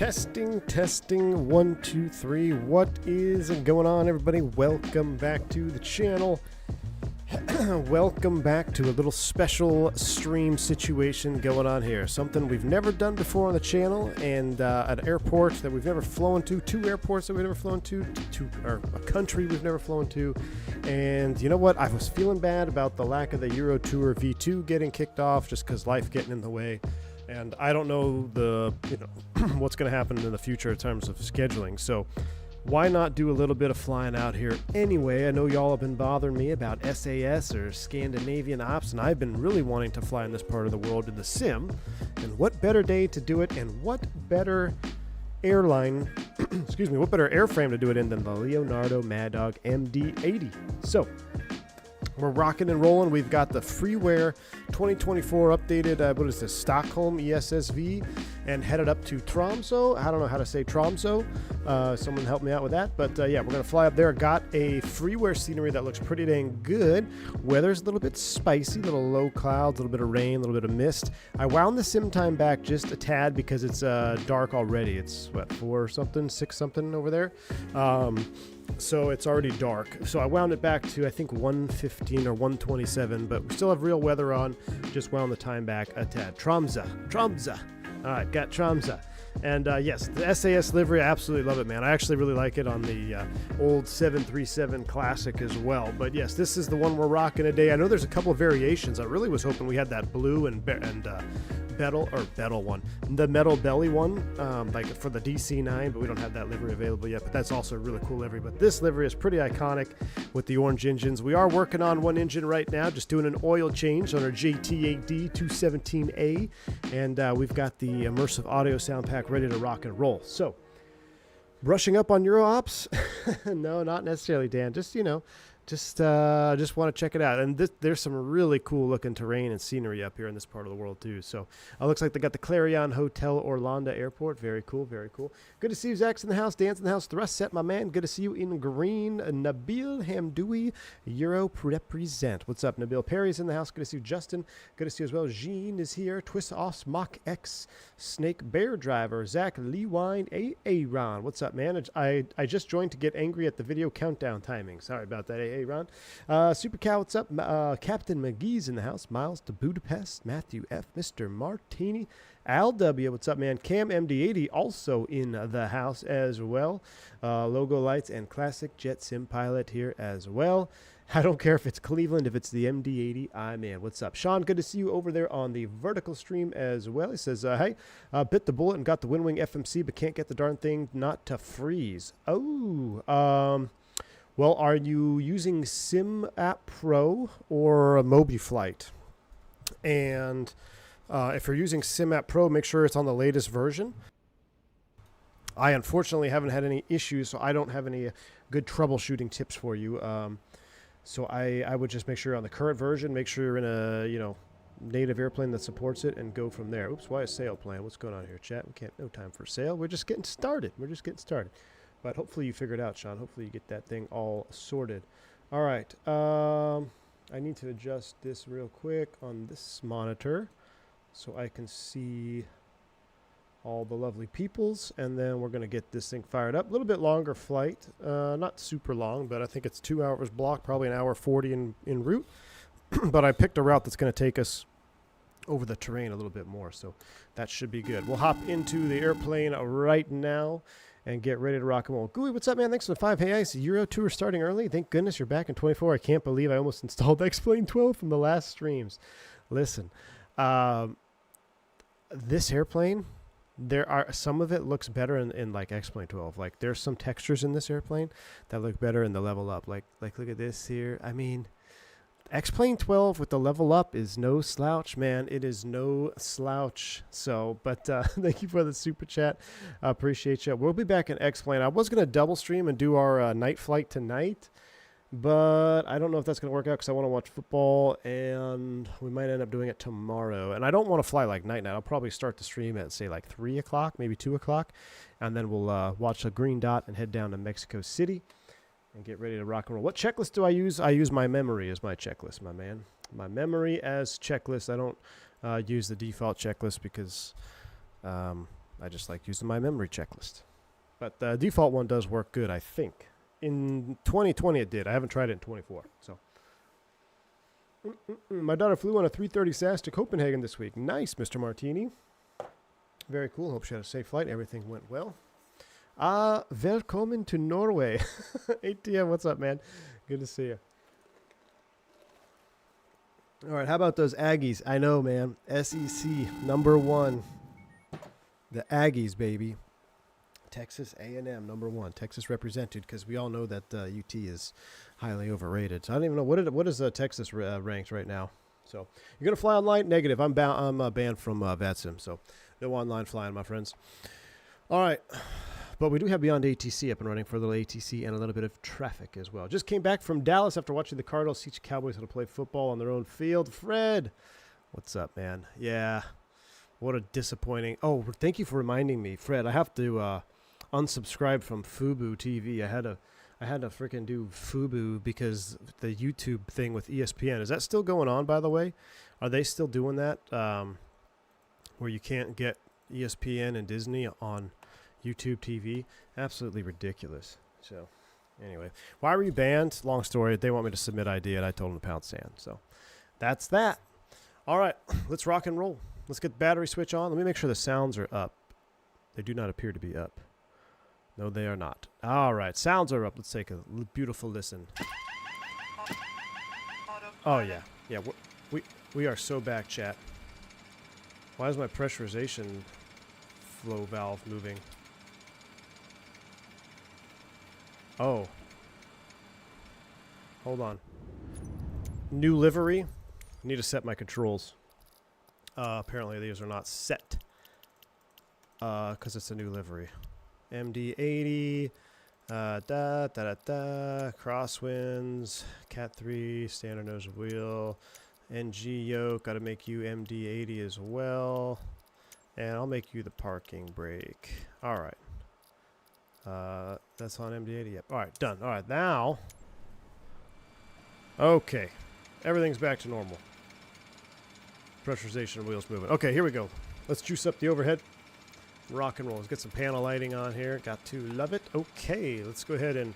Testing, 1, 2, 3. What is going on, everybody? Welcome back to the channel. Welcome back to a little special stream situation going on here. Something we've never done before on the channel, and an airport that we've never flown to, two airports that we've never flown to, or a country we've never flown to. And you know what? I was feeling bad about the lack of the Euro Tour V2 getting kicked off just because life getting in the way. And I don't know what's going to happen in the future in terms of scheduling. So why not do a little bit of flying out here anyway? I know y'all have been bothering me about SAS or Scandinavian ops, and I've been really wanting to fly in this part of the world in the sim. And what better day to do it, and what better airline, excuse me, what better airframe to do it in than the Leonardo Mad Dog MD80? So we're rocking and rolling. We've got the freeware 2024 updated, what is this, Stockholm ESSV, and headed up to Tromsø. I don't know how to say Tromsø. Someone help me out with that. But yeah, we're going to fly up there. Got a freeware scenery that looks pretty dang good. Weather's a little bit spicy, a little low clouds, a little bit of rain, a little bit of mist. I wound the sim time back just a tad because it's dark already. It's, what, 4 something, 6 something over there. So it's already dark. So I wound it back to, I think, 1:15 or 1:27, but we still have real weather on. Just wound the time back a tad. Tromsø. All right, got Tromsø. And yes, the SAS livery, I absolutely love it, man. I actually really like it on the old 737 Classic as well. But yes, this is the one we're rocking today. I know there's a couple of variations. I really was hoping we had that blue and Betel one, the metal belly one, like for the DC-9, but we don't have that livery available yet. But that's also a really cool livery. But this livery is pretty iconic with the orange engines. We are working on one engine right now, just doing an oil change on our JT8D 217A, and we've got the immersive audio sound pack ready to rock and roll. So, brushing up on Euro Ops? No, not necessarily, Dan. Just, just want to check it out. And there's some really cool looking terrain and scenery up here in this part of the world too. So it looks like they got the Clarion Hotel Orlando Airport. Very cool, very cool. Good to see you, Zach's in the house, Dan's in the house, Thrust Set, my man. Good to see you in green. Nabil Hamdoui, Euro represent. What's up, Nabil? Perry's in the house. Good to see you, Justin. Good to see you as well. Jean is here. Twist Os Mach X, Snake Bear Driver, Zach Lewine, Aaron. What's up, man? I just joined to get angry at the video countdown timing. Sorry about that, Ron. Super Cow, what's up? Captain McGee's in the house. Miles to Budapest. Matthew F. Mr. Martini. Al W. What's up, man? Cam MD80 also in the house as well. Logo Lights and Classic Jet Sim Pilot here as well. I don't care if it's Cleveland, if it's the MD80, I'm in. What's up? Sean, good to see you over there on the vertical stream as well. He says, hey, bit the bullet and got the Windwing FMC, but can't get the darn thing not to freeze. Oh, well, are you using Sim App Pro or MobiFlight? And if you're using Sim App Pro, make sure it's on the latest version. I unfortunately haven't had any issues, so I don't have any good troubleshooting tips for you. So I would just make sure you're on the current version, make sure you're in a, native airplane that supports it, and go from there. Oops, why a sale plan? What's going on here, chat? No time for sale. We're just getting started. But hopefully you figured it out, Sean. Hopefully you get that thing all sorted. All right. I need to adjust this real quick on this monitor so I can see all the lovely peoples, and then we're going to get this thing fired up. A little bit longer flight. Not super long, but I think it's 2 hours block, probably an hour 40 en route. But I picked a route that's going to take us over the terrain a little bit more, so that should be good. We'll hop into the airplane right now and get ready to rock and roll. Gooey, what's up, man? Thanks for the 5. Hey, Ice, Euro Tour starting early. Thank goodness you're back in 24. I can't believe I almost installed X-Plane 12 from the last streams. Listen, this airplane, there are some of it looks better in like X-Plane 12. Like there's some textures in this airplane that look better in the level up. Like look at this here. I mean, X-Plane 12 with the level up is no slouch, man. It is no slouch. So, but thank you for the super chat. Appreciate you. We'll be back in X-Plane. I was going to double stream and do our night flight tonight, but I don't know if that's going to work out because I want to watch football, and we might end up doing it tomorrow. And I don't want to fly like night. I'll probably start the stream at, say, like 3 o'clock, maybe 2 o'clock, and then we'll watch a green dot and head down to Mexico City and get ready to rock and roll. What checklist do I use? I use my memory as my checklist, my man. My memory as checklist. I don't use the default checklist because I just like using my memory checklist. But the default one does work good, I think. In 2020 it did. I haven't tried it in 24. So, my daughter flew on a 330 SAS to Copenhagen this week. Nice, Mr. Martini. Very cool. Hope she had a safe flight. Everything went well. Velkommen to Norway. ATM, what's up, man? Good to see you. All right, how about those Aggies? I know, man. SEC, #1. The Aggies, baby. Texas A&M, #1. Texas represented, because we all know that UT is highly overrated. So I don't even know what is Texas ranked right now. So you're gonna fly online? Negative. I'm banned from VATSIM, so no online flying, my friends. All right, but we do have Beyond ATC up and running for a little ATC and a little bit of traffic as well. Just came back from Dallas after watching the Cardinals teach Cowboys how to play football on their own field. Fred, what's up, man? Yeah, what a disappointing. Oh, thank you for reminding me, Fred. I have to unsubscribe from Fubo TV. I had to freaking do Fubo because the YouTube thing with ESPN. Is that still going on, by the way? Are they still doing that? Where you can't get ESPN and Disney on YouTube TV? Absolutely ridiculous. So, anyway. Why were you banned? Long story. They want me to submit ID, and I told them to pound sand. So, that's that. All right. Let's rock and roll. Let's get the battery switch on. Let me make sure the sounds are up. They do not appear to be up. No, they are not. All right, sounds are up. Let's take a beautiful listen. Oh yeah, yeah. We are so back, chat. Why is my pressurization flow valve moving? Oh, hold on. New livery. Need to set my controls. Apparently these are not set because it's a new livery. MD80, crosswinds, Cat 3, standard nose wheel, NG yoke, gotta make you MD80 as well, and I'll make you the parking brake. Alright, that's on MD80, yep, alright, done. Alright, now, okay, everything's back to normal. Pressurization wheels moving. Okay, here we go. Let's juice up the overhead. Rock and roll. Let's get some panel lighting on here. Got to love it. Okay, let's go ahead and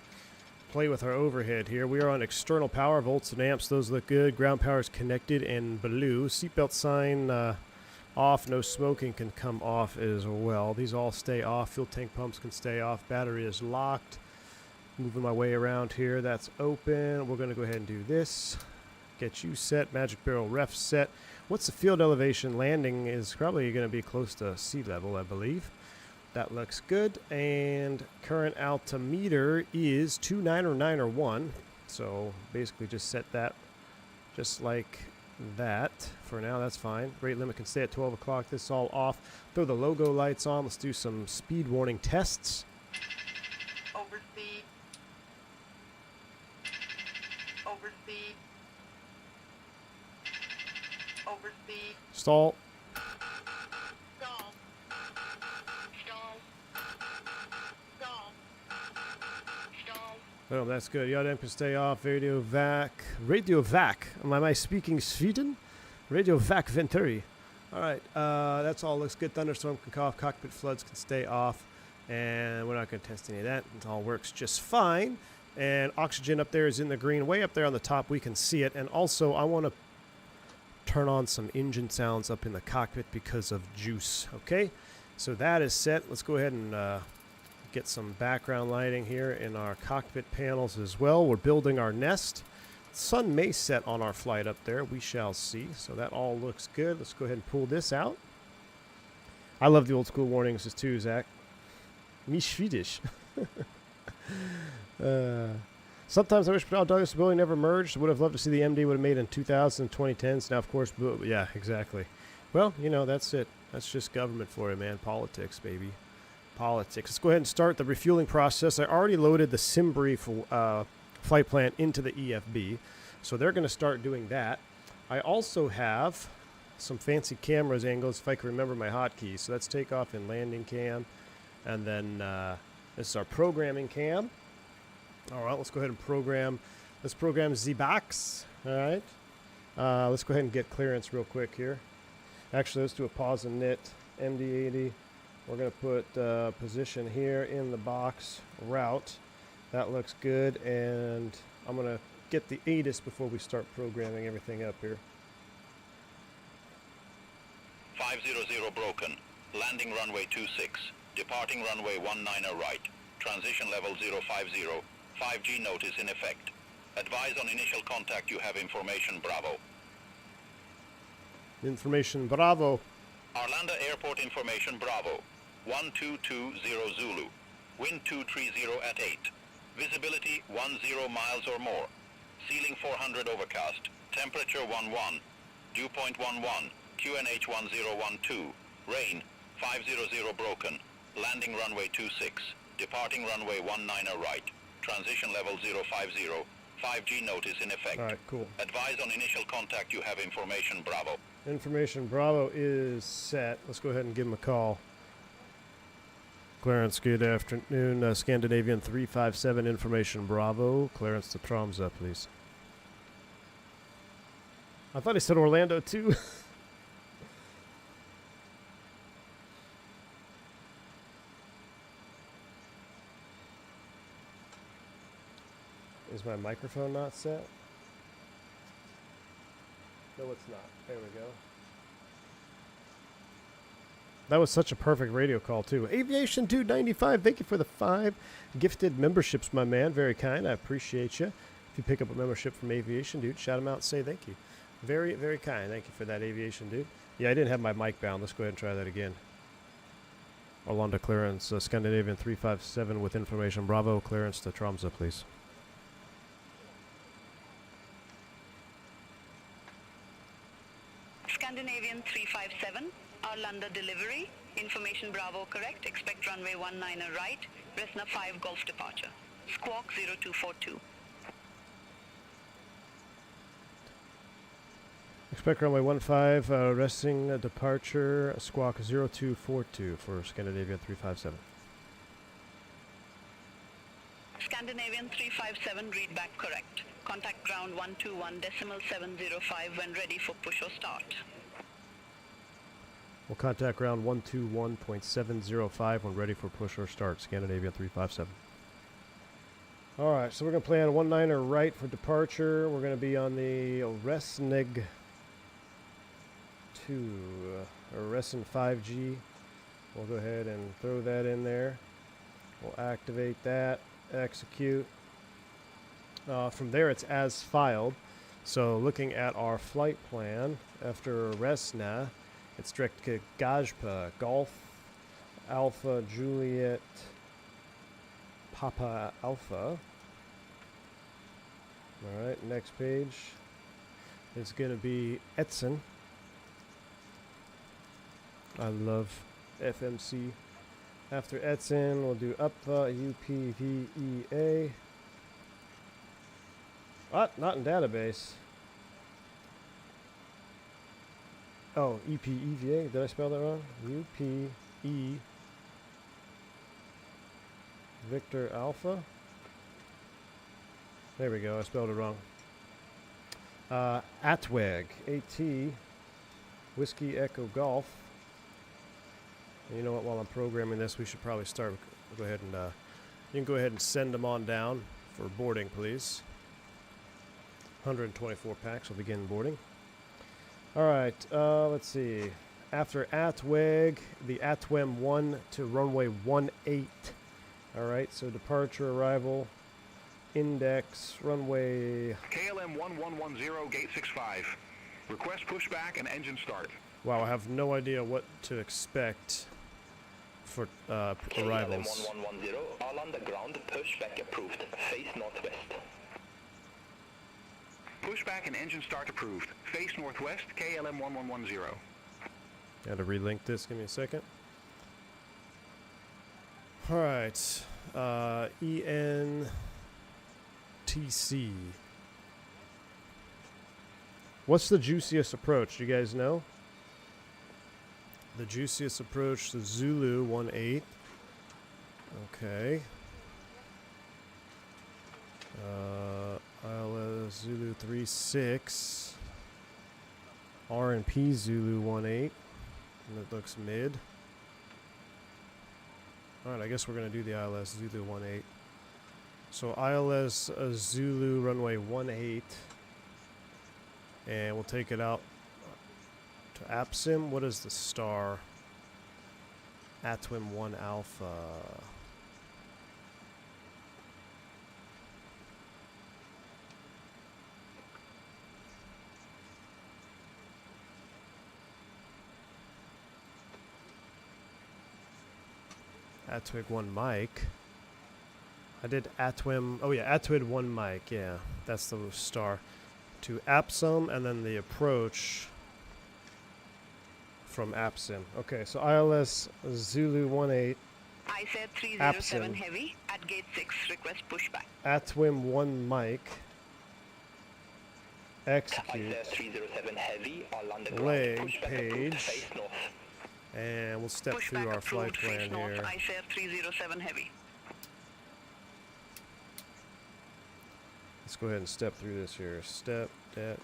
play with our overhead here. We are on external power, volts and amps. Those look good. Ground power is connected and blue. Seatbelt sign off. No smoking can come off as well. These all stay off. Fuel tank pumps can stay off. Battery is locked. Moving my way around here. That's open. We're going to go ahead and do this. Get you set. Magic barrel ref set. What's the field elevation? Landing is probably going to be close to sea level, I believe. That looks good. And current altimeter is 2,991. So basically just set that just like that. For now, that's fine. Rate limit can stay at 12 o'clock. This is all off. Throw the logo lights on. Let's do some speed warning tests. Overspeed. Overspeed. Overspeed. Stall. Stall. Stall. Stall. Stall. Oh, that's good. Yacht amp can stay off. Radio vac. Radio vac. Am I speaking Sweden? Radio vac Venturi. All right. That's all looks good. Thunderstorm can cough. Cockpit floods can stay off. And we're not going to test any of that. It all works just fine. And oxygen up there is in the green. Way up there on the top, we can see it. And also, I want to turn on some engine sounds up in the cockpit because of juice. Okay, so that is set. Let's go ahead and get some background lighting here in our cockpit panels as well. We're building our nest. Sun may set on our flight up there. We shall see. So that all looks good. Let's go ahead and pull this out. I love the old school warnings too, Zach. Me Swedish. Sometimes I wish Douglas and Boeing never merged. Would have loved to see the MD would have made in 2000 and 2010s. Now, of course, yeah, exactly. Well, you know, that's it. That's just government for you, man. Politics, baby. Politics. Let's go ahead and start the refueling process. I already loaded the Simbrief flight plan into the EFB, so they're going to start doing that. I also have some fancy cameras angles, if I can remember my hotkeys. So that's takeoff and landing cam, and then this is our programming cam. All right, let's go ahead and program. Let's program Z-Box. All right. Let's go ahead and get clearance real quick here. Actually, let's do a pause and knit. MD80. We're going to put position here in the box route. That looks good, and I'm going to get the ATIS before we start programming everything up here. 500 broken. Landing runway 26. Departing runway 19 right. Transition level 050. 5G notice in effect. Advise on initial contact you have information Bravo. Information Bravo. Arlanda Airport information Bravo. 1220 Zulu. Wind 230 at 8. Visibility 10 miles or more. Ceiling 400 overcast. Temperature 11. Dew point 11. QNH 1012. Rain 500 broken. Landing runway 26. Departing runway 19 right. Transition level 050. 5G notice in effect. All right, cool. Advise on initial contact you have information Bravo. Information Bravo is set. Let's go ahead and give him a call. Clarence, good afternoon. Scandinavian 357 Information Bravo. Clarence to Tromsø, please. I thought he said Orlando too. Is my microphone not set? No, it's not. There we go. That was such a perfect radio call, too. Aviation 295, thank you for the 5 gifted memberships, my man. Very kind. I appreciate you. If you pick up a membership from Aviation, dude, shout them out and say thank you. Very, very kind. Thank you for that, Aviation, dude. Yeah, I didn't have my mic bound. Let's go ahead and try that again. Orlando clearance, Scandinavian 357 with information. Bravo, clearance to Tromsø, please. Scandinavian 357, Arlanda delivery, information Bravo correct, expect runway 19 right, Bresna 5 Golf departure, squawk 0242. Expect runway 15, resting departure, squawk 0242 for Scandinavian 357. Scandinavian 357, read back correct. Contact ground 121.705 when ready for push or start. We'll contact ground 121.705 when ready for push or start. Scandinavian 357. Alright, so we're going to plan 19er right for departure. We're going to be on the Resnig 2, or Resin 5G. We'll go ahead and throw that in there. We'll activate that, execute. From there, it's as filed. So looking at our flight plan, after Resna, it's direct to Gajpa, Golf, Alpha, Juliet, Papa, Alpha. All right, next page is going to be Etzen. I love FMC. After Etzen, we'll do UPVA, UPVEA. What? Not in database. Oh, EPEVA. Did I spell that wrong? UPE Victor Alpha. There we go. I spelled it wrong. Atweg. AT Whiskey Echo Golf. And you know what? While I'm programming this, we should probably start. We'll go ahead and you can go ahead and send them on down for boarding, please. 124 packs will begin boarding. All right, let's see. After Atweg, the Atwem 1 to runway 18. All right, so departure, arrival, index, runway. KLM 1110, gate 65. Request pushback and engine start. Wow, I have no idea what to expect for arrivals. KLM 1110, all on the ground, pushback approved, face northwest. Pushback and engine start approved. Face northwest, KLM 1110. Got to relink this. Give me a second. All right. ENTC. What's the juiciest approach? Do you guys know? The juiciest approach to Zulu 18. Okay. ILS Zulu 36. R&P Zulu 18. And it looks mid. Alright, I guess we're going to do the ILS Zulu 18. So ILS Zulu runway 18. And we'll take it out to APSIM. What is the star? ATWIM 1 Alpha. ATWIG 1 Mike. I did ATWIM. Oh yeah, ATWIG 1 Mike. Yeah, that's the star. To APSIM and then the approach from APSIM. Okay, so ILS Zulu 18. I said 307 APSIM. heavy at gate 6. Request pushback. ATWIM 1 Mike. I Execute. said 307 heavy, all on the ground. Leg Pushback approved, page. face north. And we'll step through Pushback our flight approved. Face plan north. here. I said 307 heavy. Let's go ahead and step through this here. Step, dat.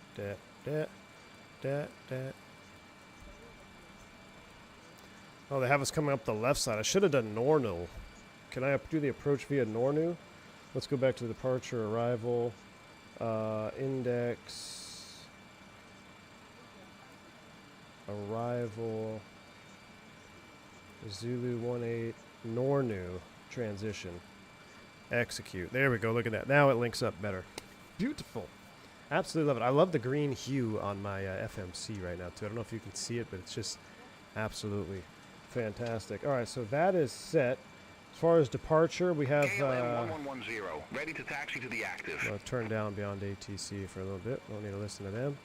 Oh, they have us coming up the left side. I should have done Nornu. Can I do the approach via Nornu? Let's go back to the departure, arrival, index, arrival, Zulu 18, Nornu, transition. Execute. There we go. Look at that. Now it links up better. Beautiful. Absolutely love it. I love the green hue on my FMC right now, too. I don't know if you can see it, but it's just absolutely fantastic. All right, so that is set. As far as departure, we have... KLM 1110, ready to taxi to the active. I'll turn down beyond ATC for a little bit. Don't need to listen to them.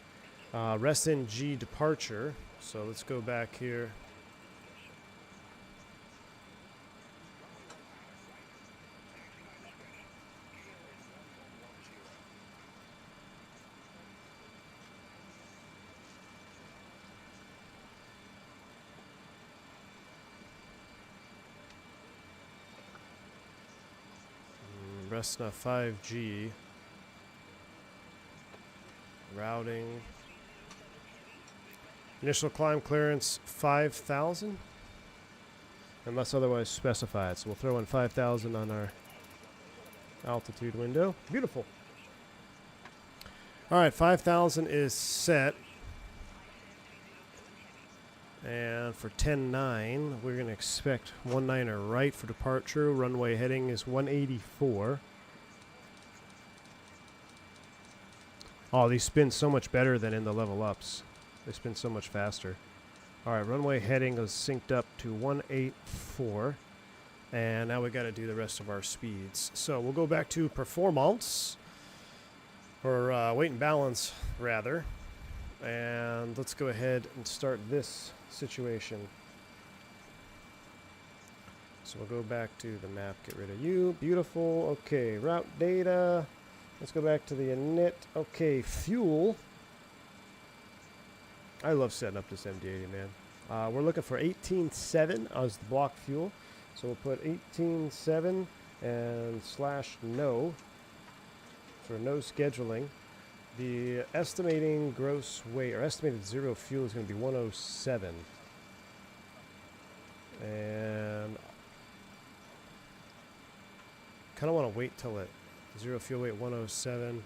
Rest in G departure. So let's go back here. Cessna 5G. Routing. Initial climb clearance 5,000. Unless otherwise specified. So we'll throw in 5,000 on our altitude window. Beautiful. Alright, 5,000 is set. And for 10-9, we're going to expect 19er right for departure. Runway heading is 184. Oh, these spin so much better than in the level ups. They spin so much faster. Alright, runway heading is synced up to 184. And now we got to do the rest of our speeds. So we'll go back to performance. Or weight and balance, rather. And let's go ahead and start this situation. So we'll go back to the map, get rid of you. Beautiful. Okay, route data. Let's go back to the init. Okay, fuel. I love setting up this MD80, man. We're looking for 18.7 as the block fuel. So we'll put 18.7 and /no for no scheduling. The estimating gross weight, or estimated zero fuel, is going to be 107. And kind of want to wait till it zero fuel weight 107.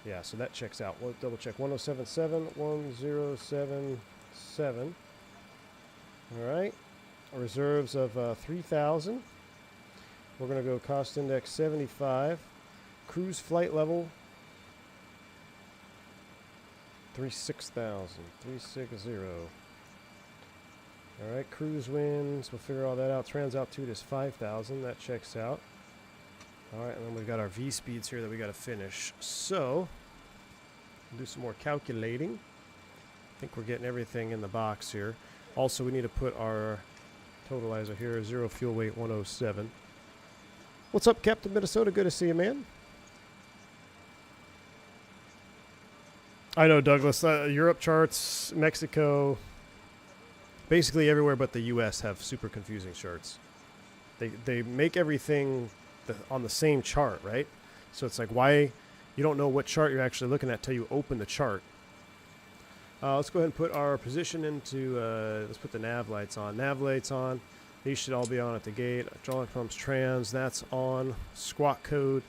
Yeah, so that checks out. We'll double check 107.7, 1077. All right. Reserves of 3,000. We're going to go cost index 75. Cruise flight level 36,000, 360. All right, cruise winds, we'll figure all that out. Transaltitude is 5,000, that checks out. All right, and then we've got our V speeds here that we got to finish. So, we'll do some more calculating. I think we're getting everything in the box here. Also, we need to put our totalizer here, zero fuel weight 107. What's up, Captain Minnesota? Good to see you, man. I know, Douglas. Europe charts, Mexico, basically everywhere but the U.S. have super confusing charts. They make everything on the same chart, right? So it's like, why you don't know what chart you're actually looking at till you open the chart. Let's go ahead and put our position into, let's put the nav lights on. Nav lights on. These should all be on at the gate. Hydraulic pumps, trans, that's on. Squawk code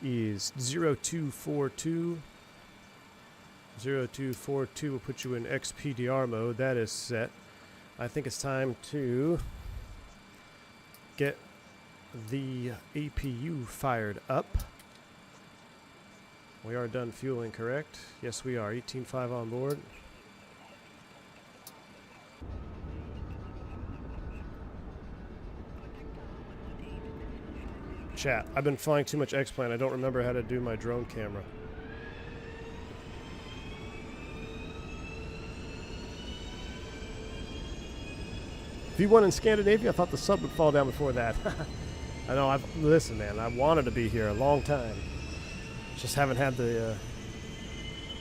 is 0242. 0242 will put you in XPDR mode. That is set. I think it's time to get the APU fired up. We are done fueling, correct? Yes, we are. 18.5 on board. Chat, I've been flying too much X-Plane. I don't remember how to do my drone camera. V1 in Scandinavia? I thought the sub would fall down before that. I know, listen, man, I wanted to be here a long time. Just haven't had the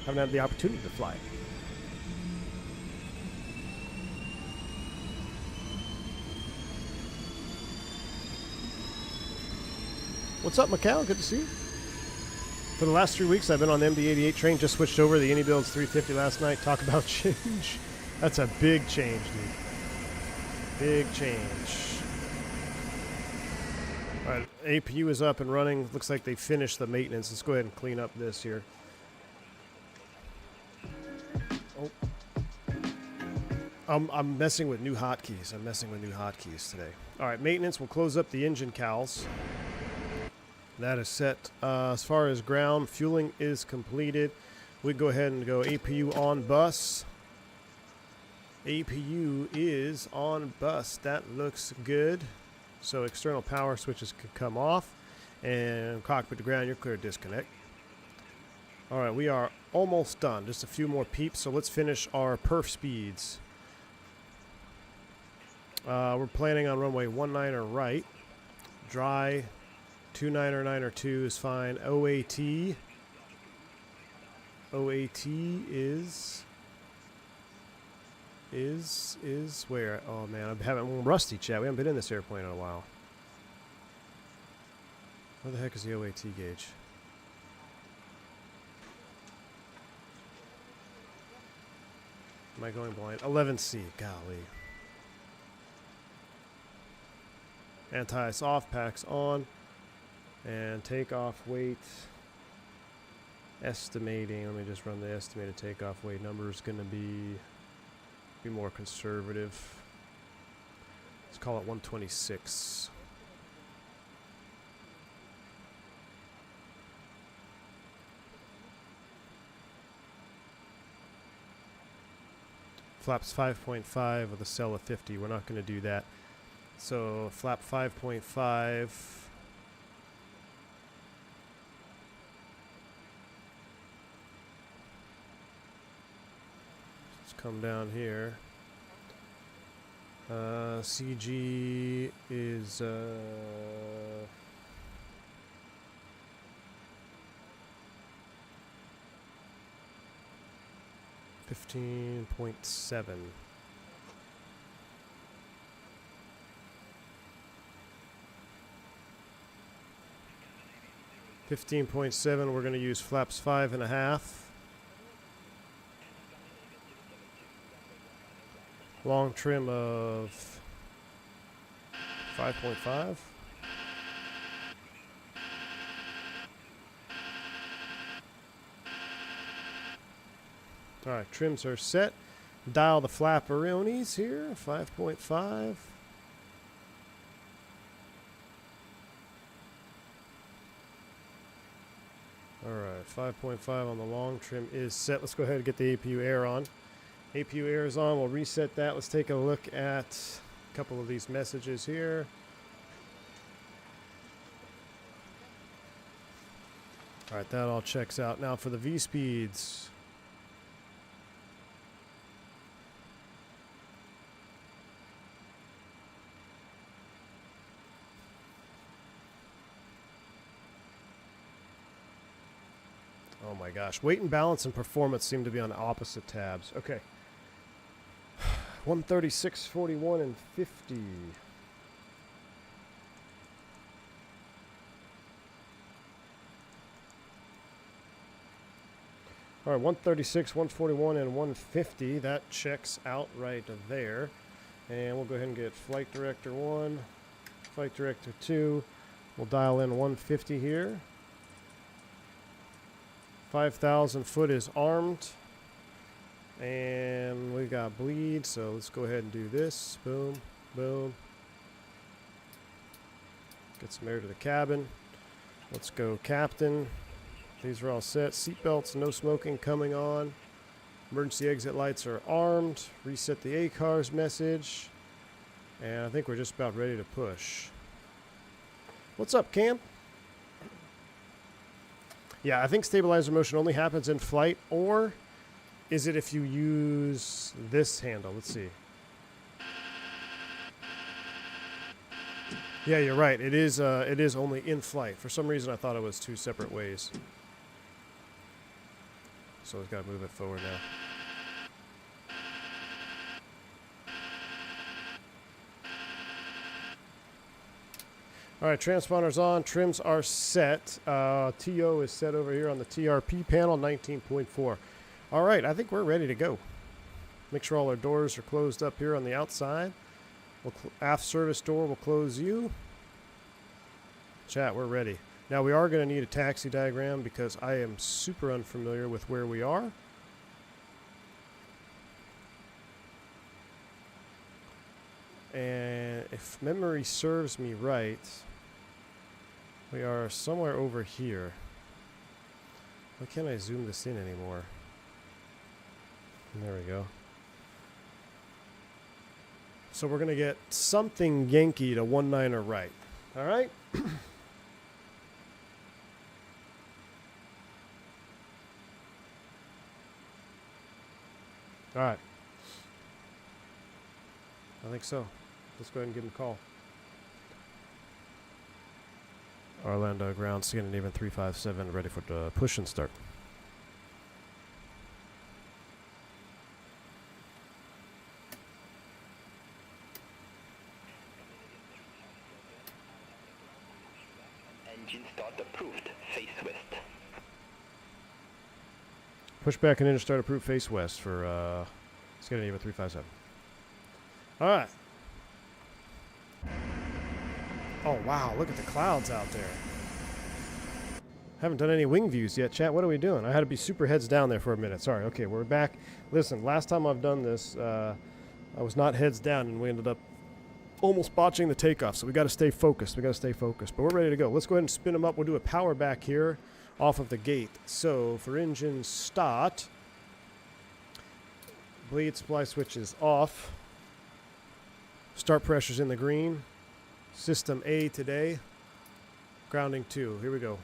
opportunity to fly. What's up, Macau? Good to see you. For the last 3 weeks, I've been on the MD88 train. Just switched over the Anybuilds 350 last night. Talk about change. That's a big change, dude. Big change. All right, APU is up and running. Looks like they finished the maintenance. Let's go ahead and clean up this here. Oh. I'm messing with new hotkeys. I'm messing with new hotkeys today. All right, maintenance. We'll close up the engine cowls. That is set. As far as ground, fueling is completed. We can go ahead and go APU on bus. APU is on bus. That looks good. So external power switches could come off. And cockpit to ground, you're clear to disconnect. All right, we are almost done. Just a few more peeps. So let's finish our perf speeds. We're planning on runway 19er right. Dry. 29er 9er 2 is fine. OAT. OAT is where? Oh man, I'm having rusty, chat. We haven't been in this airplane in a while. Where the heck is the OAT gauge? Am I going blind? 11C. Golly. Anti-ice off, packs on. And takeoff weight, estimating, let me just run the estimated takeoff weight number is going to be more conservative. Let's call it 126. Flaps 5.5 with a cell of 50. We're not going to do that. So flap 5.5. Come down here. CG is 15.7. We're going to use flaps 5.5. Long trim of 5.5. All right, trims are set. Dial the flapperonis here, 5.5. All right, 5.5 on the long trim is set. Let's go ahead and get the APU air on. APU air is on. We'll reset that. Let's take a look at a couple of these messages here. All right, that all checks out. Now for the V speeds. Oh my gosh. Weight and balance and performance seem to be on opposite tabs. Okay. 136, 41, and 50. All right, 136, 141, and 150. That checks out right there. And we'll go ahead and get Flight Director 1, Flight Director 2. We'll dial in 150 here. 5,000 foot is armed. And we got bleed, so let's go ahead and do this. Boom, boom. Get some air to the cabin. Let's go Captain. These are all set. Seatbelts, no smoking coming on. Emergency exit lights are armed. Reset the ACARS message. And I think we're just about ready to push. What's up, Cam? Yeah, I think stabilizer motion only happens in flight, or is it if you use this handle? Let's see. Yeah, you're right. It is only in flight. For some reason, I thought it was two separate ways. So we've got to move it forward now. All right, transponder's on. Trims are set. TO is set over here on the TRP panel, 19.4. All right, I think we're ready to go. Make sure all our doors are closed up here on the outside. Aft service door will close you. Chat, we're ready. Now, we are going to need a taxi diagram because I am super unfamiliar with where we are. And if memory serves me right, we are somewhere over here. Why can't I zoom this in anymore? There we go. So we're going to get something Yankee to 19er right. All right? All right. I think so. Let's go ahead and give him a call. Orlando ground, Scandinavian 357, ready for the push and start. Engine start approved. Face west. Pushback and engine start approved, face west for Scandinavian 357. All right. Oh, wow. Look at the clouds out there. Haven't done any wing views yet, chat. What are we doing? I had to be super heads down there for a minute. Sorry. Okay, we're back. Listen, last time I've done this, I was not heads down, and we ended up almost botching the takeoff. So we got to stay focused. We got to stay focused. But we're ready to go. Let's go ahead and spin them up. We'll do a power back here off of the gate. So for engine start, bleed supply switch is off. Start pressure's in the green. System A today. Grounding 2. Here we go.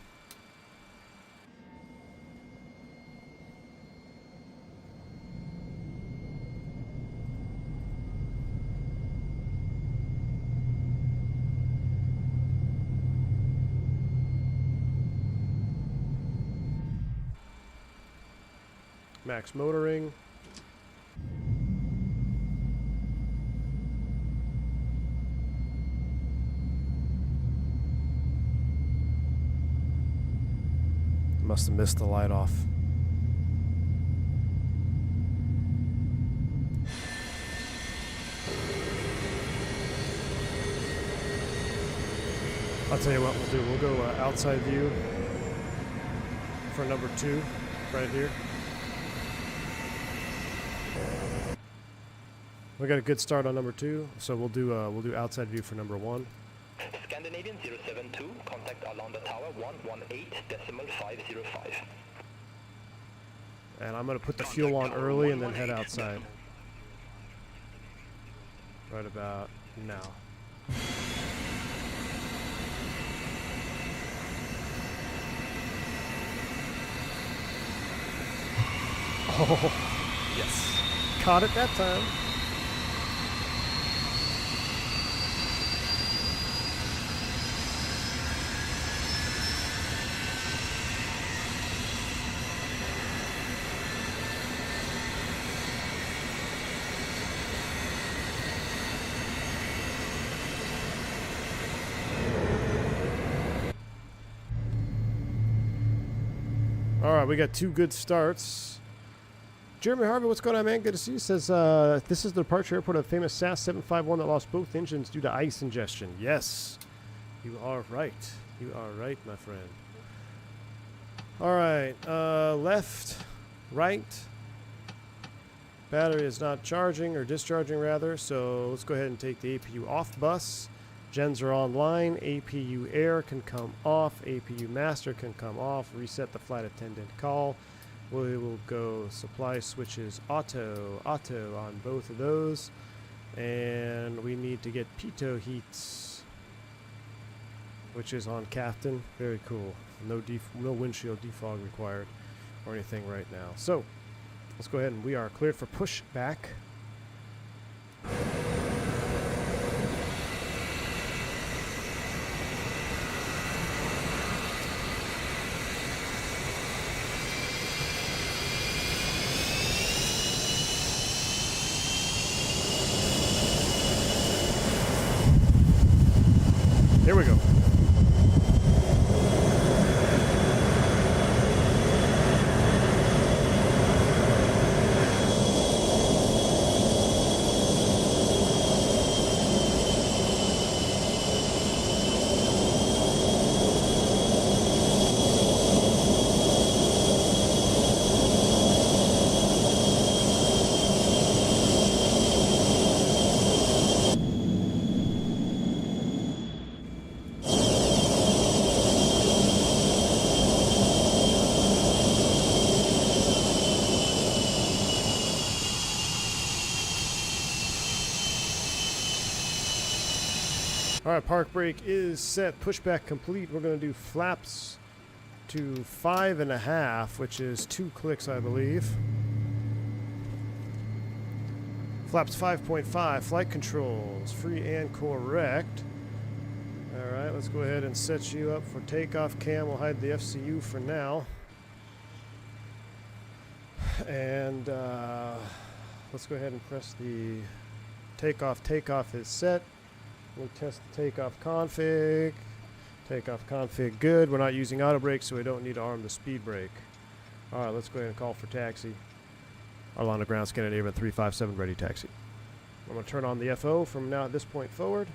Max motoring. Must have missed the light off. I'll tell you what we'll do. We'll go outside view for number 2 right here. We got a good start on number 2, so we'll do outside view for number 1. Scandinavian 072, contact Orlando Tower 118.505. And I'm going to put the fuel on early and then head outside. Right about now. Oh, yes. Caught it that time. All right, we got 2 good starts. Jeremy Harvey, what's going on, man? Good to see you. Says, this is the departure airport of the famous SAS 751 that lost both engines due to ice ingestion. Yes, you are right. You are right, my friend. All right, left, right. Battery is not charging, or discharging rather, so let's go ahead and take the APU off bus. Gens are online. APU air can come off. APU master can come off. Reset the flight attendant call. We will go supply switches auto on both of those. And we need to get pitot heats, which is on Captain. Very cool. No windshield defog required or anything right now. So let's go ahead and we are cleared for pushback. Here we go. All right, park brake is set. Pushback complete. We're going to do flaps to 5.5, which is 2 clicks, I believe. Flaps 5.5. Flight controls, free and correct. All right, let's go ahead and set you up for takeoff cam. We'll hide the FCU for now. And let's go ahead and press the takeoff. Takeoff is set. We'll test the takeoff config. Takeoff config good. We're not using auto brake, so we don't need to arm the speed brake. All right, let's go ahead and call for taxi. Arlanda ground Scandinavian 357 ready taxi. I'm going to turn on the FO from now at this point forward.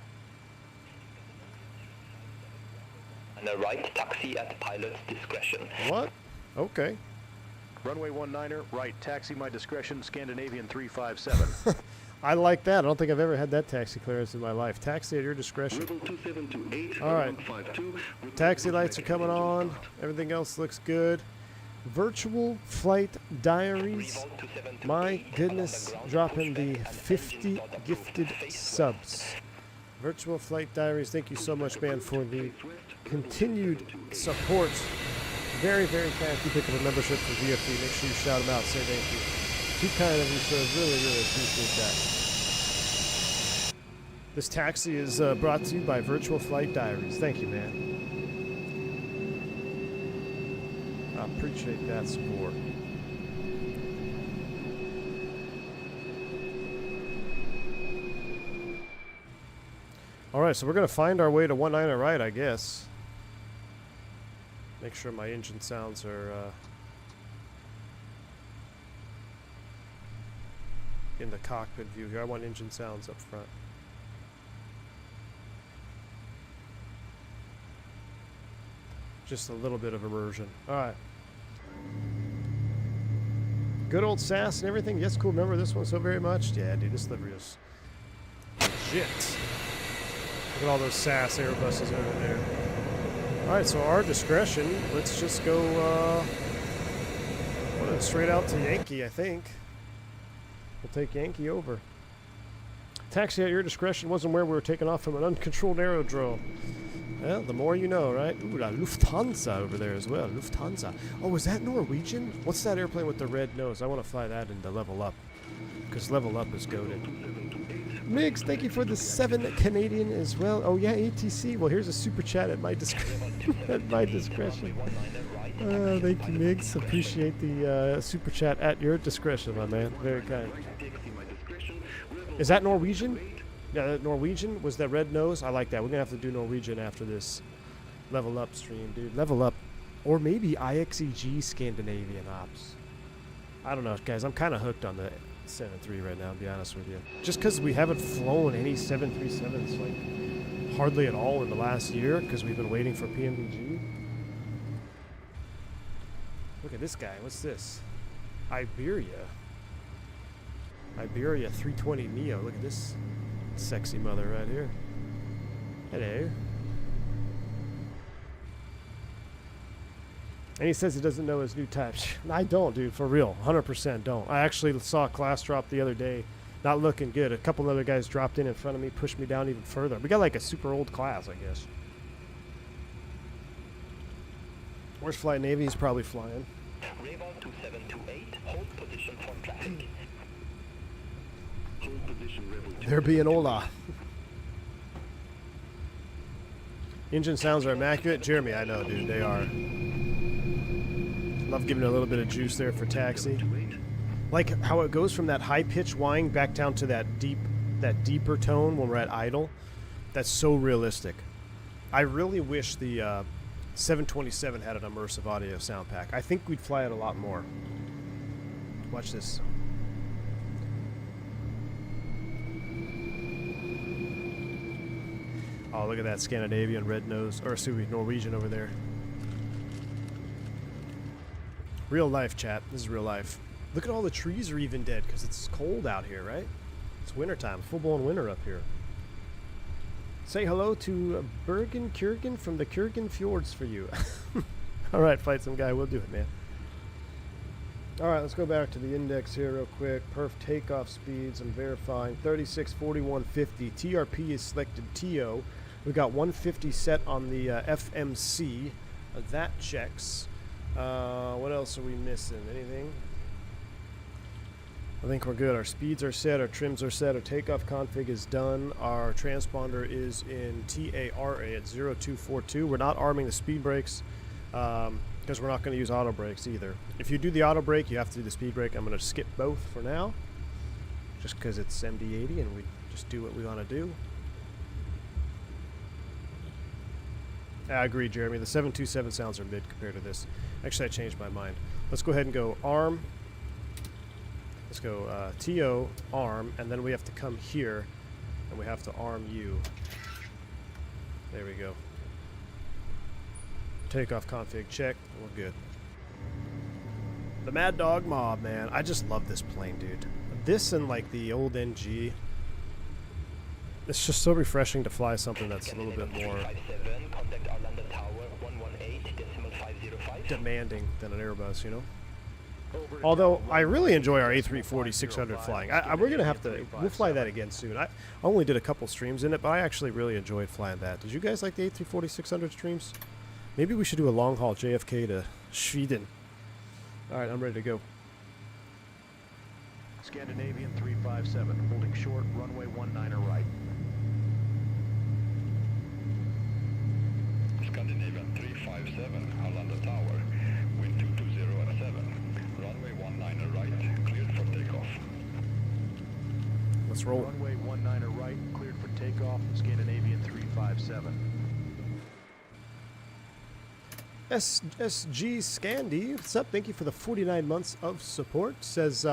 And a right taxi at pilot's discretion. What? Okay. Runway 19er, right, taxi my discretion, Scandinavian 357. I like that. I don't think I've ever had that taxi clearance in my life. Taxi at your discretion. All right. Taxi lights are coming on. Everything else looks good. Virtual flight diaries. My goodness, dropping the 50 gifted subs. Virtual flight diaries. Thank you so much, man, for the continued support. Very, very kind. If you pick up a membership for VFD, make sure you shout them out. Say thank you. Too kind of you, sir. Really, really appreciate that. This taxi is brought to you by Virtual Flight Diaries. Thank you, man. I appreciate that support. All right, so we're going to find our way to 19 right, I guess. Make sure my engine sounds are in the cockpit view here. I want engine sounds up front. Just a little bit of immersion. All right. Good old SAS and everything. Yes, cool. Remember this one so very much? Yeah, dude, this livery is legit. Look at all those SAS Airbuses over there. All right, so our discretion. Let's just go straight out to Yankee, I think. We'll take Yankee over. Taxi at your discretion wasn't where we were taking off from an uncontrolled aerodrome. Well, the more you know, right? Ooh, la Lufthansa over there as well. Lufthansa. Oh, is that Norwegian? What's that airplane with the red nose? I want to fly that into Level Up, because Level Up is goated. Mix, thank you for the 7 Canadian as well. Oh yeah, ATC. Well, here's a super chat at my discretion. At my discretion. Thank you, Mix. Appreciate the super chat at your discretion, my man. Very kind. Is that Norwegian? Yeah, that Norwegian was that red nose. I like that. We're gonna have to do Norwegian after this Level Up stream, dude. Level Up, or maybe IXEG Scandinavian Ops. I don't know, guys. I'm kind of hooked on the 7.3 right now, to be honest with you. Just because we haven't flown any 737s, like, hardly at all in the last year, because we've been waiting for PMDG. Look at this guy. What's this? Iberia 320 Neo. Look at this sexy mother right here. Hello. And he says he doesn't know his new types. I don't, dude, for real. 100% don't. I actually saw a class drop the other day. Not looking good. A couple other guys dropped in front of me, pushed me down even further. We got like a super old class, I guess. Where's Flight Navy? He's probably flying. Raybon 2728, hold position for traffic. Hold position, Rebel 2. There be an Ola. Engine sounds are immaculate. Jeremy, I know, dude. They are. Love giving it a little bit of juice there for taxi. Like how it goes from that high-pitched whine back down to that deeper tone when we're at idle. That's so realistic. I really wish the 727 had an immersive audio sound pack. I think we'd fly it a lot more. Watch this. Oh, look at that Scandinavian red nose, or excuse me, Norwegian over there. Real life, chat. This is real life. Look at all the trees are even dead because it's cold out here, right? It's wintertime. Full-blown winter up here. Say hello to Bergen Kjørgen from the Kjørgen Fjords for you. All right, fight some guy. We'll do it, man. All right, let's go back to the index here real quick. Perf takeoff speeds. I'm verifying. 36, 41, 50. TRP is selected TO. We got 150 set on the FMC. That checks. What else are we missing? Anything? I think we're good. Our speeds are set, our trims are set, our takeoff config is done, our transponder is in TARA at 0242. We're not arming the speed brakes because we're not going to use auto brakes either. If you do the auto brake, you have to do the speed brake. I'm going to skip both for now just because it's MD80 and we just do what we want to do. I agree, Jeremy. The 727 sounds are mid compared to this. Actually, I changed my mind. Let's go ahead and go arm. Let's go TO, arm, and then we have to come here, and we have to arm you. There we go. Takeoff config check. We're good. The Mad Dog Mob, man. I just love this plane, dude. This and like the old NG. It's just so refreshing to fly something that's a little bit more demanding than an Airbus, you know? Although I really enjoy our A340-600 flying. We're gonna have to. We'll fly that again soon. I only did a couple streams in it, but I actually really enjoyed flying that. Did you guys like the A340-600 streams? Maybe we should do a long haul JFK to Sweden. All right, I'm ready to go. Scandinavian 357, holding short, runway 19 right. Scandinavian 357, Arlanda Tower, wind 220 at 7. Runway 19 right, cleared for takeoff. Let's roll. Runway 19 right, cleared for takeoff, Scandinavian 357. SG Scandi, what's up? Thank you for the 49 months of support. Says,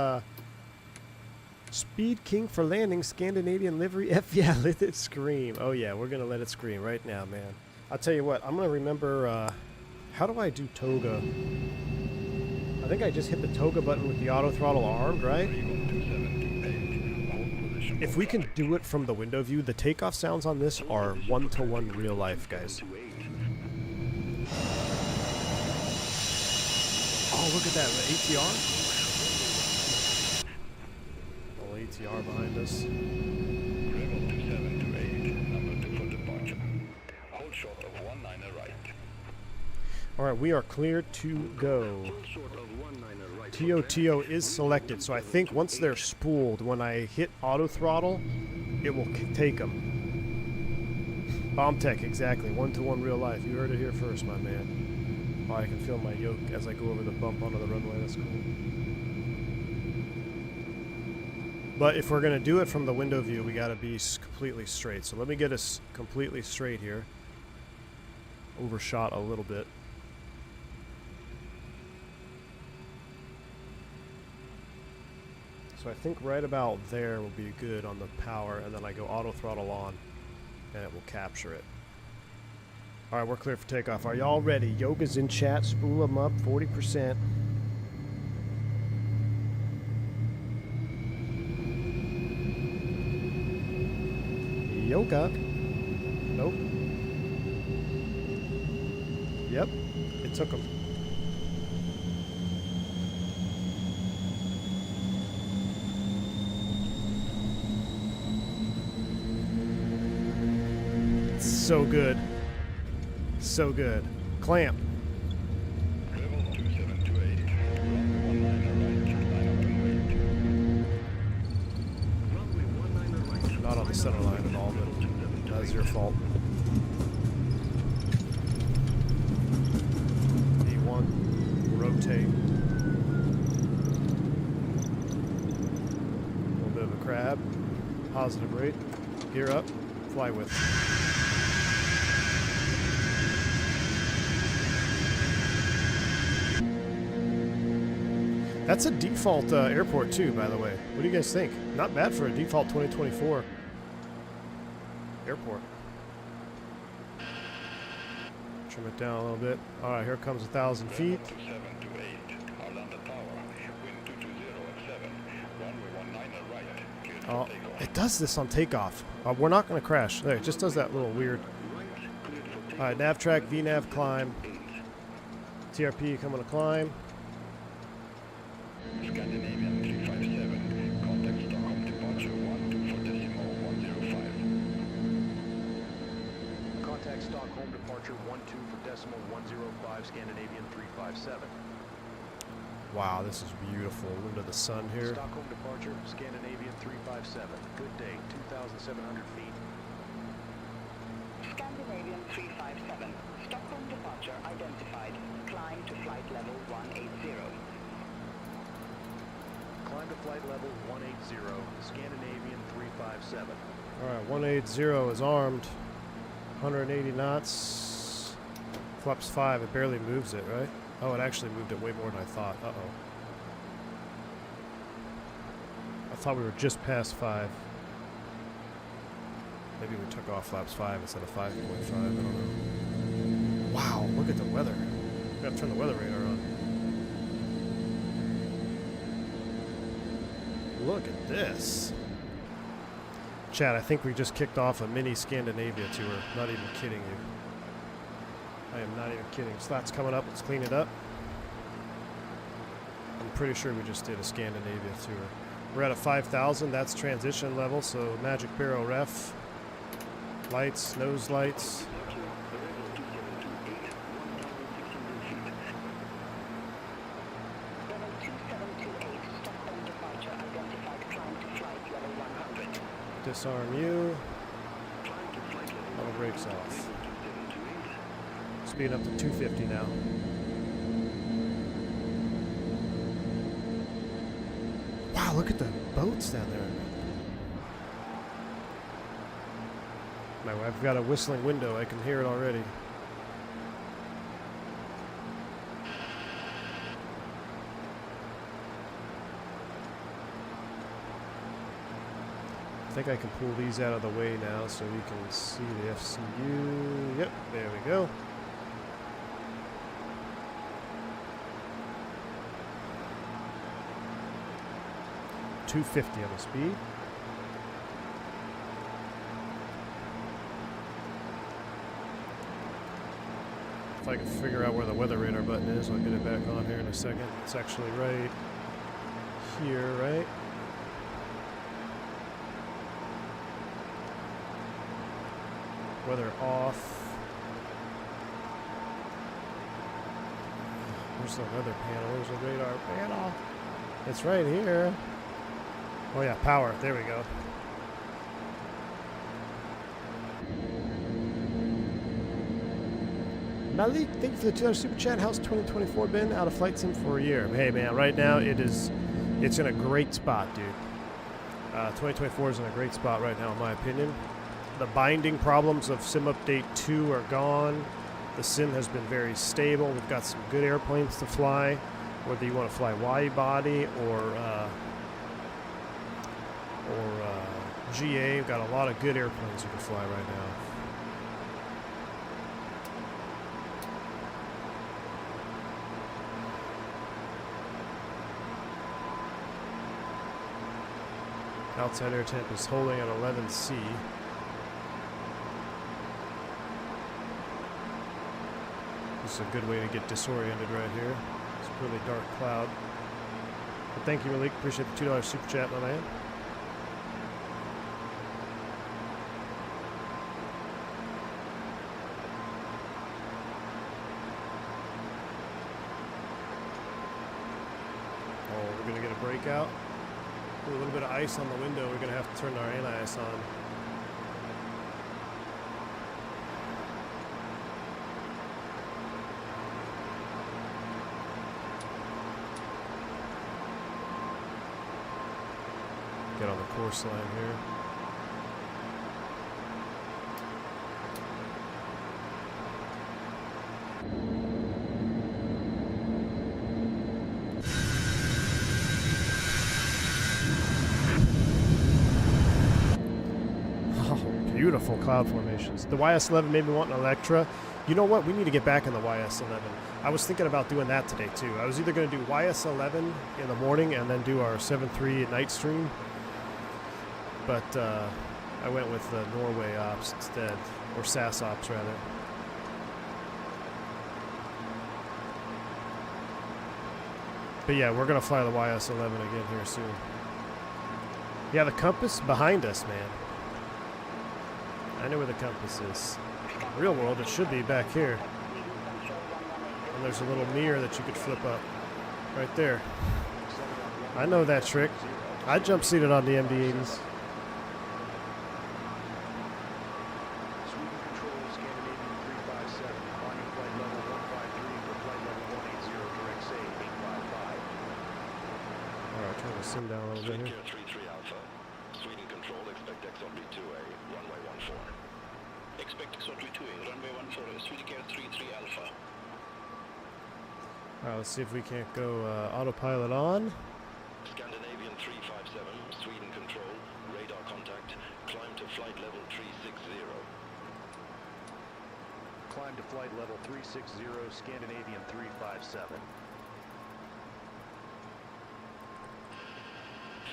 Speed King for landing, Scandinavian livery. F yeah, let it scream. Oh yeah, we're going to let it scream right now, man. I'll tell you what, I'm going to remember, how do I do Toga? I think I just hit the Toga button with the auto throttle armed, right? If we can do it from the window view, the takeoff sounds on this are one-to-one real life, guys. Oh, look at that, the ATR. Little ATR behind us. Rebel 2728, number 2 for departure. Hold short of 19 right. Alright, we are cleared to go. TOTO is selected, so I think once they're spooled, when I hit auto throttle, it will take them. Bomb tech, exactly. One-to-one real life. You heard it here first, my man. Oh, I can feel my yoke as I go over the bump onto the runway. That's cool. But if we're going to do it from the window view, we got to be completely straight. So let me get us completely straight here. Overshot a little bit. So I think right about there will be good on the power, and then I go auto throttle on, and it will capture it. All right, we're clear for takeoff. Are y'all ready? Yoga's in chat. Spool them up, 40%. Yoga. Nope. Yep, it took him. So good. So good. Clamp. Level 2728. Runway 19 right. Not on the center line at all, but that is your fault. D1. Rotate. A little bit of a crab. Positive rate. Gear up. Fly with. That's a default airport too, by the way. What do you guys think? Not bad for a default 2024 airport. Trim it down a little bit. All right, here comes 1,000 feet. 2728. Arlanda Tower. Wind 220 at 7. Runway 19 right. Cleared for Oh, takeoff. it does this on takeoff. We're not going to crash. There, it just does that little weird. All right, nav track, VNav climb. TRP coming to climb. Scandinavian 357. Contact Stockholm departure 12 for decimal 105. Contact Stockholm departure 12 for decimal 105, Scandinavian 357. Wow, this is beautiful. Into the sun here. Stockholm departure, Scandinavian 357. Good day, 2,700 feet. Scandinavian 357. Stockholm departure identified. Climb to flight level 180. Climb to flight level 180, Scandinavian 357. All right, 180 is armed. 180 knots. Flaps 5. It barely moves it, right? Oh, it actually moved it way more than I thought. Uh-oh. I thought we were just past 5. Maybe we took off flaps 5 instead of 5.5. I don't know. Wow, look at the weather. We gotta turn the weather radar on. Look at this. Chad, I think we just kicked off a mini Scandinavia tour. Not even kidding you. I am not even kidding. Slot's coming up. Let's clean it up. I'm pretty sure we just did a Scandinavia tour. We're at a 5,000. That's transition level, so Magic Barrel ref. Lights, nose lights. Level 2728. Stockholm departure identified. Climb to flight level 100. Disarm you. Auto brakes off. Speed up to 250 now. Wow, look at the boats down there. Now, I've got a whistling window. I can hear it already. I think I can pull these out of the way now so we can see the FCU. Yep, there we go. .250 on the speed. If I can figure out where the weather radar button is, I'll get it back on here in a second. It's actually right here, right? Weather off. Where's the weather panel? Where's the radar panel? It's right here. Oh yeah, power. There we go. Malik, thank you for the $2 super chat. How's 2024 been? Out of flight sim for a year. Hey man, right now it's in a great spot, dude. 2024 is in a great spot right now, in my opinion. The binding problems of Sim Update 2 are gone. The sim has been very stable. We've got some good airplanes to fly, whether you want to fly wide body or or GA. We've got a lot of good airplanes you can fly right now. Outside air temp is holding at 11C. This is a good way to get disoriented right here. It's a really dark cloud. But thank you, Malik. Appreciate the $2 super chat, my man. Oh, we're going to get a breakout. A little bit of ice on the window. We're going to have to turn our anti-ice on. Get on the course line here. Beautiful cloud formations. The YS-11 made me want an Electra. You know what? We need to get back in the YS-11. I was thinking about doing that today too. I was either going to do YS-11 in the morning and then do our 7.3 at night stream. But I went with the Norway ops instead. Or SAS ops rather. But yeah, we're going to fly the YS-11 again here soon. Yeah, the compass behind us, man. I know where the compass is. Real world, it should be back here. And there's a little mirror that you could flip up. Right there. I know that trick. I jump seated on the MD80s. Alright, turn the sim down a little bit here. 33 Alpha. Sweden control, expect XOP 2A, runway 14. Expect XOP 2A, runway 14, Swedish 33 Alpha. Alright, let's see if we can't go autopilot on. Scandinavian 357, Sweden control, radar contact, climb to flight level 360. Climb to flight level 360, Scandinavian 357.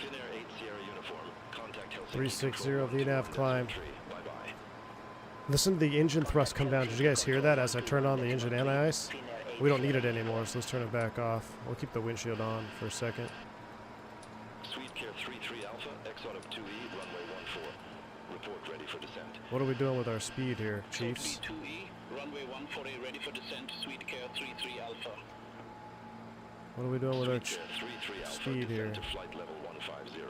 Finnair 8 Sierra uniform, contact Helsinki 360 control, VNAV climb. Bye-bye. Listen to the engine thrust come down. Did you guys hear that as I turn on the engine anti-ice? We don't need it anymore, so let's turn it back off. We'll keep the windshield on for a second. Sweetcare 33 Alpha, XOP 2E, runway 14. Report ready for descent. What are we doing with our speed here, Chiefs? 2E, runway 14, ready for descent, Swedish 33 Alpha. What are we doing with our Sweetcare 33 Alpha, speed here? descent to flight level 150.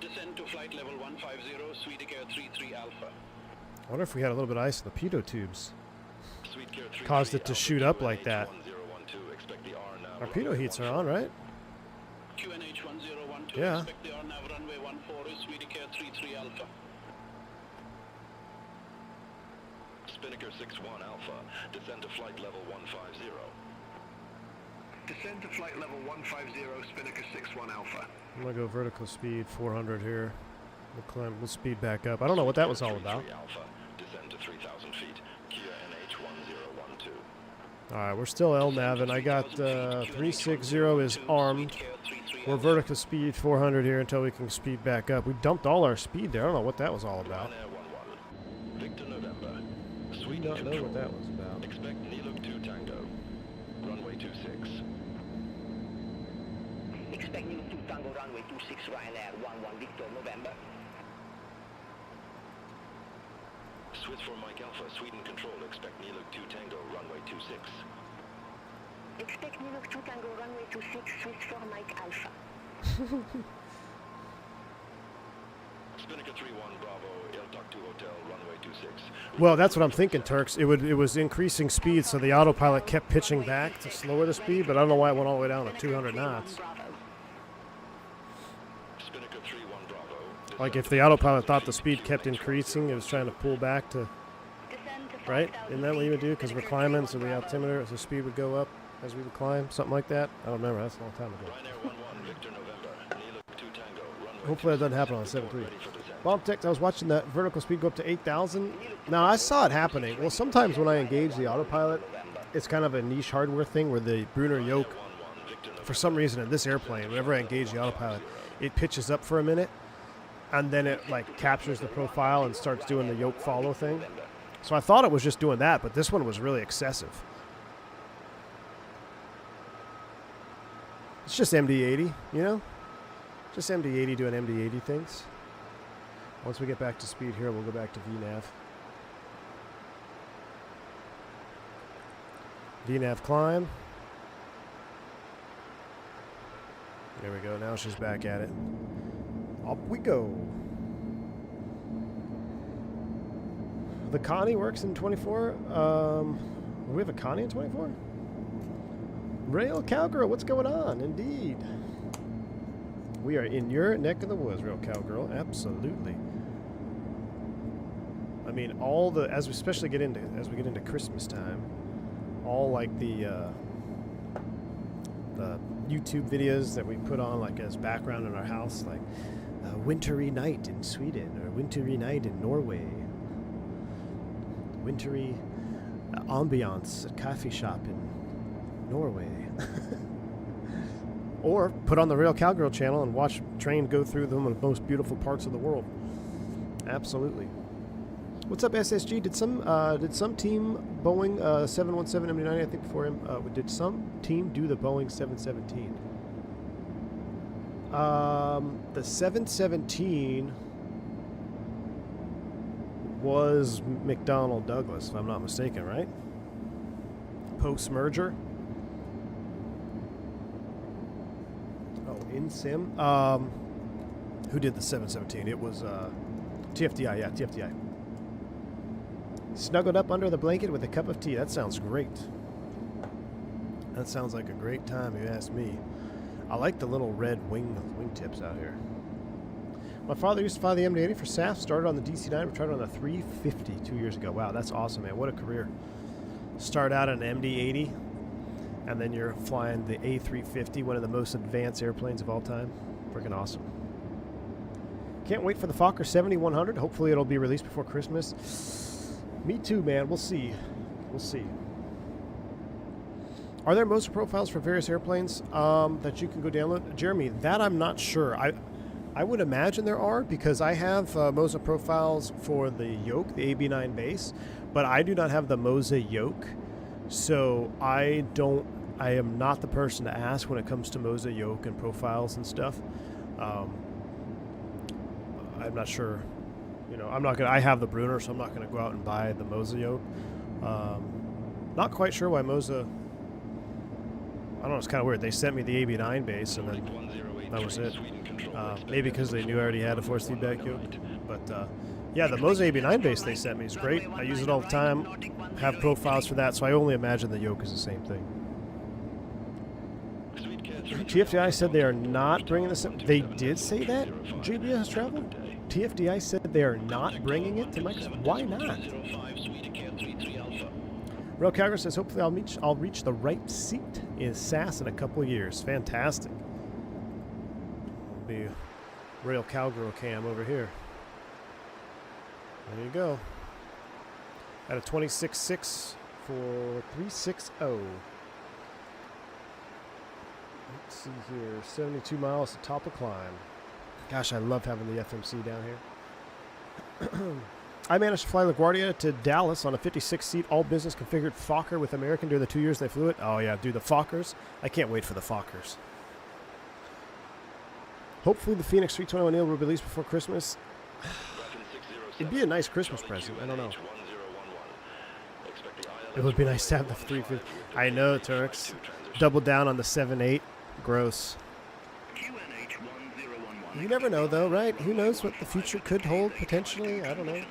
Descend to flight level 150, Swedish 33 Alpha. I wonder if we had a little bit of ice in the pitot tubes. Sweetcare 33 Caused it to Alpha, shoot up 2NH like that. 1012, expect the RNAV Our runway pitot heats are 14. on, right? QNH 1012, Yeah. expect the RNAV runway 14, Swedish 33 Alpha. Spinnaker 61 Alpha, descend to flight level 150. Descend to flight level 150, Spinnaker 61 Alpha. I'm gonna go vertical speed 400 here. We'll climb. We'll speed back up. I don't know what that was all about. 33 Alpha, descend to 3,000 feet. Kia NH 1012. All right, we're still LNAV, and I got 360 is armed. We're vertical speed 400 here until we can speed back up. We dumped all our speed there. I don't know what that was all about. Ryanair 11. Victor November. We Sweden don't know control. what that was about. Expect Niluk 2 Tango. Runway 26. Expect Niluk 2 Tango, runway 26, Ryanair 11 Victor November. Swiss for Mike Alpha, Sweden control. Expect Niluk 2 Tango, runway 26. Expect Niluk 2 Tango, runway 26, Swiss for Mike Alpha. Spinnaker 31 Bravo, Iltok 2 Hotel, runway 26. Well, that's what I'm thinking, Turks. It was increasing speed, so the autopilot kept pitching back to lower the speed, but I don't know why it went all the way down to 200 knots. Spinnaker 31 Bravo. Like if the autopilot thought the speed kept increasing, it was trying to pull back to, right? Isn't that what you would do? Because we're climbing, so the altimeter, the speed would go up as we would climb, something like that. I don't remember. That's a long time ago. Ryanair 11 Victor November, Niluk 2 Tango, runway Hopefully that doesn't happen on the 7.3. Bomb Tech, I was watching that vertical speed go up to 8,000. Now, I saw it happening. Well, sometimes when I engage the autopilot, it's kind of a niche hardware thing where the Brunner yoke, for some reason in this airplane, whenever I engage the autopilot, it pitches up for a minute, and then it like captures the profile and starts doing the yoke follow thing. So I thought it was just doing that, but this one was really excessive. It's just MD80, you know? Just MD80 doing MD80 things. Once we get back to speed here, we'll go back to VNAV. VNAV climb. There we go. Now she's back at it. Up we go. The Connie works in 24. We have a Connie in 24? Rail Cowgirl, what's going on? Indeed. We are in your neck of the woods, Rail Cowgirl. Absolutely. I mean, all the as we get into Christmas time, all like the YouTube videos that we put on like as background in our house, like a wintry night in Sweden or wintry night in Norway, wintry ambiance at coffee shop in Norway. Or put on the Rail Cowgirl channel and watch train go through the most beautiful parts of the world. Absolutely. What's up, SSG? Did some team Boeing 717 MD90? I think before him. Did some team do the Boeing 717? The 717 was McDonnell Douglas, if I'm not mistaken, right? Post merger. In sim, who did the 717? It was TFDI, yeah, TFDI. Snuggled up under the blanket with a cup of tea. That sounds great. That sounds like a great time, if you ask me. I like the little red wingtips out here. My father used to fly the MD80 for SAF. Started on the DC-9, retired on the 350 2 years ago. Wow, that's awesome, man. What a career. Start out on an MD80. And then you're flying the A350, one of the most advanced airplanes of all time. Freaking awesome. Can't wait for the Fokker 7100. Hopefully it'll be released before Christmas. Me too, man. We'll see. We'll see. Are there Moza profiles for various airplanes that you can go download? Jeremy, that I'm not sure. I would imagine there are, because I have Moza profiles for the yoke, the AB9 base, but I do not have the Moza yoke. So I am not the person to ask when it comes to Moza yoke and profiles and stuff. I'm not sure, you know, I have the Brunner, so I'm not going to go out and buy the Moza yoke. Not quite sure why Moza, I don't know, it's kind of weird. They sent me the AB9 base and then that was it. Maybe because they knew I already had a force feedback yoke, but yeah, the Moza AB9 base they sent me is great. I use it all the time. Have profiles for that, so I only imagine the yoke is the same thing. TFDI said they are not bringing this up. They did say that? JBS Travel? TFDI said they are not bringing it to Microsoft. Why not? Rail Cowgirl says, hopefully I'll reach the right seat in SAS in a couple of years. Fantastic. Be Rail Cowgirl cam over here. There you go. At a 26.6 for 360. Let's see here. 72 miles to top of climb. Gosh, I love having the FMC down here. I managed to fly LaGuardia to Dallas on a 56-seat all-business configured Fokker with American during the 2 years they flew it. Oh, yeah, dude, the Fokkers. I can't wait for the Fokkers. Hopefully the Fenix 321 will be released before Christmas. It'd be a nice Christmas present. I don't know. It would be nice to have the 350. I know, Turks. Double down on the 7.8. Gross. You never know, though, right? Who knows what the future could hold, potentially? I don't know.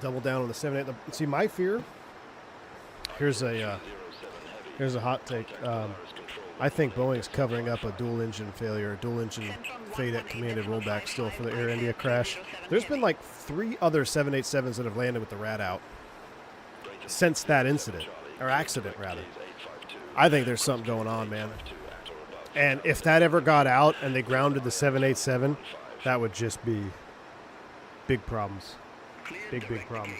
Double down on the 7.8. See, my fear... Here's a hot take. I think Boeing's covering up a dual-engine failure, dual-engine FADEC commanded rollback still for the Air India crash. There's been like 3 other 787s that have landed with the rat out since that incident, or accident, rather. I think there's something going on, man. And if that ever got out and they grounded the 787, that would just be big problems. Big problems.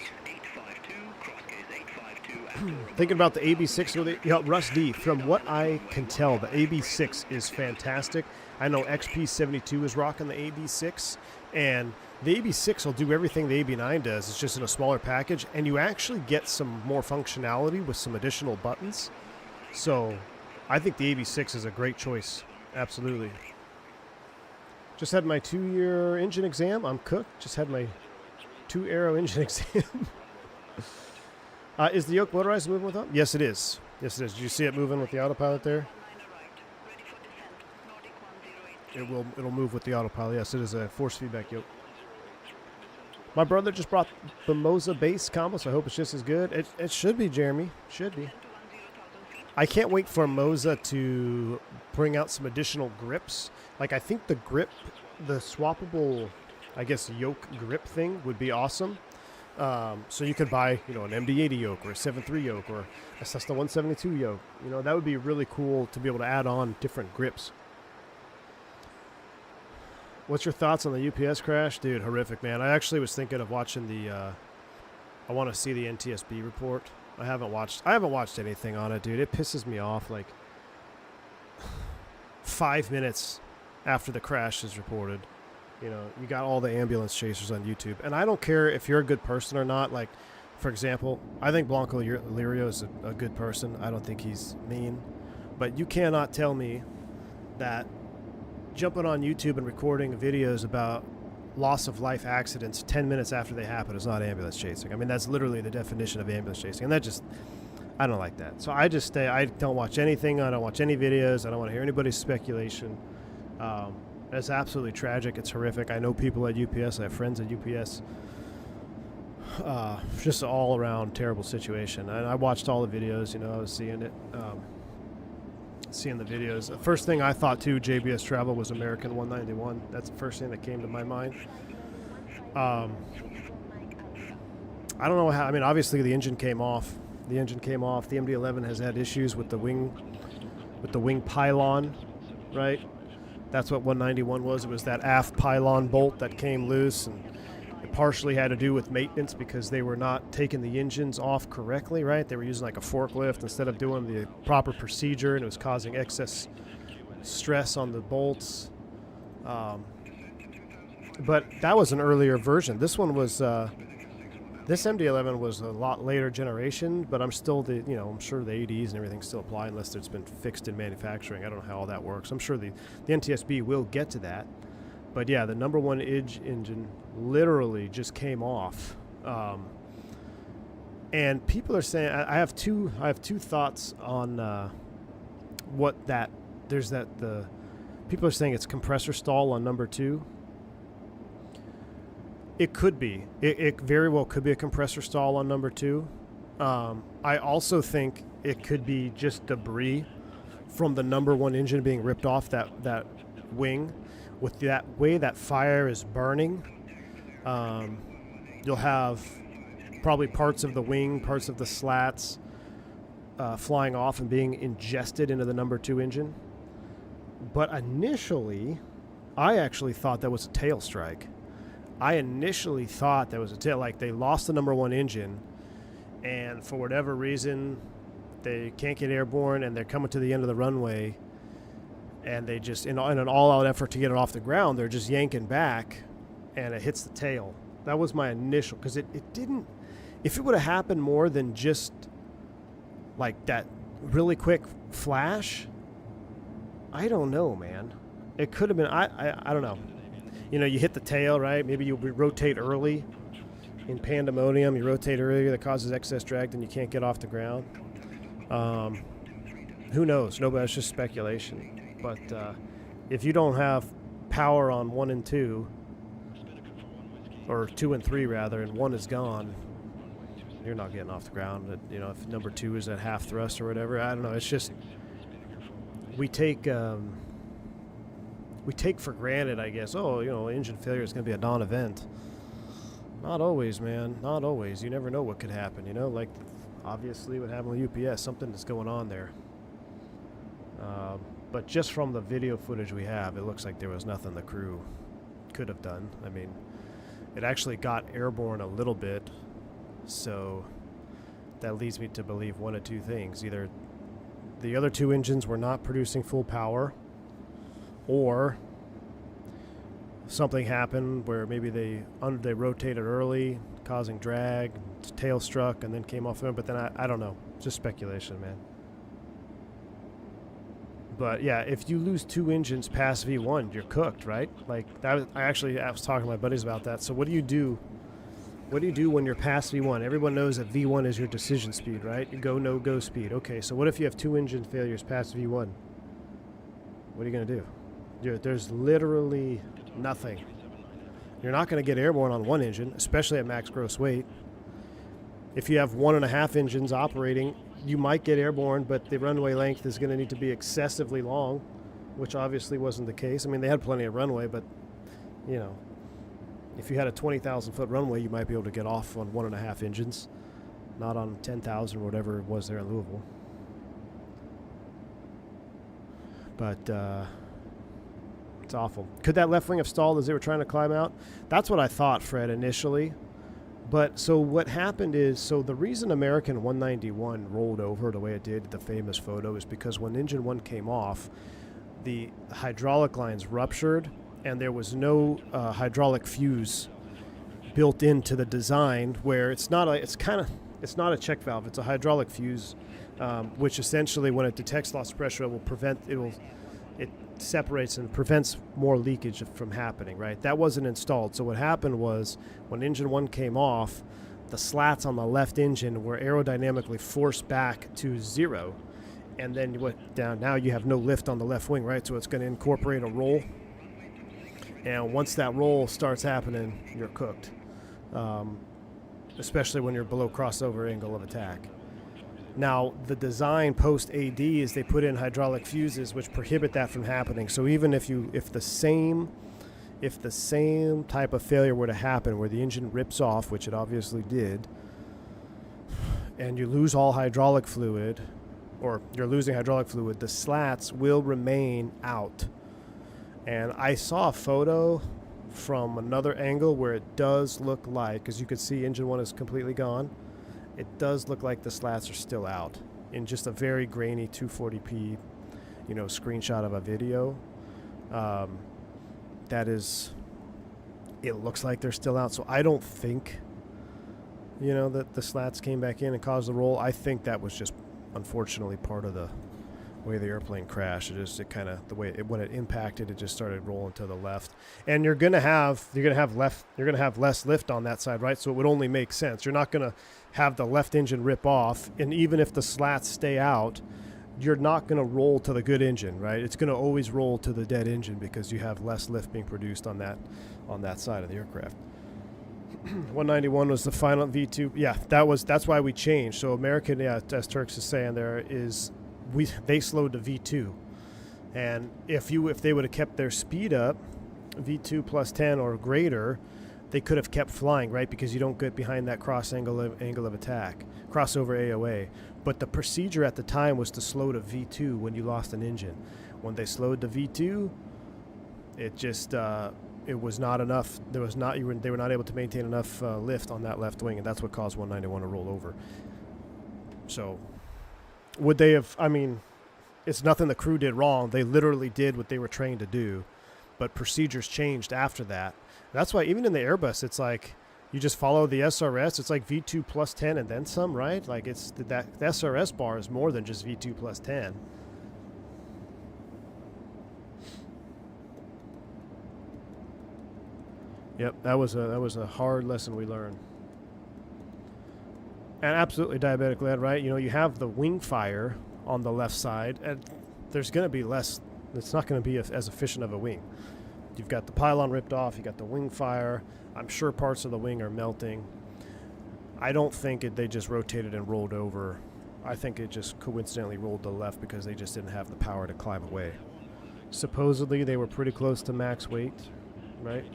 Thinking about the AB6, Russ D, from what I can tell, the AB6 is fantastic. I know XP72 is rocking the AB6, and the AB6 will do everything the AB9 does. It's just in a smaller package, and you actually get some more functionality with some additional buttons. So I think the AB6 is a great choice. Absolutely. Just had my 2-year engine exam. I'm cooked. Just had my 2-aero engine exam. Is the yoke motorized moving with up? Yes, it is. Yes, it is. Did you see it moving with the autopilot there? It'll move with the autopilot. Yes, it is a force feedback yoke. My brother just brought the Moza base combo, so I hope it's just as good. It should be, Jeremy. Should be. I can't wait for Moza to bring out some additional grips. Like, I think the grip, the swappable, I guess, yoke grip thing would be awesome. So you could buy, an MD80 yoke or a 7.3 yoke or a Cessna 172 yoke. That would be really cool to be able to add on different grips. What's your thoughts on the UPS crash? Dude, horrific, man. I actually was thinking of watching I want to see the NTSB report. I haven't watched anything on it, dude. It pisses me off, like 5 minutes after the crash is reported. You got all the ambulance chasers on YouTube. And I don't care if you're a good person or not. Like, for example, I think Blanco Lirio is a good person. I don't think he's mean. But you cannot tell me that jumping on YouTube and recording videos about loss of life accidents 10 minutes after they happen is not ambulance chasing. I mean, that's literally the definition of ambulance chasing. And I don't like that. So I just stay. I don't watch anything. I don't watch any videos. I don't want to hear anybody's speculation. It's absolutely tragic. It's horrific. I know people at UPS. I have friends at UPS. Just an all-around terrible situation. And I watched all the videos. I was seeing it, seeing the videos. The first thing I thought, too, JBS Travel was American 191. That's the first thing that came to my mind. I don't know how. I mean, obviously the engine came off. The MD-11 has had issues with the wing pylon, right? That's what 191 was. It was that aft pylon bolt that came loose, and it partially had to do with maintenance because they were not taking the engines off correctly, right? They were using like a forklift instead of doing the proper procedure, and it was causing excess stress on the bolts. But that was an earlier version. This one was, this MD-11 was a lot later generation, but I'm still I'm sure the ADs and everything still apply unless it's been fixed in manufacturing. I don't know how all that works. I'm sure the NTSB will get to that. But yeah, the number one engine literally just came off. And people are saying, I have two thoughts on people are saying it's compressor stall on number 2. It could be. It very well could be a compressor stall on number 2. I also think it could be just debris from the number 1 engine being ripped off that wing. With that way that fire is burning, you'll have probably parts of the wing, parts of the slats flying off and being ingested into the number 2 engine. But initially, I actually thought that was a tail strike. I initially thought that was a tail, like they lost the number 1 engine, and for whatever reason, they can't get airborne, and they're coming to the end of the runway, and they just, in an all-out effort to get it off the ground, they're just yanking back, and it hits the tail. That was my initial, because it didn't, if it would have happened more than just like that really quick flash, I don't know, man. It could have been, I don't know. You hit the tail, right? Maybe you rotate early. In pandemonium, you rotate earlier, that causes excess drag, then you can't get off the ground. Who knows? Nobody, it's just speculation. But if you don't have power on 1 and 2, or 2 and 3 rather, and 1 is gone, you're not getting off the ground. If number 2 is at half thrust or whatever, I don't know. It's just we take for granted, I guess. Engine failure is going to be a non-event. Not always, man. Not always. You never know what could happen. Like obviously what happened with UPS, something is going on there. But just from the video footage we have, it looks like there was nothing the crew could have done. I mean, it actually got airborne a little bit, so that leads me to believe one of two things. Either the other two engines were not producing full power, or something happened where maybe they rotated early, causing drag, tail struck, and then came off. But then I don't know. Just speculation, man. But yeah, if you lose two engines past V1, you're cooked, right? Like that. I was talking to my buddies about that. So what do you do? What do you do when you're past V1? Everyone knows that V1 is your decision speed, right? You go, no go speed. Okay, so what if you have two engine failures past V1? What are you going to do? There's literally nothing. You're not going to get airborne on one engine, especially at max gross weight. If you have 1.5 engines operating, you might get airborne, but the runway length is going to need to be excessively long, which obviously wasn't the case. I mean, they had plenty of runway, but, you know, if you had a 20,000-foot runway, you might be able to get off on 1.5 engines, not on 10,000 or whatever it was there in Louisville. But it's awful. Could that left wing have stalled as they were trying to climb out? That's what I thought, Fred, initially. But so what happened is, so the reason American 191 rolled over the way it did, the famous photo, is because when engine 1 came off, the hydraulic lines ruptured, and there was no hydraulic fuse built into the design, where it's not a check valve, it's a hydraulic fuse, which essentially, when it detects loss of pressure, it separates and prevents more leakage from happening, right? That wasn't installed. So what happened was, when engine 1 came off, the slats on the left engine were aerodynamically forced back to 0. And then you went down. Now you have no lift on the left wing, right? So it's going to incorporate a roll. And once that roll starts happening, you're cooked. Especially when you're below crossover angle of attack. Now, the design post-AD is they put in hydraulic fuses which prohibit that from happening. So even if the same type of failure were to happen, where the engine rips off, which it obviously did, and you lose all hydraulic fluid, or you're losing hydraulic fluid, the slats will remain out. And I saw a photo from another angle where it does look like, because you can see engine 1 is completely gone, it does look like the slats are still out in just a very grainy 240p, screenshot of a video. It looks like they're still out. So I don't think, that the slats came back in and caused the roll. I think that was just, unfortunately, part of the way the airplane crashed. When it impacted, it just started rolling to the left. And you're gonna have less lift on that side, right? So it would only make sense. You're not gonna have the left engine rip off, and even if the slats stay out, you're not gonna roll to the good engine, right? It's gonna always roll to the dead engine because you have less lift being produced on that side of the aircraft. 191 was the final V2. Yeah, that's why we changed. So American, as Turks is saying, they slowed to V2, and if they would have kept their speed up, V2 plus 10 or greater, they could have kept flying, right? Because you don't get behind that angle of attack, crossover AOA. But the procedure at the time was to slow to V2 when you lost an engine. When they slowed to V2, it just it was not enough. They were not able to maintain enough lift on that left wing, and that's what caused 191 to roll over. So. Would they have, it's nothing the crew did wrong. They literally did what they were trained to do, but procedures changed after that. That's why even in the Airbus, it's like you just follow the SRS. It's like V2 plus 10 and then some, right? Like the SRS bar is more than just V2 plus 10. Yep, that was a hard lesson we learned. And absolutely diabetic lead, right? You have the wing fire on the left side, and there's going to be less. It's not going to be as efficient of a wing. You've got the pylon ripped off. You got the wing fire. I'm sure parts of the wing are melting. I don't think they just rotated and rolled over. I think it just coincidentally rolled to the left because they just didn't have the power to climb away. Supposedly, they were pretty close to max weight, right?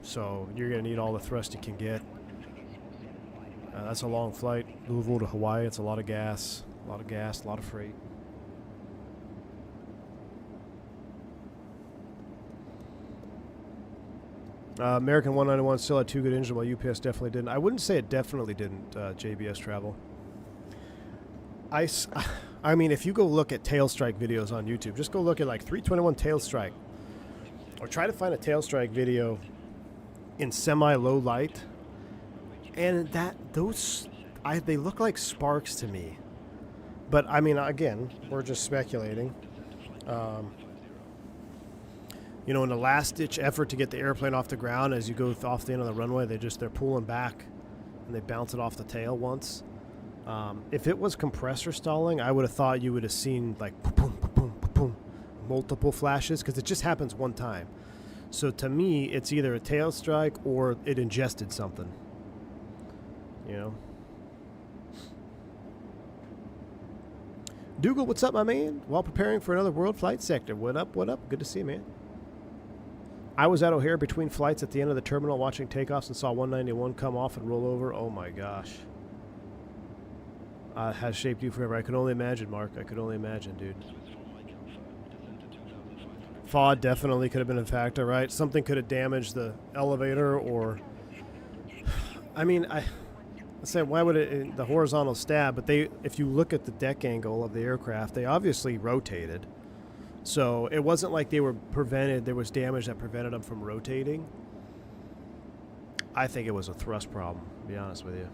So you're going to need all the thrust you can get. That's a long flight, Louisville to Hawaii. It's a lot of gas, A lot of gas, a lot of freight. American 191 still had 2 good engines, while UPS definitely didn't. I wouldn't say it definitely didn't, JBS Travel. I mean, if you go look at tail strike videos on YouTube, just go look at like 321 tail strike, or try to find a tail strike video in semi-low light, and they look like sparks to me. But I mean, again, we're just speculating. You know, in the last-ditch effort to get the airplane off the ground, as you go off the end of the runway, they're pulling back, and they bounce it off the tail once. If it was compressor stalling, I would have thought you would have seen like boom, boom, boom, boom, boom, multiple flashes, because it just happens one time. So to me, it's either a tail strike or it ingested something. You know. Dougal, what's up, my man? While preparing for another world flight sector. What up, what up? Good to see you, man. I was at O'Hare between flights at the end of the terminal watching takeoffs and saw 191 come off and roll over. Oh my gosh. Has shaped you forever. I could only imagine, Mark. I could only imagine, dude. FOD definitely could have been a factor, right? Something could have damaged the elevator, or... I mean, I say, why would it... the horizontal stab, but if you look at the deck angle of the aircraft, they obviously rotated. So it wasn't like they were prevented, there was damage that prevented them from rotating. I think it was a thrust problem, to be honest with you.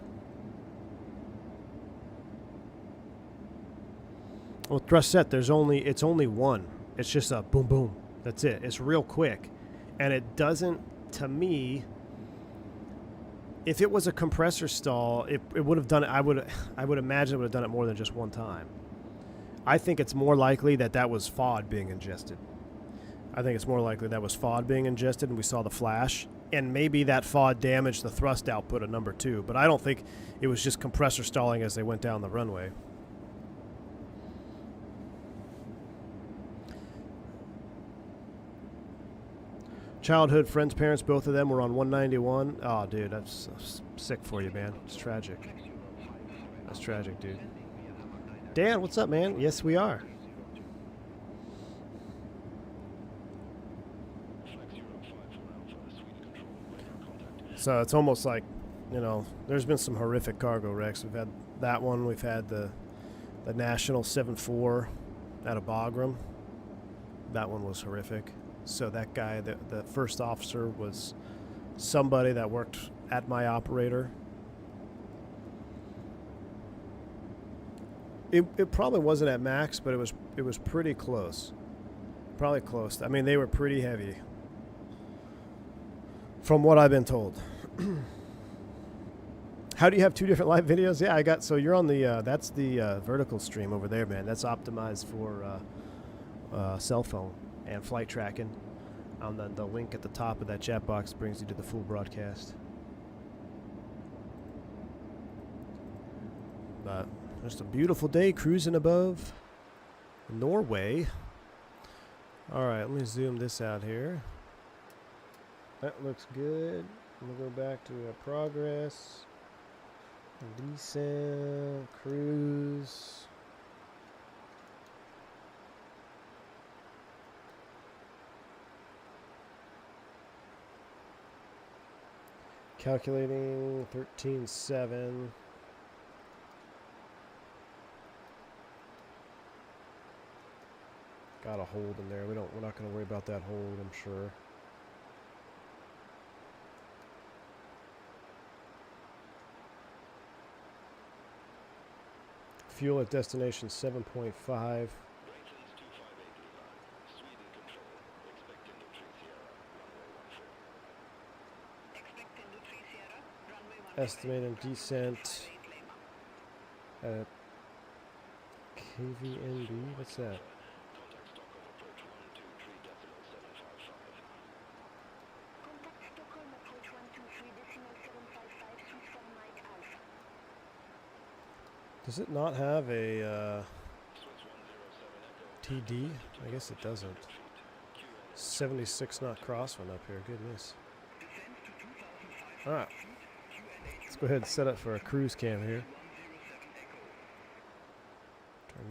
Well, thrust set, it's only one. It's just a boom, boom. That's it. It's real quick. And it doesn't, to me, if it was a compressor stall, it would have done it. I would imagine it would have done it more than just one time. I think it's more likely that was FOD being ingested. I think it's more likely that was FOD being ingested and we saw the flash. And maybe that FOD damaged the thrust output of number 2. But I don't think it was just compressor stalling as they went down the runway. Childhood friends, parents, both of them were on 191. Oh, dude, that's sick for you, man. It's tragic. That's tragic, dude. Dan, what's up, man? Yes, we are. So it's almost like, you know, there's been some horrific cargo wrecks. We've had that one. We've had the National 7-4 out of Bagram. That one was horrific. So that guy, the first officer, was somebody that worked at my operator. It probably wasn't at max, but it was pretty close. Probably close. I mean, they were pretty heavy, from what I've been told. How do you have 2 different live videos? Yeah, I got. So you're on the that's the vertical stream over there, man. That's optimized for cell phone and flight tracking. On the link at the top of that chat box brings you to the full broadcast. But just a beautiful day cruising above Norway. All right, let me zoom this out here. That looks good. We'll go back to our progress. Descent, cruise. Calculating 13.7. Got a hold in there. We're not going to worry about that hold, I'm sure. Fuel at destination 7.5. Estimating descent at KVNB. What's that? Does it not have a TD? I guess it doesn't. 76 knot crosswind up here. Goodness. All right. Let's go ahead and set up for a cruise cam here.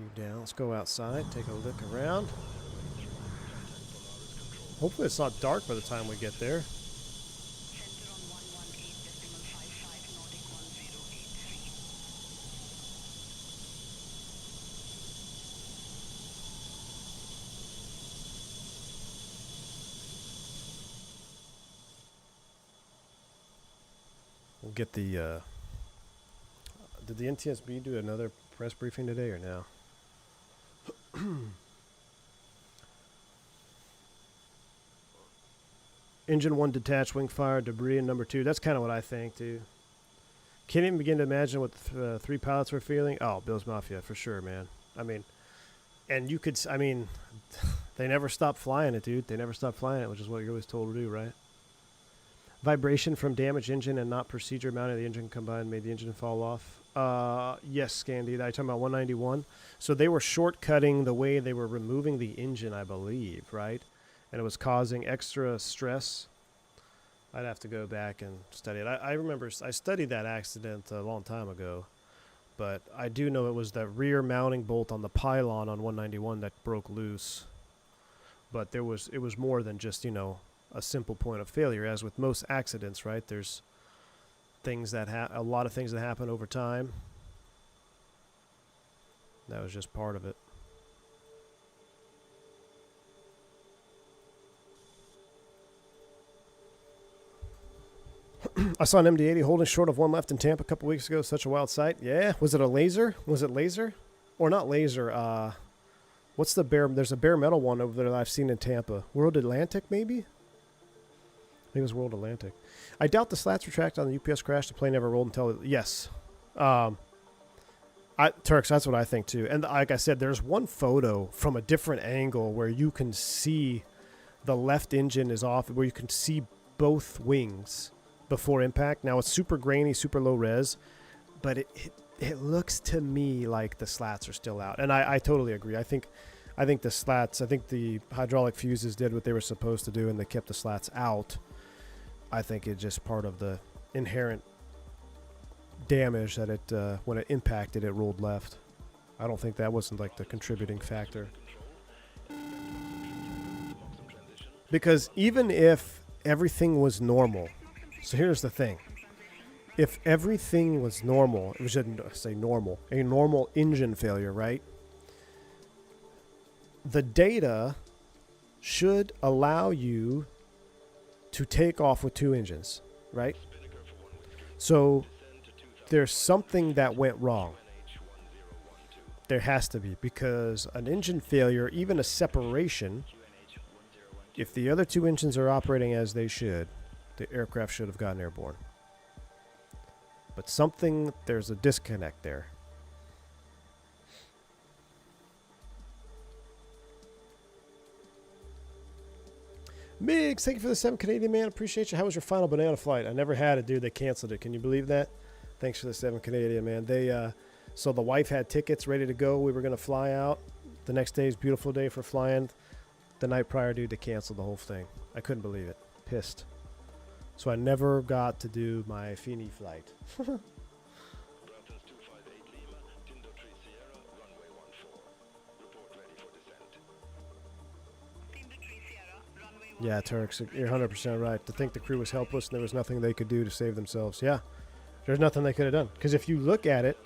You down. Let's go outside, take a look around. Hopefully it's not dark by the time we get there. Center on 118.55 nautic 1083. We'll get the, did the NTSB do another press briefing today or no? Engine 1 detached, wing fire, debris in number 2. That's kind of what I think, too. Can't even begin to imagine what the 3 pilots were feeling. Oh, Bill's Mafia, for sure, man. I mean, and you could, I mean, they never stopped flying it, dude. They never stopped flying it, which is what you're always told to do, right? Vibration from damaged engine and not procedure mounting the engine combined made the engine fall off. Yes, Scandi. I talking about 191. So they were shortcutting the way they were removing the engine, I believe, right? And it was causing extra stress. I'd have to go back and study it. I remember I studied that accident a long time ago, but I do know it was that rear mounting bolt on the pylon on 191 that broke loose. But it was more than just, you know, a simple point of failure. As with most accidents, right? There's things that a lot of things that happen over time. That was just part of it. I saw an MD80 holding short of one left in Tampa a couple weeks ago. Such a wild sight. Yeah. Was it a laser? Was it laser? Or not laser. What's the there's a bare metal one over there that I've seen in Tampa. World Atlantic, maybe? I think it was World Atlantic. I doubt the slats retracted on the UPS crash. The plane never rolled until... Yes. Turks, that's what I think, too. And like I said, there's one photo from a different angle where you can see the left engine is off, where you can see both wings before impact. Now, it's super grainy, super low res, but it looks to me like the slats are still out. And I totally agree. I think the slats, I think the hydraulic fuses did what they were supposed to do, and they kept the slats out. I think it's just part of the inherent damage that it when it impacted, it rolled left. I don't think that wasn't like the contributing factor. Because even if everything was normal, so here's the thing. If everything was normal, we shouldn't say normal, a normal engine failure, right? The data should allow you to take off with 2 engines, right? So there's something that went wrong. There has to be, because an engine failure, even a separation, if the other 2 engines are operating as they should, the aircraft should have gotten airborne. But there's a disconnect there. Migs, thank you for the 7 Canadian, man. Appreciate you. How was your final banana flight? I never had it, dude. They canceled it. Can you believe that? Thanks for the 7 Canadian, man. So the wife had tickets ready to go. We were going to fly out. The next day is a beautiful day for flying. The night prior, dude, they canceled the whole thing. I couldn't believe it. Pissed. So I never got to do my Fini flight. Yeah, Turks, you're 100% right. To think the crew was helpless and there was nothing they could do to save themselves. Yeah, there's nothing they could have done. Because if you look at it,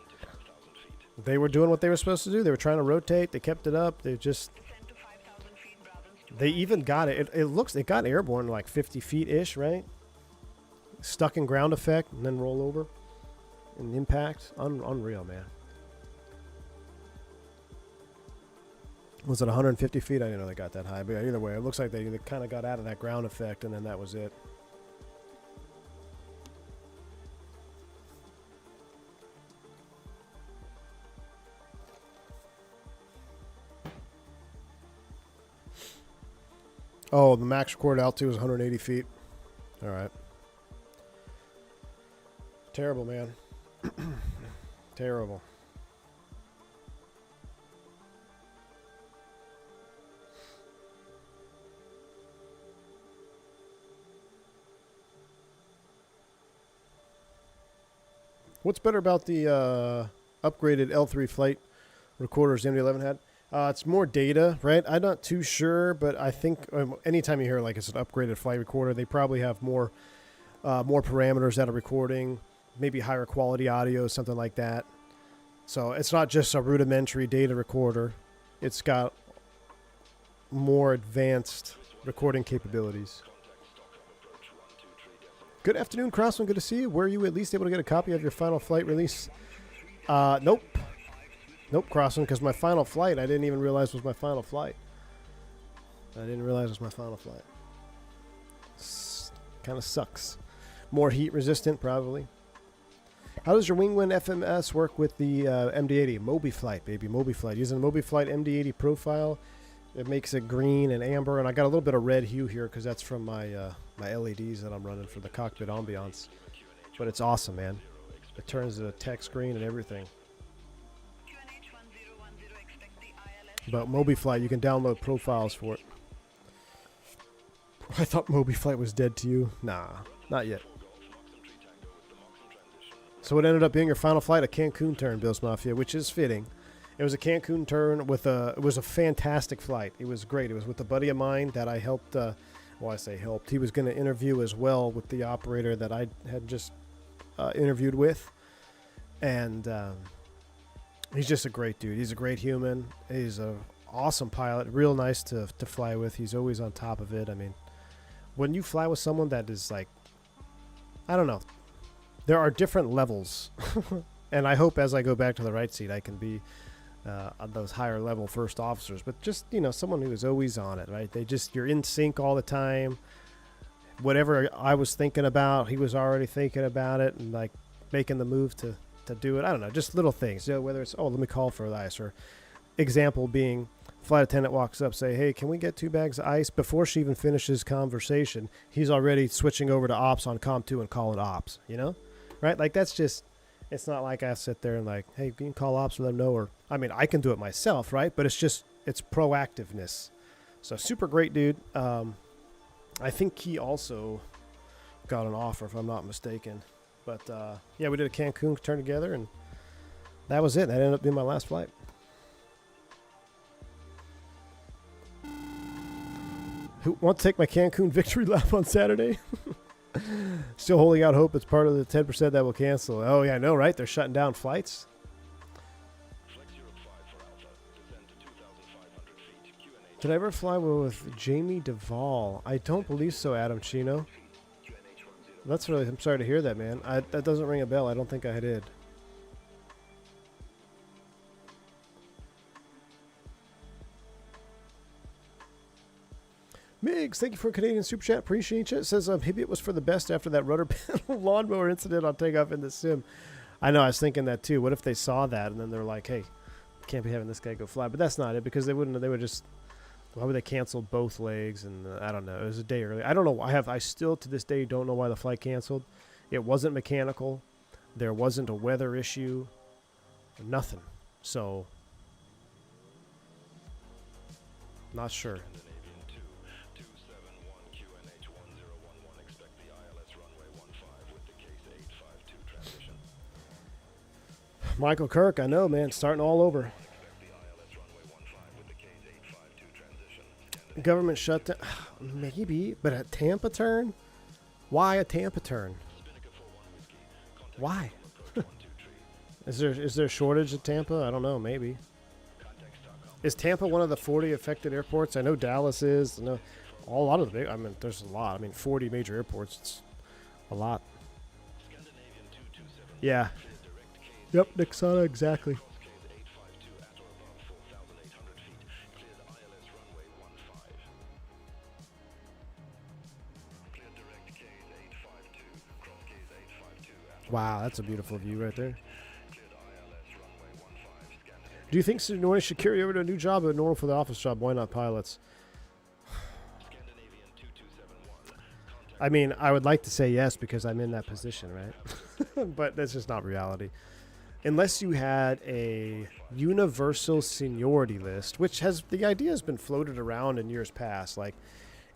they were doing what they were supposed to do. They were trying to rotate. They kept it up. They even got it. It got airborne like 50 feet-ish, right? Stuck in ground effect and then roll over and impact. Unreal, man. Was it 150 feet? I didn't know they got that high. But either way, it looks like they kind of got out of that ground effect, and then that was it. Oh, the max recorded altitude was 180 feet. All right. Terrible, man. Terrible. What's better about the upgraded L3 flight recorders the MD11 had. It's more data, right? I'm not too sure, but I think anytime you hear like it's an upgraded flight recorder, they probably have more parameters that are recording, maybe higher quality audio, something like that. So it's not just a rudimentary data recorder. It's got more advanced recording capabilities. Good afternoon, Crossman. Good to see you. Were you at least able to get a copy of your final flight release? Nope. Nope, Crossman, because my final flight, I didn't even realize was my final flight. Kind of sucks. More heat resistant, probably. How does your Wingwin FMS work with the MD80? Mobi Flight, baby, Mobi Flight. Using the Mobi Flight MD80 profile, it makes it green and amber, and I got a little bit of red hue here because that's from my my LEDs that I'm running for the cockpit ambiance. But it's awesome, man. It turns to text green and everything. But Mobi Flight, you can download profiles for it. I thought Mobi Flight was dead to you. Nah, not yet. So it ended up being your final flight, a Cancun turn, Bills Mafia, which is fitting. It was a Cancun turn with it was a fantastic flight. It was great. It was with a buddy of mine that I helped, well, I say helped. He was going to interview as well with the operator that I had just interviewed with. And he's just a great dude. He's a great human. He's an awesome pilot. Real nice to fly with. He's always on top of it. I mean, when you fly with someone that is like, I don't know. There are different levels. And I hope as I go back to the right seat, I can be on those higher level first officers. But just, you know, someone who is always on it, right? You're in sync all the time. Whatever I was thinking about, he was already thinking about it and like making the move to do it. I don't know, just little things. You know, whether it's, oh, let me call for the ice, or example being flight attendant walks up, say, hey, can we get 2 bags of ice? Before she even finishes conversation, he's already switching over to ops on COM 2 and calling ops, you know? Right? Like that's just, it's not like I sit there and like, hey, can you call ops and let them know? Or, I mean, I can do it myself, right? But it's just, it's proactiveness. So super great dude. I think he also got an offer, if I'm not mistaken. But, yeah, we did a Cancun turn together, and that was it. That ended up being my last flight. Who want to take my Cancun victory lap on Saturday? Still holding out hope it's part of the 10% that will cancel. Oh, yeah, I know, right? They're shutting down flights. Did I ever fly with Jamie Duvall? I don't believe so, Adam Chino. That's really, I'm sorry to hear that, man. That doesn't ring a bell. I don't think I did. Migs, thank you for a Canadian Super Chat. Appreciate you. It says maybe it was for the best after that rudder panel lawnmower incident on Takeoff in the sim. I know, I was thinking that too. What if they saw that and then they're like, hey, can't be having this guy go fly. But that's not it, because they would just, why would they cancel both legs? And I don't know. It was a day early. I don't know. I still to this day don't know why the flight canceled. It wasn't mechanical. There wasn't a weather issue. Nothing. So, not sure. Michael Kirk, I know, man, starting all over. Government shutdown, maybe, but a Tampa turn? Why a Tampa turn? Why? Is there a shortage at Tampa? I don't know, maybe. Is Tampa one of the 40 affected airports? I know Dallas is. I know a lot of the big, I mean, there's a lot. I mean, 40 major airports, it's a lot. Yeah. Yep, Nixana, exactly. Wow, that's a beautiful view right there. Do you think seniority should carry over to a new job or normal for the office job? Why not pilots? I mean, I would like to say yes because I'm in that position, right? But that's just not reality. Unless you had a universal seniority list, which the idea has been floated around in years past, like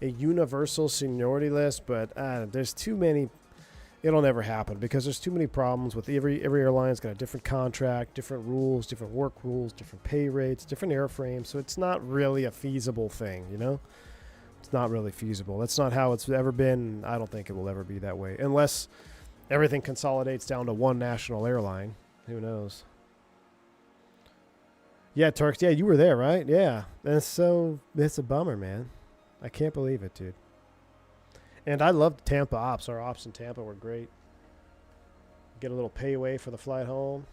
a universal seniority list, but there's too many it'll never happen because there's too many problems with every airline's got a different contract, different rules, different work rules, different pay rates, different airframes. So it's not really a feasible thing, you know? It's not really feasible. That's not how it's ever been. I don't think it will ever be that way unless everything consolidates down to one national airline. Who knows? Yeah, Turks. Yeah, you were there, right? Yeah. It's a bummer, man. I can't believe it, dude. And I loved Tampa ops. Our ops in Tampa were great. Get a little pay away for the flight home.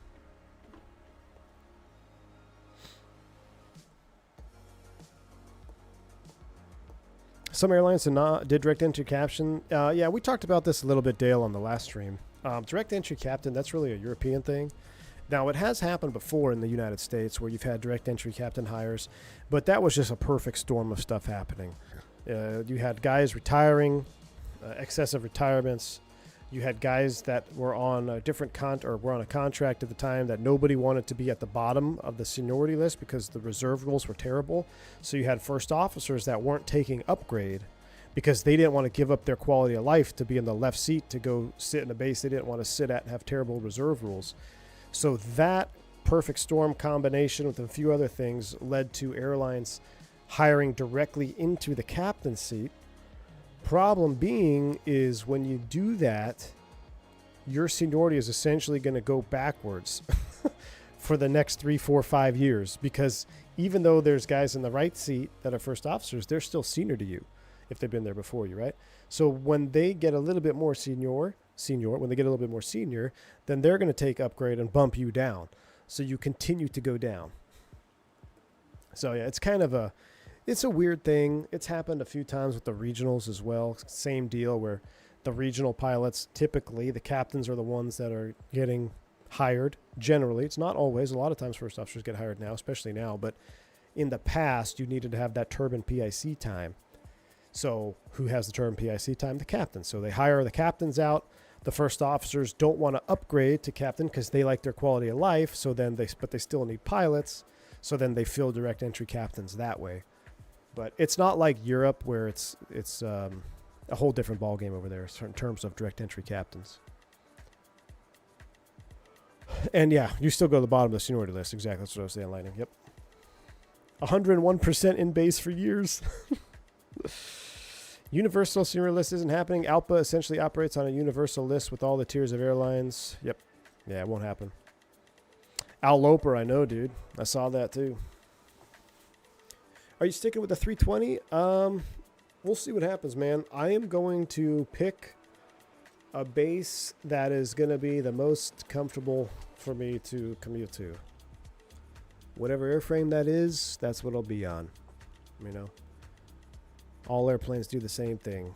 Some airlines did direct entry caption. Yeah, we talked about this a little bit, Dale, on the last stream. Direct entry captain, that's really a European thing. Now, it has happened before in the United States where you've had direct entry captain hires, but that was just a perfect storm of stuff happening. You had guys retiring, excessive retirements. You had guys that were on a different were on a contract at the time that nobody wanted to be at the bottom of the seniority list because the reserve rules were terrible. So you had first officers that weren't taking upgrade because they didn't want to give up their quality of life to be in the left seat to go sit in a base they didn't want to sit at and have terrible reserve rules. So that perfect storm combination with a few other things led to airlines hiring directly into the captain seat. Problem being is when you do that, your seniority is essentially going to go backwards for the next 3, 4, 5 years because even though there's guys in the right seat that are first officers, they're still senior to you if they've been there before you, right? So when they get a little bit more senior, then they're going to take upgrade and bump you down. So you continue to go down. So yeah, it's a weird thing. It's happened a few times with the regionals as well. Same deal where the regional pilots, typically the captains are the ones that are getting hired. Generally, it's not always. A lot of times first officers get hired now, especially now. But in the past, you needed to have that turbine PIC time. So who has the turbine PIC time? The captain. So they hire the captains out. The first officers don't want to upgrade to captain because they like their quality of life. So then but they still need pilots. So then they fill direct entry captains that way. But it's not like Europe where it's a whole different ballgame over there in terms of direct entry captains. And yeah, you still go to the bottom of the seniority list. Exactly. That's what I was saying, Lightning. Yep. 101% in base for years. Universal seniority list isn't happening. ALPA essentially operates on a universal list with all the tiers of airlines. Yep. Yeah, it won't happen. Al Loper, I know, dude. I saw that too. Are you sticking with the 320? We'll see what happens, man. I am going to pick a base that is going to be the most comfortable for me to commute to. Whatever airframe that is, that's what I'll be on. You know, all airplanes do the same thing.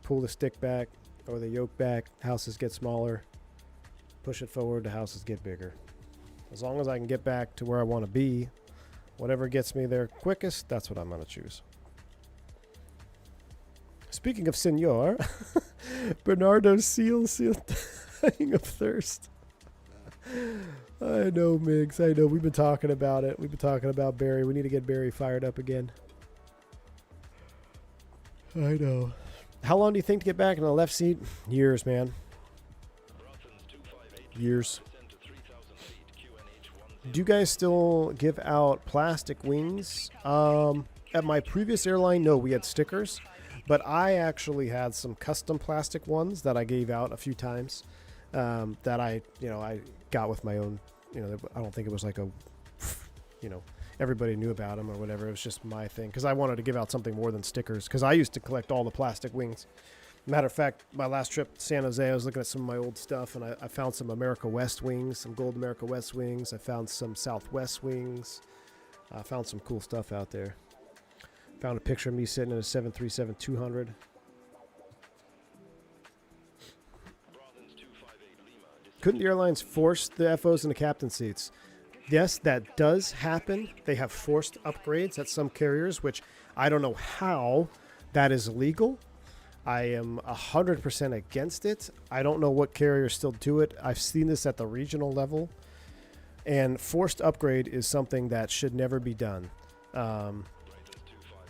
Pull the stick back or the yoke back, houses get smaller. Push it forward, the houses get bigger. As long as I can get back to where I want to be, whatever gets me there quickest, that's what I'm going to choose. Speaking of Senor, Bernardo Seal dying of thirst. I know, Migs. I know. We've been talking about it. We've been talking about Barry. We need to get Barry fired up again. I know. How long do you think to get back in the left seat? Years, man. Years. Do you guys still give out plastic wings? At my previous airline, no, we had stickers. But I actually had some custom plastic ones that I gave out a few times that I got with my own. I don't think it was like a, everybody knew about them or whatever. It was just my thing because I wanted to give out something more than stickers because I used to collect all the plastic wings. Matter of fact, my last trip to San Jose, I was looking at some of my old stuff and I found some America West wings, some gold America West wings. I found some Southwest wings. I found some cool stuff out there. Found a picture of me sitting in a 737-200. Couldn't the airlines force the FOs in the captain seats? Yes, that does happen. They have forced upgrades at some carriers, which I don't know how that is legal. I am 100% against it. I don't know what carriers still do it. I've seen this at the regional level. And forced upgrade is something that should never be done.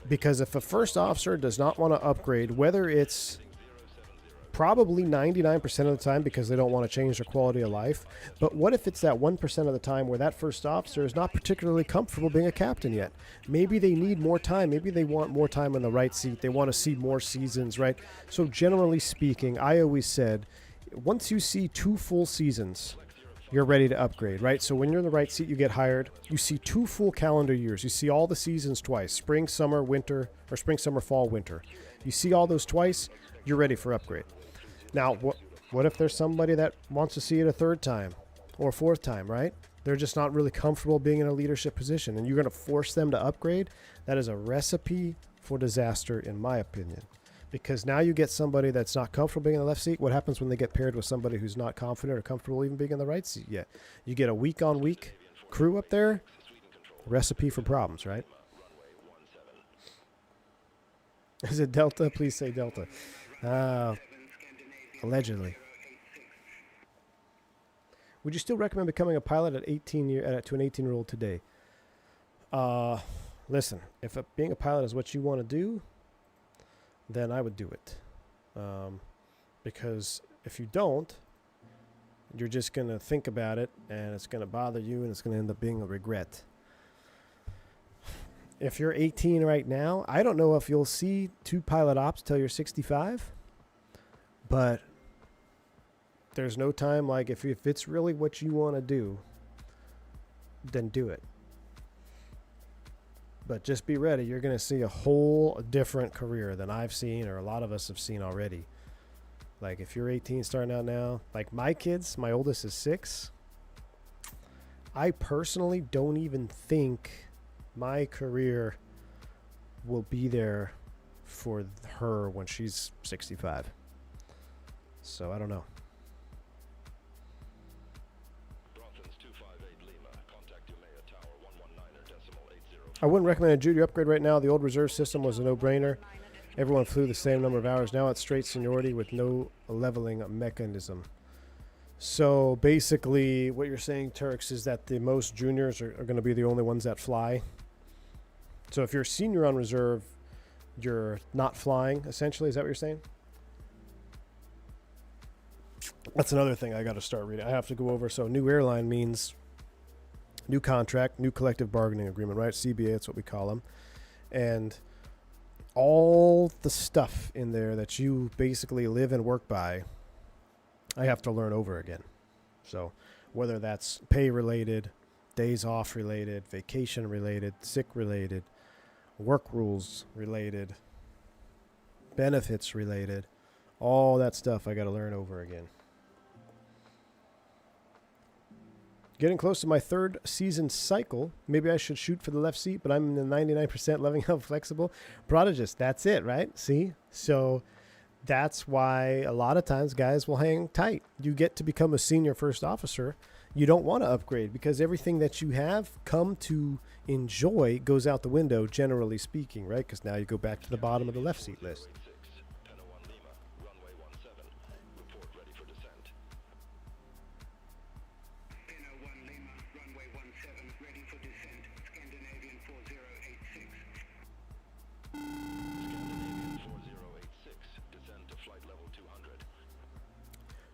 Because if a first officer does not want to upgrade, whether it's probably 99% of the time because they don't want to change their quality of life. But what if it's that 1% of the time where that first officer is not particularly comfortable being a captain yet? Maybe they need more time. Maybe they want more time in the right seat. They want to see more seasons, right? So generally speaking, I always said, once you see 2 full seasons, you're ready to upgrade, right? So when you're in the right seat, you get hired. You see 2 full calendar years. You see all the seasons twice, spring, summer, winter, or spring, summer, fall, winter. You see all those twice, you're ready for upgrade. Now, what if there's somebody that wants to see it a 3rd time or 4th time, right? They're just not really comfortable being in a leadership position, and you're going to force them to upgrade? That is a recipe for disaster, in my opinion. Because now you get somebody that's not comfortable being in the left seat. What happens when they get paired with somebody who's not confident or comfortable even being in the right seat yet? You get a week-on-week crew up there. Recipe for problems, right? Is it Delta? Please say Delta. Allegedly. Would you still recommend becoming a pilot at 18 to an 18-year-old today? Listen, if being a pilot is what you want to do, then I would do it. Because if you don't, you're just going to think about it, and it's going to bother you, and it's going to end up being a regret. If you're 18 right now, I don't know if you'll see 2 pilot ops till you're 65, but there's no time. Like, if it's really what you want to do, then do it. But just be ready. You're going to see a whole different career than I've seen, or a lot of us have seen already. Like, if you're 18 starting out now, like my kids, my oldest is 6. I personally don't even think my career will be there for her when she's 65. So I don't know. I wouldn't recommend a junior upgrade right now. The old reserve system was a no-brainer. Everyone flew the same number of hours. Now it's straight seniority with no leveling mechanism. So basically what you're saying, Turks, is that the most juniors are going to be the only ones that fly. So if you're a senior on reserve, you're not flying, essentially. Is that what you're saying? That's another thing I got to start reading. I have to go over. So new airline means new contract, new collective bargaining agreement, right? CBA, that's what we call them. And all the stuff in there that you basically live and work by, I have to learn over again. So whether that's pay related, days off related, vacation related, sick related, work rules related, benefits related, all that stuff I got to learn over again. Getting close to my 3rd season cycle. Maybe I should shoot for the left seat, but I'm in the 99% loving how flexible. Prodigist, that's it, right? See? So that's why a lot of times guys will hang tight. You get to become a senior first officer. You don't want to upgrade because everything that you have come to enjoy goes out the window, generally speaking, right? Because now you go back to the bottom of the left seat list.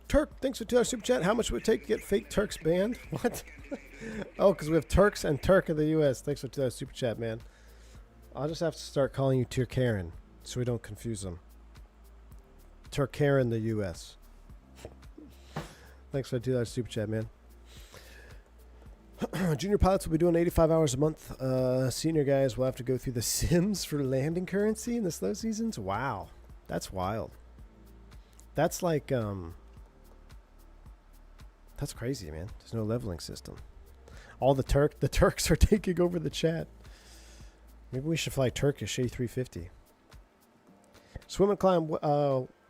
Turk, thanks for $2 super chat. How much would it take to get fake Turks banned? What? Oh, because we have Turks and Turk in the U.S. Thanks for $2 super chat, man. I'll just have to start calling you Turkaren so we don't confuse them. Turkaren, the U.S. Thanks for $2 super chat, man. Junior pilots will be doing 85 hours a month. Senior guys will have to go through the sims for landing currency in the slow seasons. Wow, that's wild. That's like that's crazy, man. There's no leveling system. All the Turks are taking over the chat. Maybe we should fly Turkish A350. Swim and climb.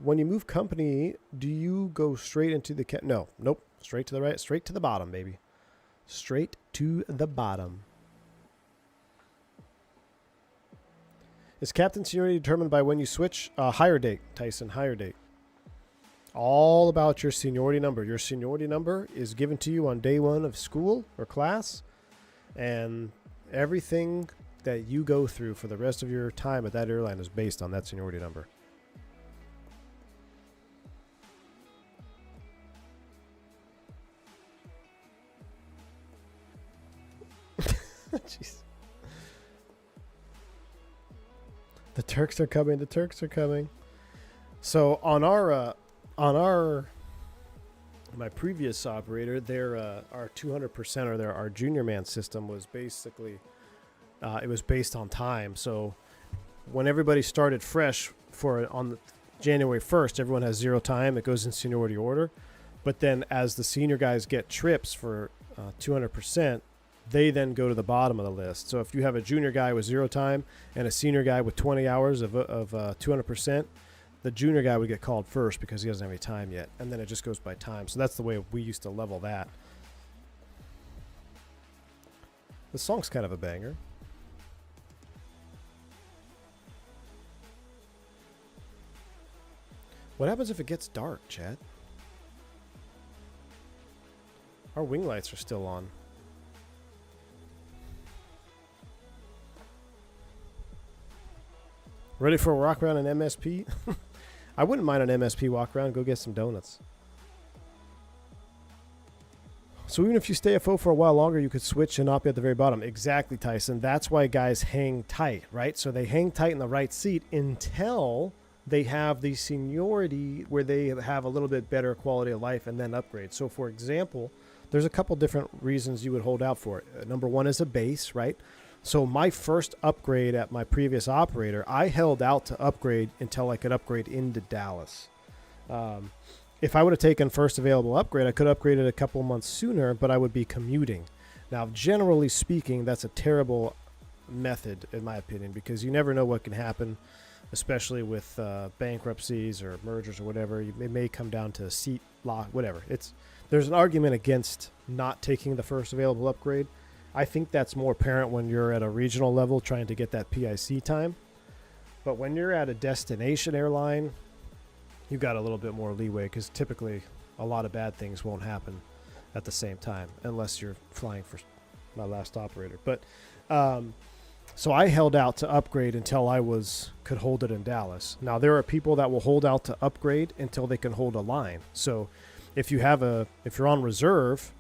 When you move company, do you go straight into the no, nope. Straight to the right, straight to the bottom, baby. Straight to the bottom. Is captain seniority determined by when you switch? Higher date, Tyson. Higher date. All about your seniority number. Your seniority number is given to you on day 1 of school or class, and everything that you go through for the rest of your time at that airline is based on that seniority number. Jeez. The Turks are coming. The Turks are coming. So on our my previous operator, their our 200% or our junior man system was basically it was based on time. So when everybody started fresh on the January 1st, everyone has 0 time. It goes in seniority order. But then as the senior guys get trips for 200%, they then go to the bottom of the list. So if you have a junior guy with 0 time and a senior guy with 20 hours of 200%, the junior guy would get called first because he doesn't have any time yet. And then it just goes by time. So that's the way we used to level that. The song's kind of a banger. What happens if it gets dark, Chad? Our wing lights are still on. Ready for a walk around in MSP? I wouldn't mind an MSP walk around. Go get some donuts. So even if you stay FO for a while longer, you could switch and not be at the very bottom. Exactly, Tyson. That's why guys hang tight, right? So they hang tight in the right seat until they have the seniority where they have a little bit better quality of life and then upgrade. So for example, there's a couple different reasons you would hold out for it. Number one is a base, right? So my first upgrade at my previous operator, I held out to upgrade until I could upgrade into Dallas. If I would have taken first available upgrade, I could have upgraded a couple months sooner, but I would be commuting. Now, generally speaking, that's a terrible method, in my opinion, because you never know what can happen, especially with bankruptcies or mergers or whatever. It may come down to seat lock, whatever. There's an argument against not taking the first available upgrade. I think that's more apparent when you're at a regional level trying to get that PIC time. But when you're at a destination airline, you got a little bit more leeway because typically a lot of bad things won't happen at the same time unless you're flying for my last operator. But so I held out to upgrade until I could hold it in Dallas. Now there are people that will hold out to upgrade until they can hold a line. So if you're on reserve,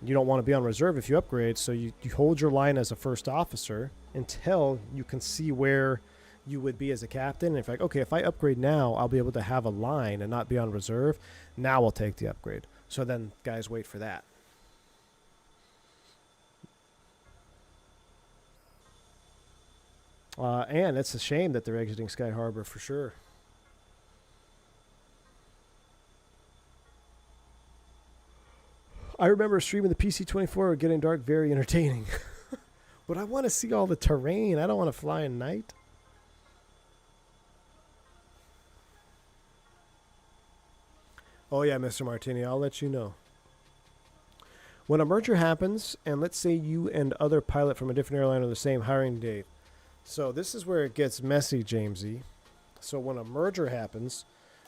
you don't want to be on reserve if you upgrade, so you hold your line as a first officer until you can see where you would be as a captain. And if like, okay, if I upgrade now, I'll be able to have a line and not be on reserve. Now I'll take the upgrade. So then guys wait for that. And it's a shame that they're exiting Sky Harbor for sure. I remember streaming the PC-24 getting dark, very entertaining. But I want to see all the terrain. I don't want to fly at night. Oh yeah, Mr. Martini, I'll let you know. When a merger happens, and let's say you and other pilot from a different airline are the same hiring date. So this is where it gets messy, Jamesy. So when a merger happens,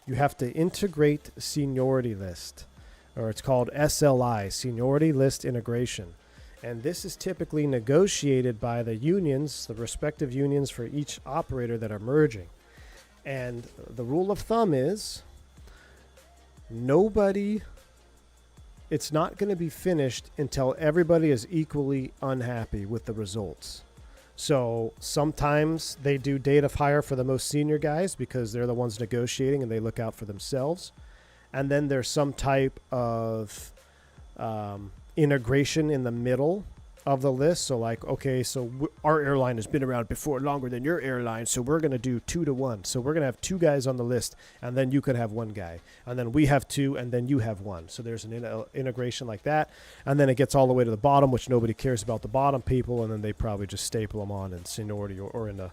you have to integrate seniority list. Or it's called SLI, Seniority List Integration. And this is typically negotiated by the unions, the respective unions for each operator that are merging. And the rule of thumb is it's not going to be finished until everybody is equally unhappy with the results. So sometimes they do date of hire for the most senior guys because they're the ones negotiating and they look out for themselves. And then there's some type of integration in the middle of the list. So like, okay, so our airline has been around before longer than your airline, so we're going to do 2-to-1. So we're going to have 2 guys on the list, and then you could have 1 guy. And then we have 2, and then you have 1. So there's an integration like that. And then it gets all the way to the bottom, which nobody cares about the bottom people, and then they probably just staple them on in seniority or in a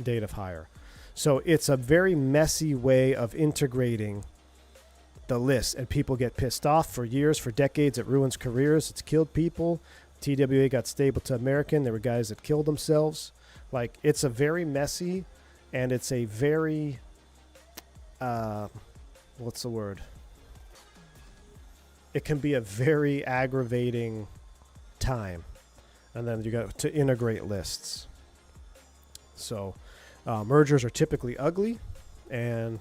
date of hire. So it's a very messy way of integrating the list, and people get pissed off for years, for decades. It ruins careers. It's killed people. TWA got stable to American. There were guys that killed themselves. Like, it's a very messy, and it's a very what's the word? It can be a very aggravating time, and then you got to integrate lists. So mergers are typically ugly, and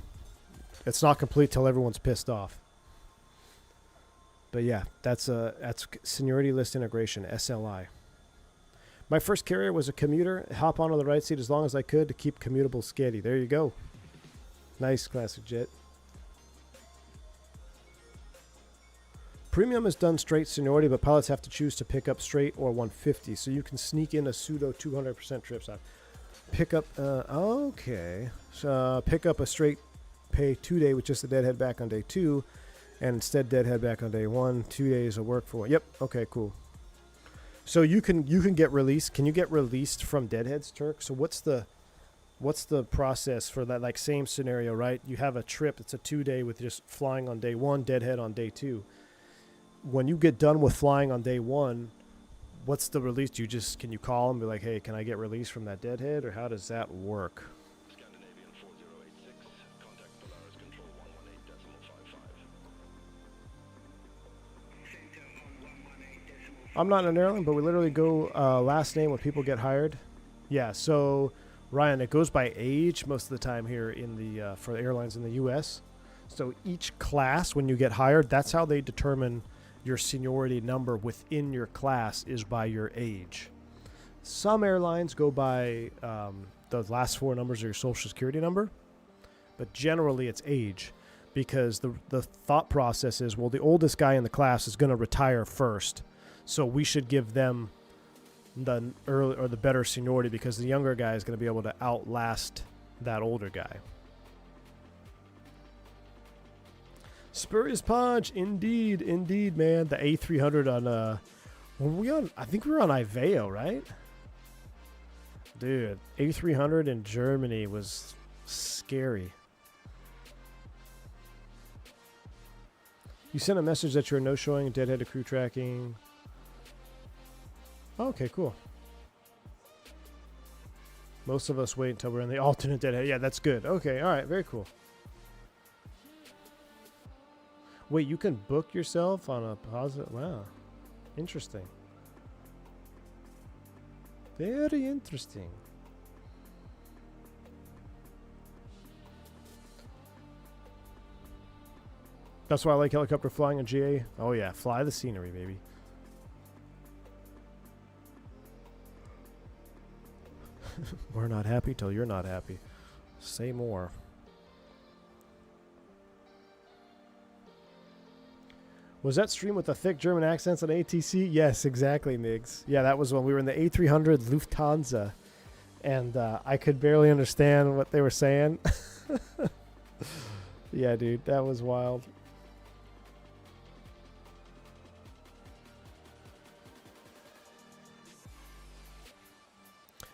it's not complete till everyone's pissed off. But yeah, that's seniority list integration, SLI. My first carrier was a commuter. Hop onto the right seat as long as I could to keep commutable steady. There you go. Nice classic jet. Premium is done straight seniority, but pilots have to choose to pick up straight or 150. So you can sneak in a pseudo 200% trips on. Pick up, okay. So pick up a straight pay 2-day with just the deadhead back on day 2, and instead deadhead back on day 1. 2 days of work for. Yep. Okay. Cool. So you can get released. Can you get released from deadheads, Turk? So what's the process for that? Like same scenario, right? You have a trip. It's a 2-day with just flying on day 1, deadhead on day 2. When you get done with flying on day 1, what's the release? Do you just, can you call and be like, hey, can I get released from that deadhead, or how does that work? Scandinavian 4086, contact Polaris Control 118.55. I'm not an airline, but we literally go last name when people get hired. Yeah, so Ryan, it goes by age most of the time here in the for the airlines in the U.S. So each class, when you get hired, that's how they determine your seniority number within your class is by your age. Some airlines go by the last 4 numbers of your social security number, but generally it's age, because the thought process is, well, the oldest guy in the class is going to retire first, so we should give them the early or the better seniority because the younger guy is going to be able to outlast that older guy. Spurious Punch, indeed, man. The A300 on were we on? I think we were on Iveo, right? Dude, A300 in Germany was scary. You sent a message that you're no-showing, deadhead to crew tracking. Okay, cool. Most of us wait until we're in the alternate deadhead. Yeah, that's good. Okay, all right, very cool. Wait, you can book yourself on a positive? Wow. Interesting. Very interesting. That's why I like helicopter flying in GA. Oh yeah, fly the scenery, baby. We're not happy till you're not happy. Say more. Was that stream with the thick German accents on ATC? Yes, exactly, Migs. Yeah, that was when we were in the A300 Lufthansa, and I could barely understand what they were saying. Yeah, dude, that was wild.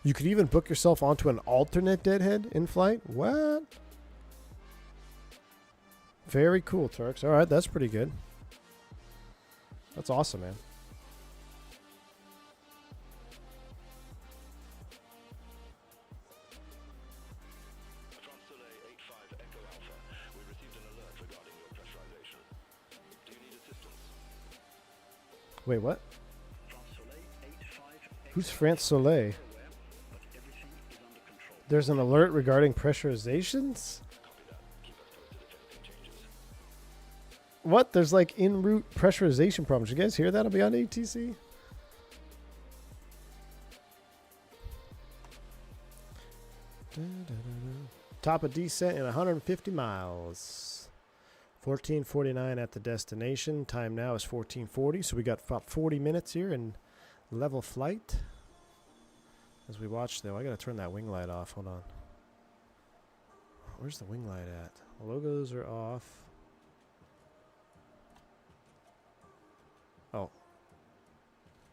You could even book yourself onto an alternate deadhead in flight? What? Very cool, Turks. All right, that's pretty good. That's awesome, man. From Soleil 85 Echo Alpha, we received an alert regarding your pressurization. Do you need assistance? Wait, what? From Soleil 85 Who's France Soleil? but everything is under control. There's an alert regarding pressurizations? Copy that. Keep us posted if anything changes. What? There's like en route pressurization problems. You guys hear that? I'll be on ATC. Top of descent in 150 miles. 14:49 at the destination. Time now is 14:40. So we got about 40 minutes here in level flight. As we watch, though, I gotta turn that wing light off. Hold on. Where's the wing light at? Logos are off. Oh.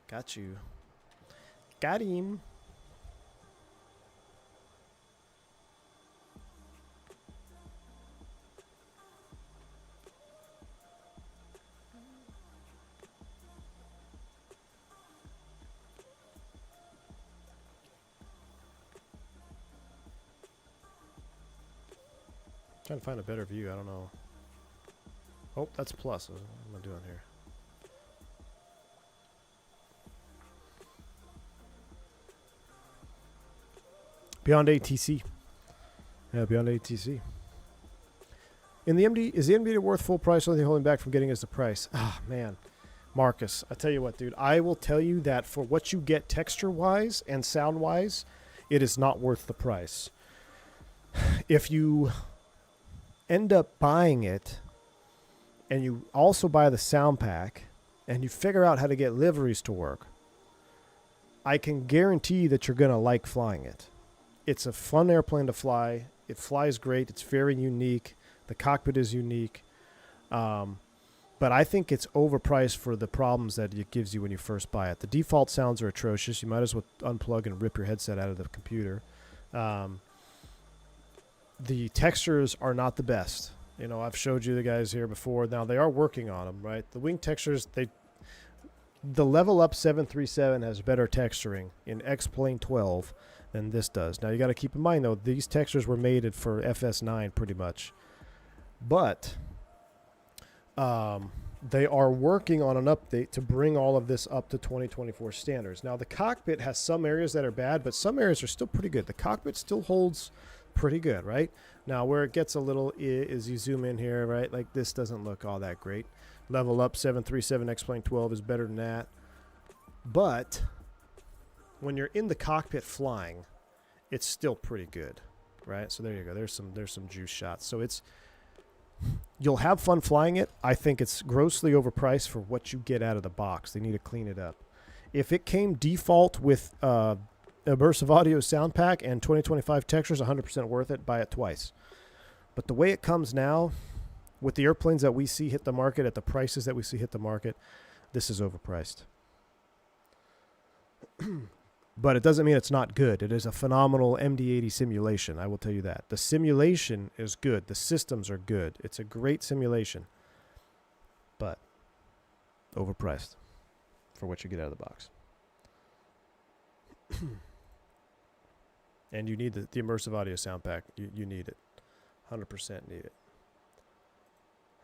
Got you. Got him. Trying to find a better view. I don't know. Oh, that's plus. What am I doing here? Beyond ATC. Yeah, beyond ATC. In the MD, is the MD worth full price, or are they holding back from getting us the price? Ah, man. Marcus, I tell you what, dude, I will tell you that for what you get texture-wise and sound-wise, it is not worth the price. If you end up buying it and you also buy the sound pack and you figure out how to get liveries to work, I can guarantee that you're going to like flying it. It's a fun airplane to fly. It flies great. It's very unique. The cockpit is unique. But I think it's overpriced for the problems that it gives you when you first buy it. The default sounds are atrocious. You might as well unplug and rip your headset out of the computer. The textures are not the best. You know, I've showed you the guys here before. Now, they are working on them, right? The wing textures, the level up 737 has better texturing in X-Plane 12 than this does. Now, you got to keep in mind, though, these textures were made for FS9 pretty much. But they are working on an update to bring all of this up to 2024 standards. Now, the cockpit has some areas that are bad, but some areas are still pretty good. The cockpit still holds pretty good, right? Now, where it gets a little is you zoom in here, right? Like, this doesn't look all that great. Level up 737 X-Plane 12 is better than that. But when you're in the cockpit flying, it's still pretty good, right? So there you go. There's some juice shots. So you'll have fun flying it. I think it's grossly overpriced for what you get out of the box. They need to clean it up. If it came default with immersive audio sound pack and 2025 textures, 100% worth it. Buy it twice. But the way it comes now, with the airplanes that we see hit the market at the prices that we see hit the market, this is overpriced. But it doesn't mean it's not good. It is a phenomenal MD80 simulation. I will tell you that. The simulation is good. The systems are good. It's a great simulation. But overpriced for what you get out of the box. And you need the immersive audio sound pack. You need it. 100% need it.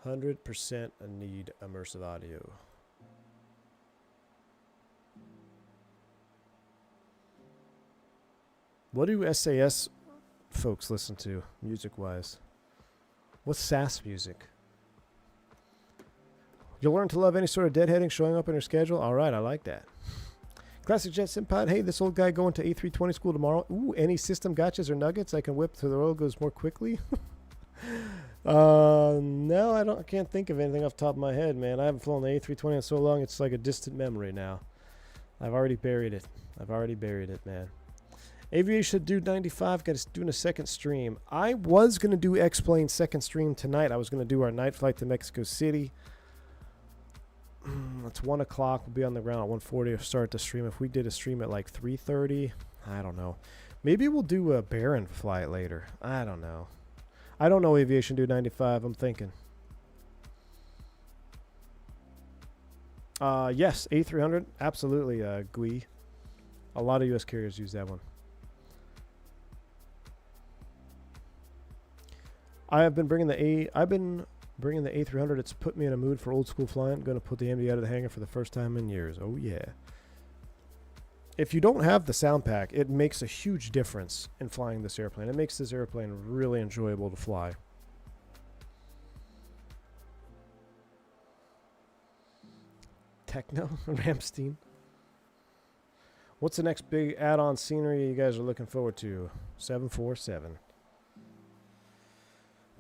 100% need immersive audio. What do SAS folks listen to, music-wise? What's SAS music? You'll learn to love any sort of deadheading showing up in your schedule? All right, I like that. Classic Jet Simpod. Hey, this old guy going to A320 school tomorrow. Ooh, any system gotchas or nuggets I can whip so the road goes more quickly? No, I can't think of anything off the top of my head, man. I haven't flown the A320 in so long, it's like a distant memory now. I've already buried it. Man. Aviation Dude 95 got us doing a second stream. I was going to do X-Plane second stream tonight. I was going to do our night flight to Mexico City. It's 1 o'clock. We'll be on the ground at 1:40 to start the stream. If we did a stream at like 3:30, I don't know. Maybe we'll do a Baron flight later. I don't know. Aviation Dude 95. I'm thinking. Yes, A300. Absolutely, GUI. A lot of U.S. carriers use that one. I've been bringing the A300. It's put me in a mood for old school flying. I'm going to put the MD out of the hangar for the first time in years. Oh, yeah. If you don't have the sound pack, it makes a huge difference in flying this airplane. It makes this airplane really enjoyable to fly. Techno, Ramstein. What's the next big add-on scenery you guys are looking forward to? 747.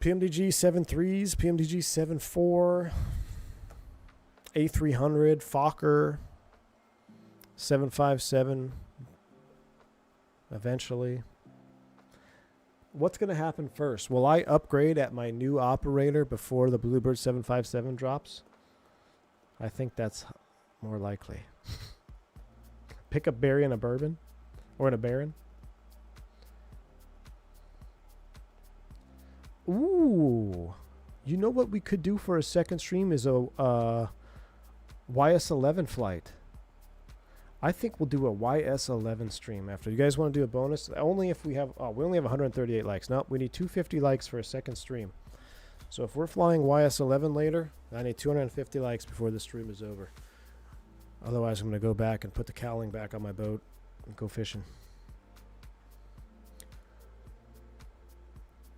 PMDG 73s, PMDG 74, A300, Fokker, 757, eventually. What's going to happen first? Will I upgrade at my new operator before the Bluebird 757 drops? I think that's more likely. Pick up Barry in a Bourbon? Or in a Baron? Ooh. You know what we could do for a second stream is a YS11 flight. I think we'll do a YS11 stream after. You guys want to do a bonus? Only if we have... Oh, we only have 138 likes. Nope, we need 250 likes for a second stream. So if we're flying YS11 later, I need 250 likes before the stream is over. Otherwise, I'm going to go back and put the cowling back on my boat and go fishing.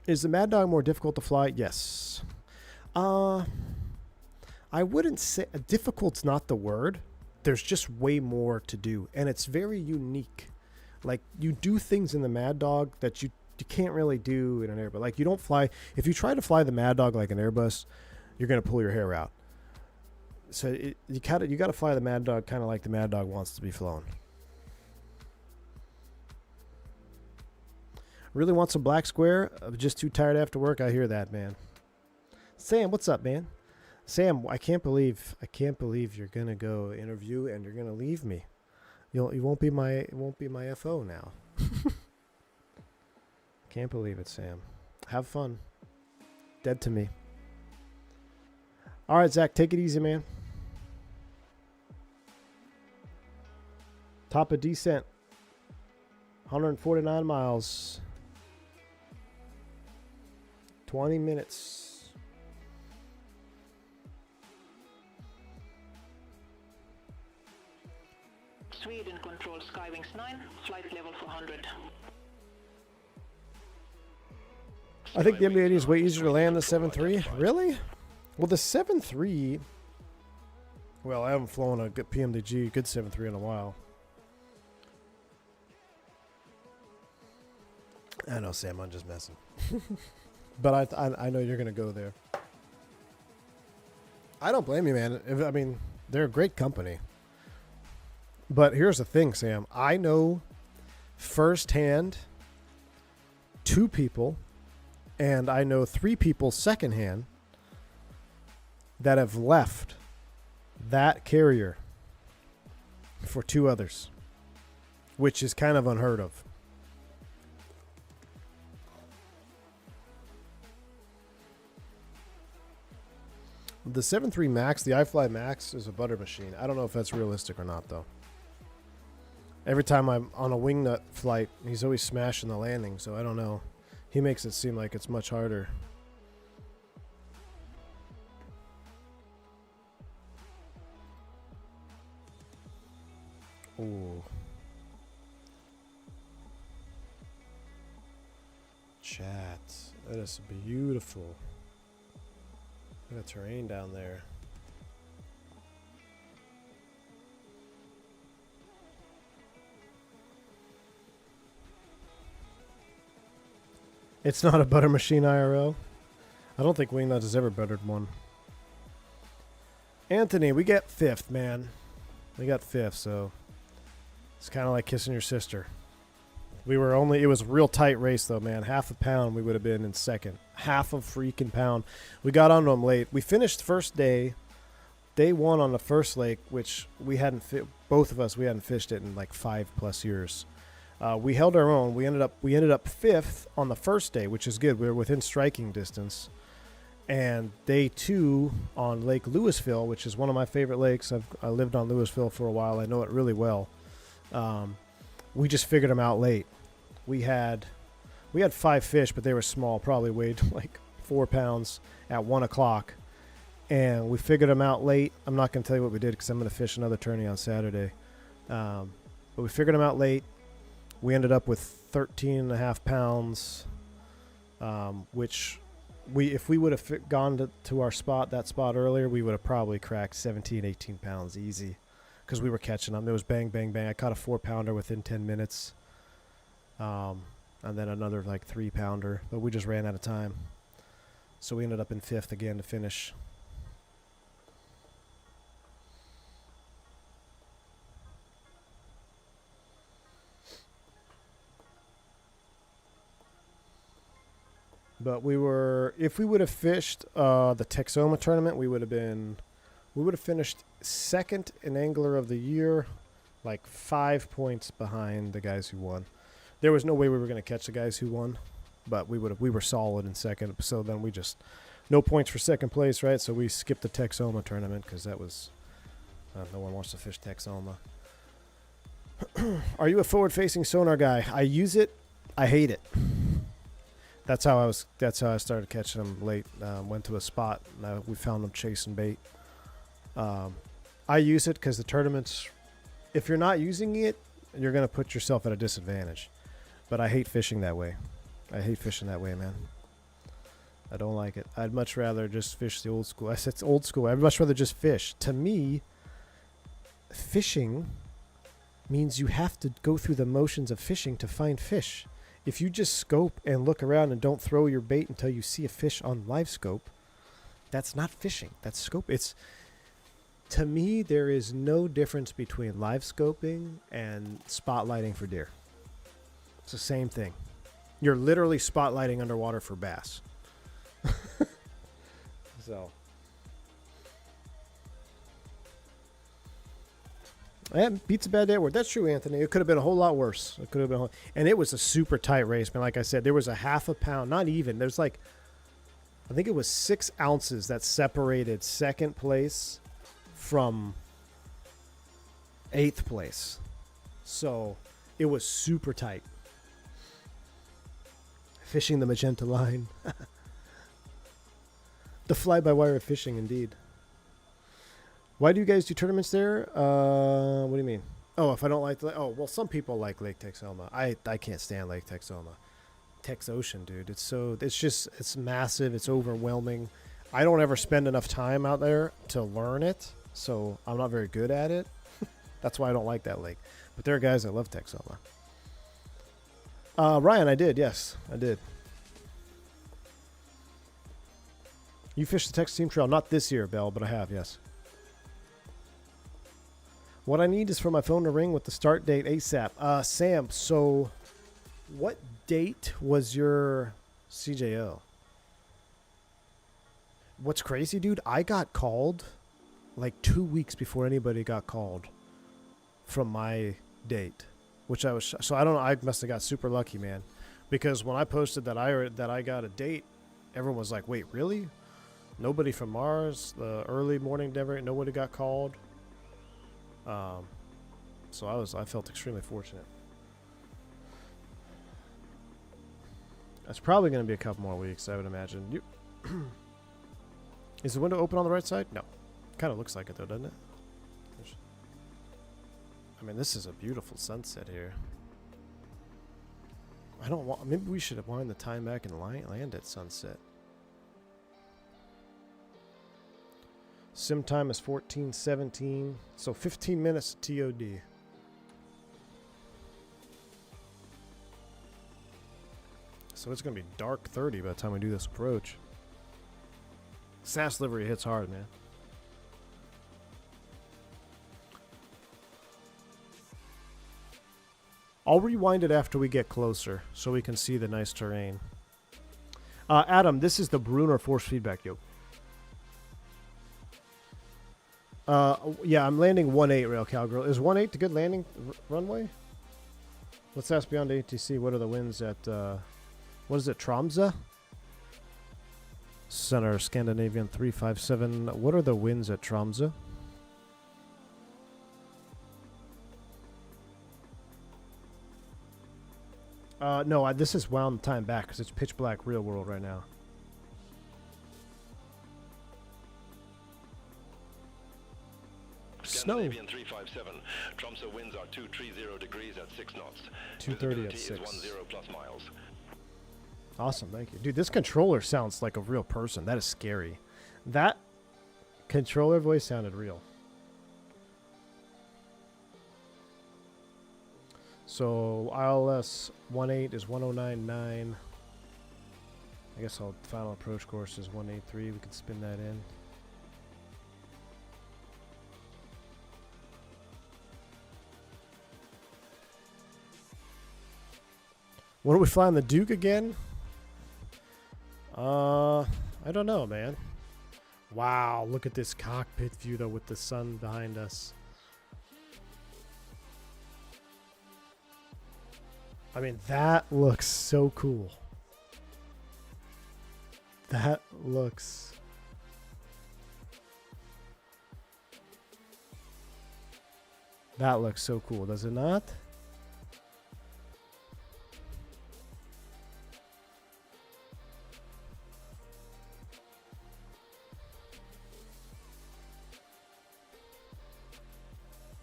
Is the Mad Dog more difficult to fly? Yes. I I wouldn't say difficult's not the word. There's just way more to do, and it's very unique. Like, you do things in the Mad Dog that you can't really do in an Airbus. Like, you don't fly. If you try to fly the Mad Dog like an Airbus, you're gonna pull your hair out. So you got to fly the Mad Dog kind of like the Mad Dog wants to be flown. Really want some black square? I'm just too tired after work. I hear that, man. Sam, what's up, man? Sam, I can't believe you're gonna go interview and you're gonna leave me. You won't be my FO now. Can't believe it, Sam. Have fun. Dead to me. All right, Zach, take it easy, man. Top of descent. 149 miles. 20 minutes. Sweden control Skywings 9, flight level 400. I think the MD80 is way easier to land than the 7.3. Really? Well, the 7.3... Well, I haven't flown a good PMDG, good 7.3 in a while. I know, Sam, I'm just messing. But I know you're going to go there. I don't blame you, man. I mean, they're a great company. But here's the thing, Sam. I know firsthand 2 people, and I know 3 people secondhand that have left that carrier for 2 others, which is kind of unheard of. The 7.3 Max, the iFly Max, is a butter machine. I don't know if that's realistic or not, though. Every time I'm on a wingnut flight, he's always smashing the landing, so I don't know. He makes it seem like it's much harder. Ooh. Chat. That is beautiful. Look at the terrain down there. It's not a butter machine IRL. I don't think Wingnut has ever buttered one. Anthony, we get 5th, man. We got 5th, so it's kind of like kissing your sister. It was a real tight race, though, man. Half a pound, we would have been in second. Half a freaking pound. We got onto them late. We finished first day. Day 1 on the first lake, which we hadn't, both of us, we hadn't fished it in like 5+ years. We held our own. We ended up 5th on the first day, which is good. We were within striking distance. And day 2 on Lake Louisville, which is one of my favorite lakes. I lived on Louisville for a while. I know it really well. We just figured them out late. We had 5 fish, but they were small. Probably weighed like 4 pounds at 1 o'clock. And we figured them out late. I'm not going to tell you what we did because I'm going to fish another tourney on Saturday. But we figured them out late. We ended up with 13.5 pounds, which if we would have gone to our that spot earlier, we would have probably cracked 17, 18 pounds easy because we were catching them. It was bang, bang, bang. I caught a 4-pounder within 10 minutes, and then another like 3-pounder, but we just ran out of time. So we ended up in 5th again to finish. But if we would have fished the Texoma tournament, we would have finished 2nd in Angler of the Year, like 5 points behind the guys who won. There was no way we were going to catch the guys who won, but we were solid in 2nd. So then we just no points for 2nd place, right? So we skipped the Texoma tournament because that was no one wants to fish Texoma. Are you a forward-facing sonar guy? I use it. I hate it. That's how I started catching them late. Went to a spot. We found them chasing bait. I use it because the tournaments, if you're not using it, you're going to put yourself at a disadvantage. But I hate fishing that way. I hate fishing that way, man. I don't like it. I'd much rather just fish the old school. I said it's old school. I'd much rather just fish. To me, fishing means you have to go through the motions of fishing to find fish. If you just scope and look around and don't throw your bait until you see a fish on live scope, that's not fishing. That's scope. It's, to me, there is no difference between live scoping and spotlighting for deer. It's the same thing. You're literally spotlighting underwater for bass. So, yeah, beats a bad day at work. That's true, Anthony. It could have been a whole lot worse. It could have been, and it was a super tight race, man. Like I said, there was a half a pound, not even. There's like, I think it was 6 ounces that separated second place from 8th place. So it was super tight. Fishing the magenta line. The fly-by-wire fishing, indeed. Why do you guys do tournaments there? What do you mean? Oh, if I don't like the... Oh, well, some people like Lake Texoma. I can't stand Lake Texoma. Tex Ocean, dude. It's so... It's just... It's massive. It's overwhelming. I don't ever spend enough time out there to learn it, so I'm not very good at it. That's why I don't like that lake. But there are guys that love Texoma. Ryan, I did. Yes, I did. You fished the Texas Team Trail. Not this year, Bell, but I have, yes. What I need is for my phone to ring with the start date ASAP. Sam, so what date was your CJO? What's crazy, dude, I got called like 2 weeks before anybody got called from my date, which I was, so I don't know, I must have got super lucky, man, because when I posted that I got a date, everyone was like, wait, really? Nobody from Mars, the early morning Denver, nobody got called. So I felt extremely fortunate. That's probably going to be a couple more weeks, I would imagine. You is the window open on the right side? No. Kind of looks like it though, doesn't it? I mean, this is a beautiful sunset here. I don't want. Maybe we should have wind the time back and land at sunset. Sim time is 14:17, so 15 minutes TOD. So it's going to be dark 30 by the time we do this approach. SAS livery hits hard, man. I'll rewind it after we get closer so we can see the nice terrain. Adam, this is the Brunner force feedback yoke. Yeah, I'm landing 1-8 Rail Cowgirl. Is 1-8 the good landing runway? Let's ask beyond ATC. What are the winds at, what is it, Tromsø? Center, Scandinavian 357. What are the winds at Tromsø? No, this is wound time back because it's pitch black real world right now. Scandinavian 357. Tromsø winds are 230 degrees at 6 knots. 230 at Visibility 6. is 10 plus miles. Awesome, thank you. Dude, this controller sounds like a real person. That is scary. That controller voice sounded real. So ILS 18 is 1099. I guess our final approach course is 183. We can spin that in. What are we flying, the Duke again? I don't know, man. Wow, look at this cockpit view though with the sun behind us. I mean, that looks so cool. That looks... That looks so cool, does it not?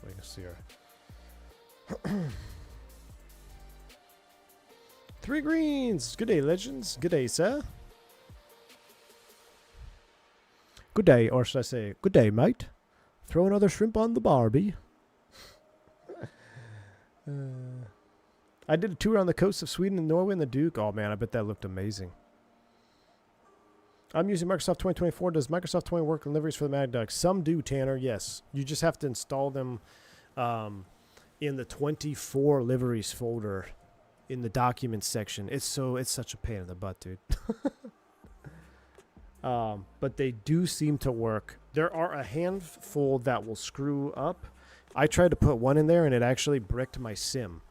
We can see her. 3 greens. Good day, legends. Good day, sir. Good day, or should I say, good day, mate. Throw another shrimp on the Barbie. I did a tour on the coast of Sweden and Norway in the Duke. Oh, man, I bet that looked amazing. I'm using Microsoft 2024. Does Microsoft 20 work on liveries for the Mad Dog? Some do, Tanner, yes. You just have to install them in the 24 liveries folder in the documents section. It's such a pain in the butt, dude. But they do seem to work. There are a handful that will screw up. I tried to put one in there, and it actually bricked my sim.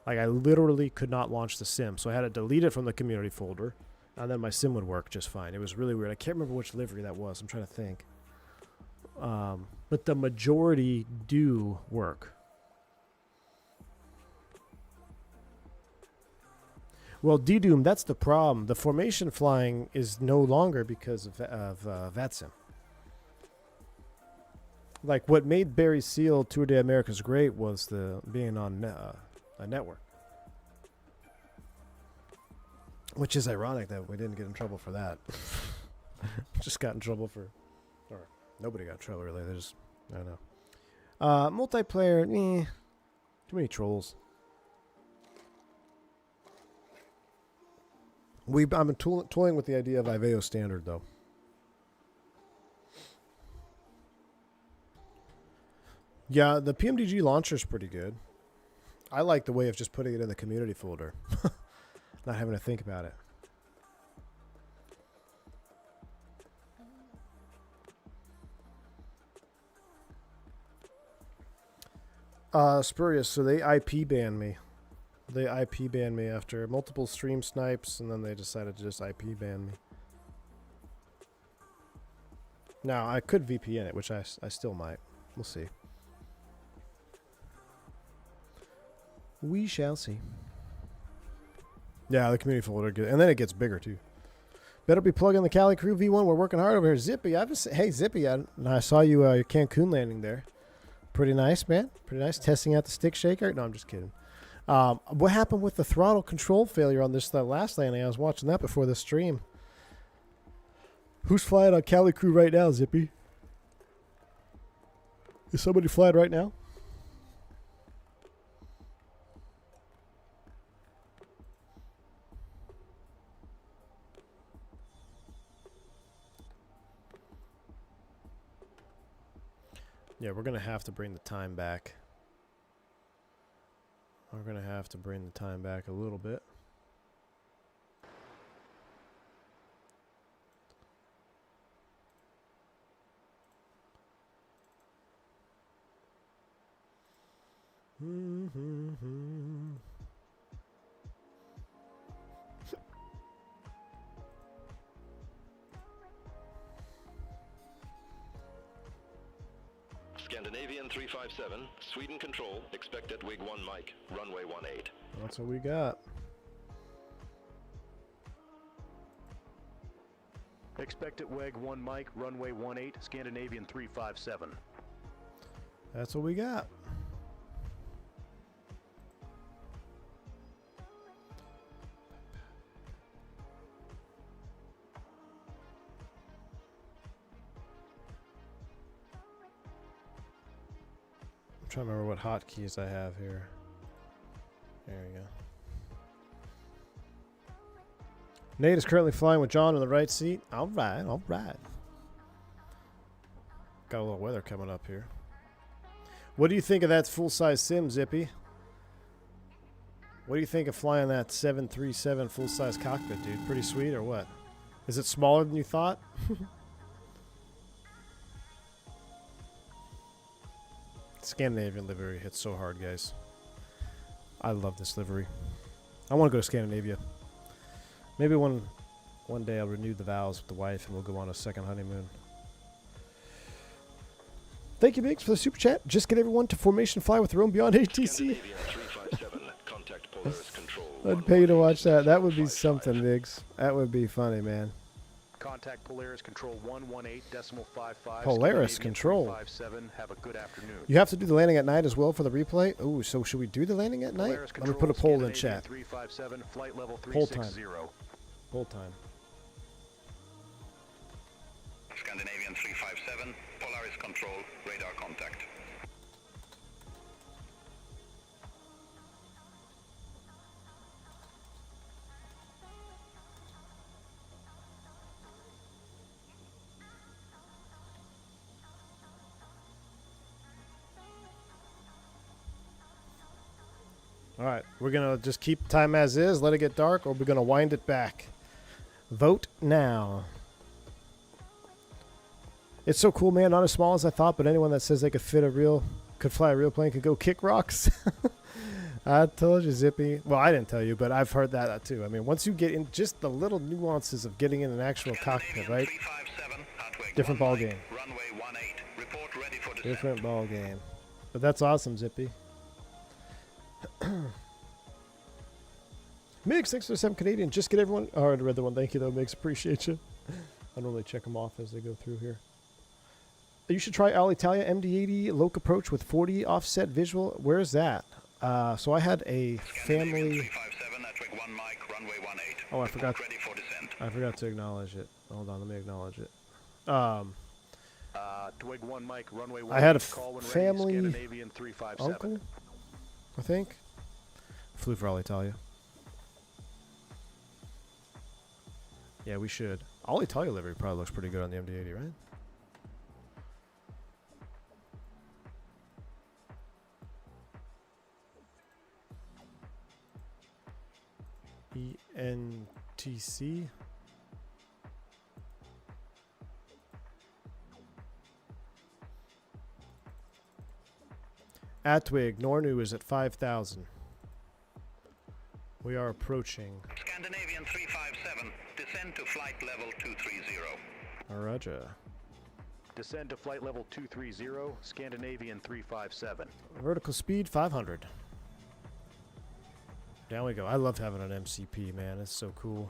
Like, I literally could not launch the sim. So I had to delete it from the community folder, and then my sim would work just fine. It was really weird. I can't remember which livery that was. I'm trying to think. But the majority do work. Well, D-Doom, that's the problem. The formation flying is no longer because of VATSIM. Like, what made Barry Seal Tour de Americas great was the being on a network. Which is ironic that we didn't get in trouble for that. Just got in trouble for... Or nobody got in trouble, really. They just... I don't know. Multiplayer, too many trolls. I've been toying with the idea of Iveo Standard, though. Yeah, the PMDG launcher's pretty good. I like the way of just putting it in the community folder. Not having to think about it. Spurious, so they IP banned me. They IP banned me after multiple stream snipes, and then they decided to just IP ban me. Now, I could VPN it, which I still might. We'll see. We shall see. Yeah, the community folder, and then it gets bigger, too. Better be plugging the Cali Crew V1. We're working hard over here. Zippy, hey, Zippy, I saw you your Cancun landing there. Pretty nice, man. Pretty nice. Testing out the stick shaker. No, I'm just kidding. What happened with the throttle control failure on this last landing? I was watching that before the stream. Who's flying on Cali Crew right now, Zippy? Is somebody flying right now? Yeah, we're going to have to bring the time back. We're going to have to bring the time back a little bit. Scandinavian 357, Sweden control, expect at wig 1 Mike, runway 18. That's what we got. Expect at WEG 1 Mike, runway 18, Scandinavian 357. That's what we got. I'm trying to remember what hotkeys I have here. There we go. Nate is currently flying with John in the right seat. All right, all right. Got a little weather coming up here. What do you think of that full-size sim, Zippy? What do you think of flying that 737 full-size cockpit, dude? Pretty sweet or what? Is it smaller than you thought? Scandinavian livery hits so hard, guys. I love this livery. I want to go to Scandinavia. Maybe one day I'll renew the vows with the wife and we'll go on a second honeymoon. Thank you, Biggs, for the super chat. Just get everyone to formation fly with their own beyond ATC. I'd pay you to watch that. That would be something, Biggs. That would be funny, man. Contact Polaris Control 118.55. Polaris Control. 357. Have a good afternoon. You have to do the landing at night as well for the replay. Oh, so should we do the landing at night? Polaris Let me put a poll in chat. 357, flight level Poll time. 360. Poll time. Scandinavian 357, Polaris control, radar contact. All right, we're going to just keep time as is, let it get dark, or we're going to wind it back. Vote now. It's so cool, man. Not as small as I thought, but anyone that says they could fly a real plane could go kick rocks. I told you, Zippy. Well, I didn't tell you, but I've heard that too. I mean, once you get in just the little nuances of getting in an actual cockpit, right? Different ball game. Different ball game. But that's awesome, Zippy. Migs, thanks for the 7 Canadian. Just get everyone. Oh, I read the one. Thank you, though, Migs. Appreciate you. I normally check them off as they go through here. You should try Alitalia MD80 Loc approach with 40 offset visual. Where's that? So I had a family. Oh, I forgot. I forgot to acknowledge it. Hold on, let me acknowledge it. Twig 1 Mike, runway 1. I had a call when ready, family Scandinavian 357. uncle, I think. Flew for Alitalia. Yeah, we should. Alitalia livery probably looks pretty good on the MD80, right? ENTC. Atwig, Nornu is at 5,000. We are approaching. Scandinavian 357, descend to flight level 230. Roger. Descend to flight level 230, Scandinavian 357. Vertical speed 500. Down we go. I love having an MCP, man. It's so cool.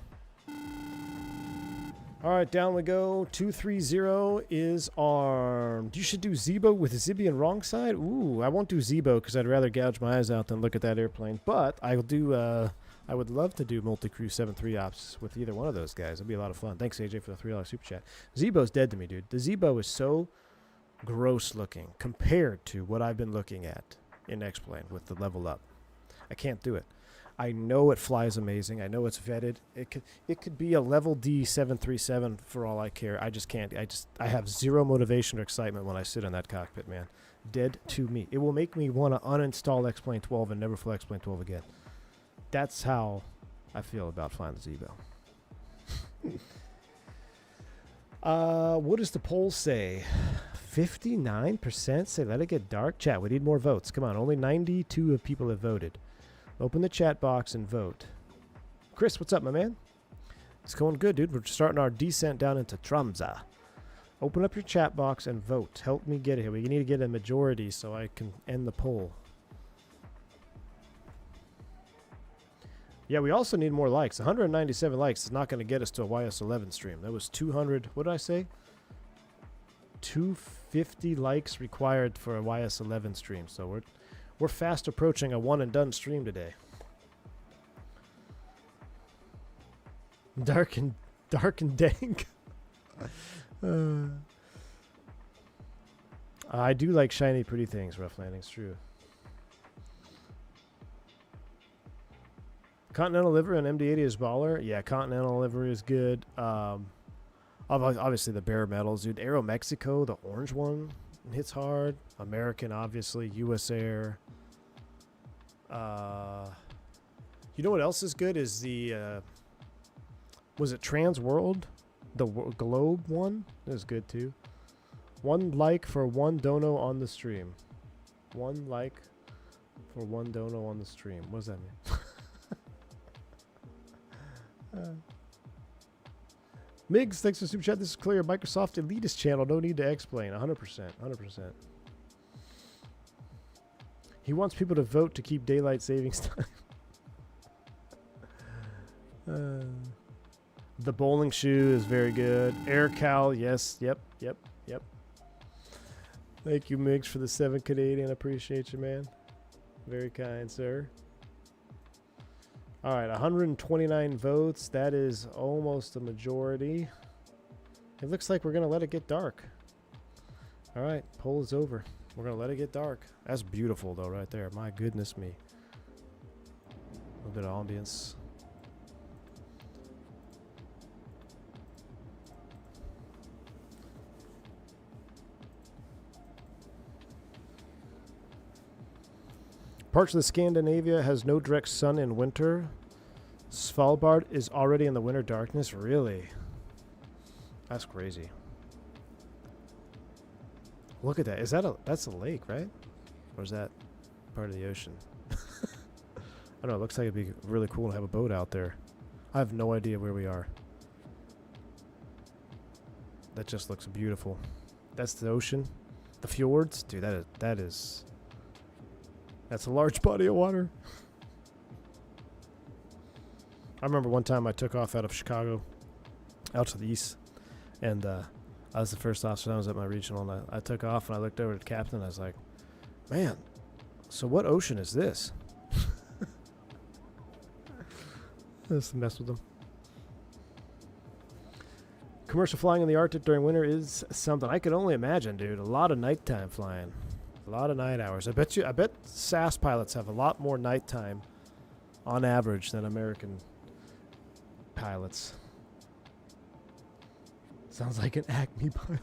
All right, down we go. 230 is armed. You should do Zebo with Zibian wrong side. Ooh, I won't do Zebo because I'd rather gouge my eyes out than look at that airplane. But I'll do. I would love to do multi-crew 7-3 ops with either one of those guys. It'd be a lot of fun. Thanks, AJ, for the $3 super chat. Zebo's dead to me, dude. The Zebo is so gross looking compared to what I've been looking at in X-Plane with the level up. I can't do it. I know it flies amazing. I know it's vetted. It could be a level D 737 for all I care. I just can't. I have zero motivation or excitement when I sit in that cockpit, man. Dead to me. It will make me want to uninstall X-Plane 12 and never fly X-Plane 12 again. That's how I feel about flying the Zebo. What does the poll say? 59% say let it get dark. Chat, we need more votes. Come on, only 92 of people have voted. Open the chat box and vote. Chris, what's up, my man? It's going good, dude. We're starting our descent down into Tromsø. Open up your chat box and vote. Help me get it here. We need to get a majority so I can end the poll. Yeah, we also need more likes. 197 likes is not going to get us to a YS11 stream. That was 200. What did I say? 250 likes required for a YS11 stream. So we're fast approaching a one and done stream today. Dark and dank. I do like shiny, pretty things. Rough landings, true. Continental livery on MD80 is baller. Yeah, Continental livery is good. Obviously the bare metals, dude. Aero Mexico, the orange one hits hard. American, obviously. US Air. You know what else is good is the was it Trans World, the Globe one is good too. One like for one dono on the stream. One like for one dono on the stream. What does that mean? Migs, thanks for super chat. This is clear. Microsoft elitist channel. No need to explain. 100%. 100%. He wants people to vote to keep daylight savings time. The bowling shoe is very good. Air Cal, yes. Yep. Thank you, Migs, for the 7 Canadian. Appreciate you, man. Very kind, sir. All right, 129 votes. That is almost a majority. It looks like we're going to let it get dark. All right, poll is over. We're going to let it get dark. That's beautiful, though, right there. My goodness me. A little bit of ambience. Parts of the Scandinavia has no direct sun in winter. Svalbard is already in the winter darkness. Really? That's crazy. Look at that. Is that that's a lake, right? Or is that part of the ocean? I don't know. It looks like it'd be really cool to have a boat out there. I have no idea where we are. That just looks beautiful. That's the ocean. The fjords. Dude, that's a large body of water. I remember one time I took off out of Chicago, out to the east, and I was the first officer. I was at my regional, and I took off, and I looked over at the captain, and I was like, man, so what ocean is this? Just to mess with them. Commercial flying in the Arctic during winter is something I could only imagine, dude. A lot of nighttime flying. A lot of night hours. I bet SAS pilots have a lot more nighttime on average than American pilots. Sounds like an Acme pilot.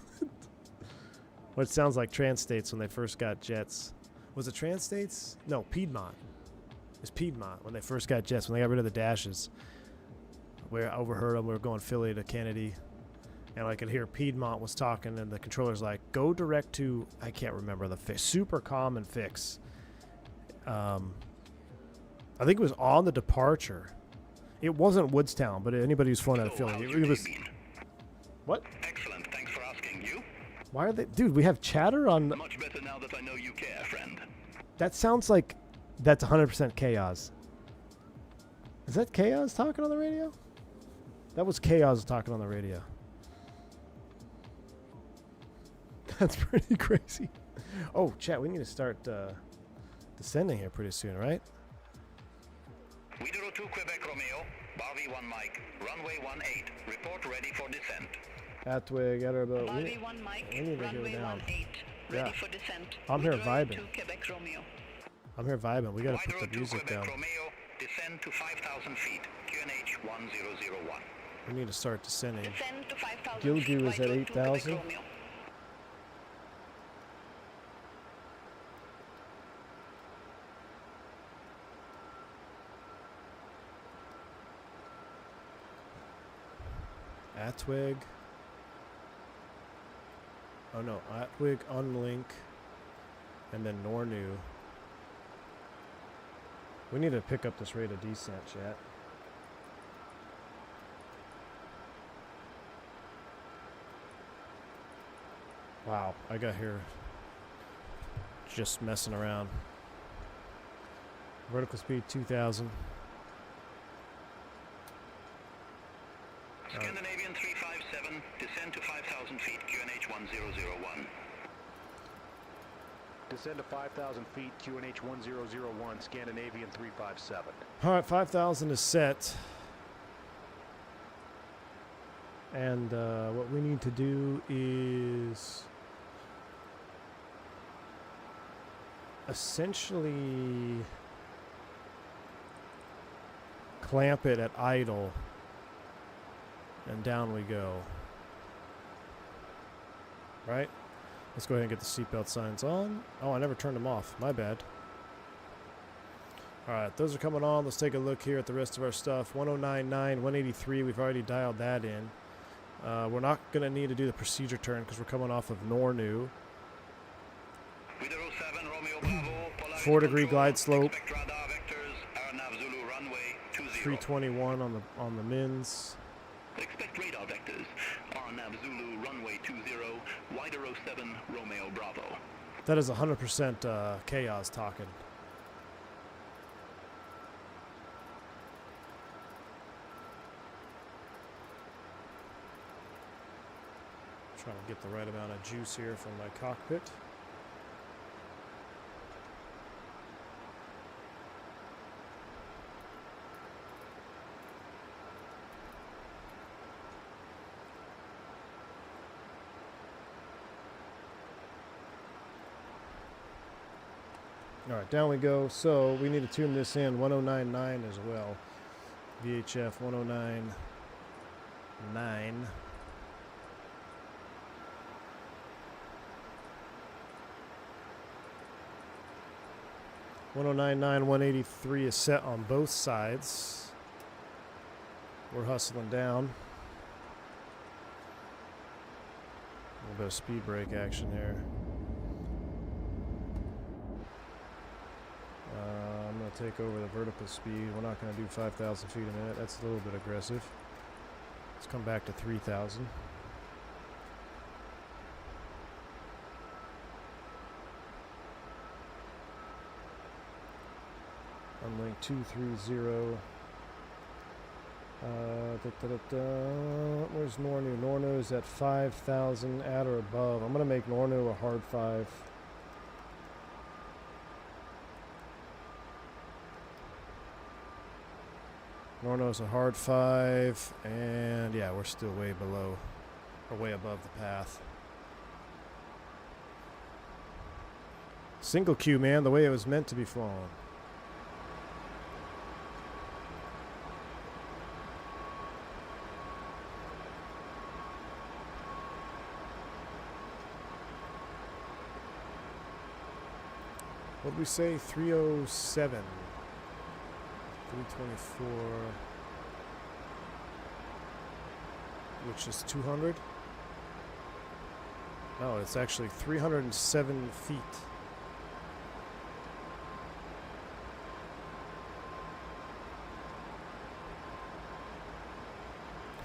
What sounds like Trans-States when they first got jets. Was it Trans-States? No, Piedmont. It's Piedmont when they first got jets, when they got rid of the dashes. Where I overheard them, we were going Philly to Kennedy. And I could hear Piedmont was talking, and the controller's like, go direct to, I can't remember the fix, super common fix. I think it was on the departure. It wasn't Woodstown, but anybody who's flown out of Philly, it was. What? Excellent. Thanks for asking. You? Why are they, dude? We have chatter on. Much better now that I know you care, friend. That sounds like that's 100% Chaos. Is that Chaos talking on the radio? That was Chaos talking on the radio. That's pretty crazy. Oh, chat, we need to start descending here pretty soon, right? Widerøe 2 Quebec Romeo, Barbie 1 Mike, runway 18, report ready for descent. Atwig, Atterboat. Barbie 1 Mike, we need to go runway down. 18, ready for descent. I'm here Widerøe vibing. 2 Quebec Romeo. I'm here vibing. We gotta put Widerøe the 2 music Quebec down. Romeo, descend to 5,000 feet, QNH 1001. We need to start descending. Descend to 5,000 Gilgu feet, is at Widerøe 2 Quebec 8,000. Romeo. Atwig. Oh no, Atwig, Unlink, and then Nornu. We need to pick up this rate of descent, chat. Wow, I got here just messing around. Vertical speed 2,000. Scandinavian 357, descend to 5,000 feet, QNH 1001. Descend to 5,000 feet, QNH 1001, Scandinavian 357. All right, 5,000 is set. And what we need to do is essentially clamp it at idle. And down we go. Right? Let's go ahead and get the seatbelt signs on. Oh, I never turned them off. My bad. Alright, those are coming on. Let's take a look here at the rest of our stuff. 1099, 183, we've already dialed that in. We're not going to need to do the procedure turn because we're coming off of Nornu. 4-degree glide slope. 321 on the mins. Expect radar vectors. RNAV Zulu, runway 20, Widerøe 7, Romeo Bravo. That is 100% Chaos talking. Trying to get the right amount of juice here from my cockpit. All right, down we go. So we need to tune this in 1099 as well. VHF 1099. 1099, 183 is set on both sides. We're hustling down. A little bit of speed brake action here. I'm going to take over the vertical speed. We're not going to do 5,000 feet a minute. That's a little bit aggressive. Let's come back to 3,000. Unlink 230. Where's Nornu? Nornu's at 5,000 at or above. I'm going to make Nornu a hard 5. Nornu's a hard 5, and yeah, we're still way below, or way above the path. Single queue, man, the way it was meant to be flown. What did we say? 307. 324. Which is 200? No, it's actually 307 feet.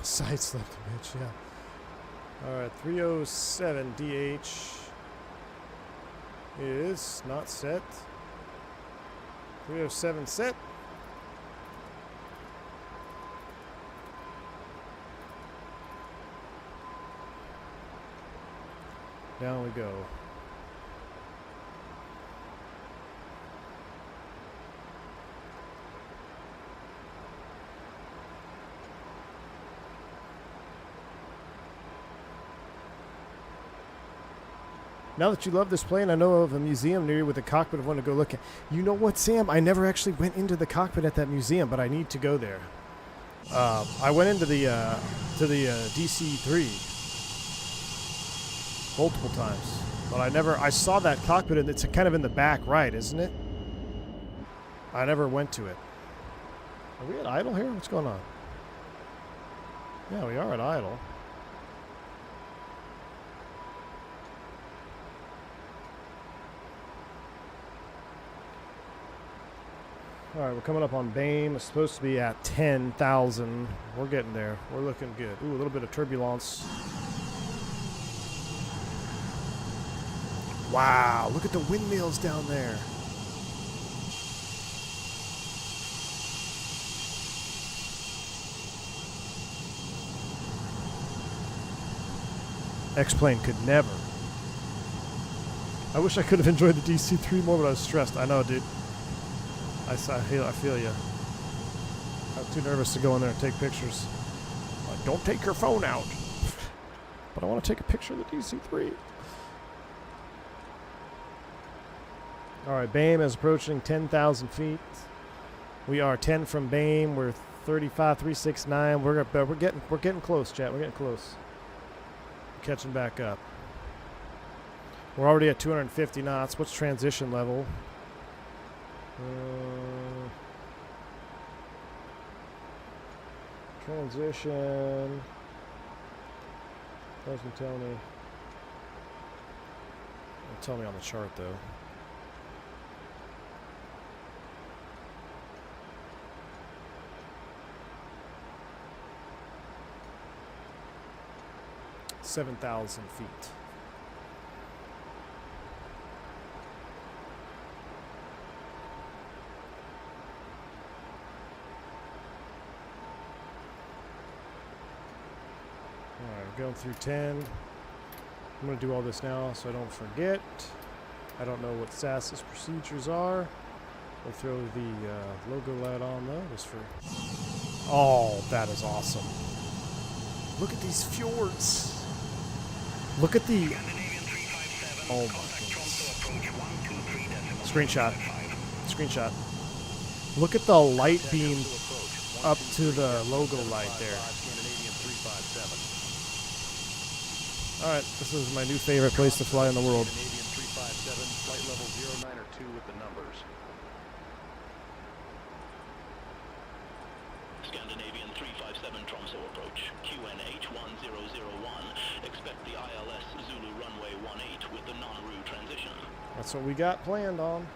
Side slept a bitch, yeah. Alright, 307 DH is not set. 307 set. Down we go. Now that you love this plane, I know of a museum near you with a cockpit I want to go look at. You know what, Sam? I never actually went into the cockpit at that museum, but I need to go there. I went into the DC-3 multiple times, but I saw that cockpit, and it's kind of in the back right, isn't it? I never went to it. Are we at idle here? What's going on? Yeah, we are at idle. All right, we're coming up on BAME. It's supposed to be at 10,000. We're getting there. We're looking good. Ooh, a little bit of turbulence. Wow, look at the windmills down there. X-Plane could never. I wish I could have enjoyed the DC-3 more, but I was stressed. I know, dude. I feel you. I'm too nervous to go in there and take pictures. Like, don't take your phone out. But I want to take a picture of the DC-3. All right, BAME is approaching 10,000 feet. We are 10 from BAME. We're 35,369. We're getting close, chat. We're getting close. We're catching back up. We're already at 250 knots. What's transition level? Transition doesn't tell me. It'll tell me on the chart though. $7,000 feet. Going through 10. I'm going to do all this now so I don't forget. I don't know what SAS's procedures are. We'll throw the logo light on though, just for... Oh, that is awesome. Look at these fjords. Look at the... Oh my goodness. Screenshot. Screenshot. Look at the light beam up to the logo light there. Alright, this is my new favorite place to fly in the world. Scandinavian 357, flight level 09 or 2 with the numbers. Scandinavian 357 Tromsø approach. QNH 1001. Expect the ILS Zulu runway 18 with the non-RU transition. That's what we got planned on.